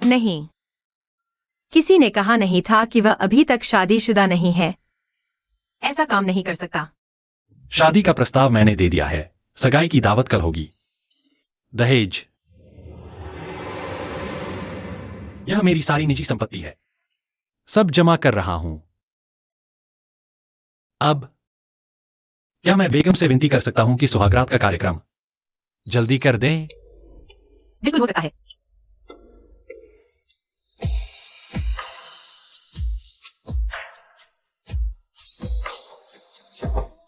नहीं, किसी ने कहा नहीं था कि वह अभी तक शादीशुदा नहीं है। ऐसा काम नहीं कर सकता। शादी का प्रस्ताव मैंने दे दिया है। सगाई की दावत कल होगी। दहेज, यह मेरी सारी निजी संपत्ति है। सब जमा कर रहा हूं। अब क्या मैं बेगम से विनती कर सकता हूं कि सुहागरात का कार्यक्रम जल्दी कर दें? बिल्कुल हो सकता है।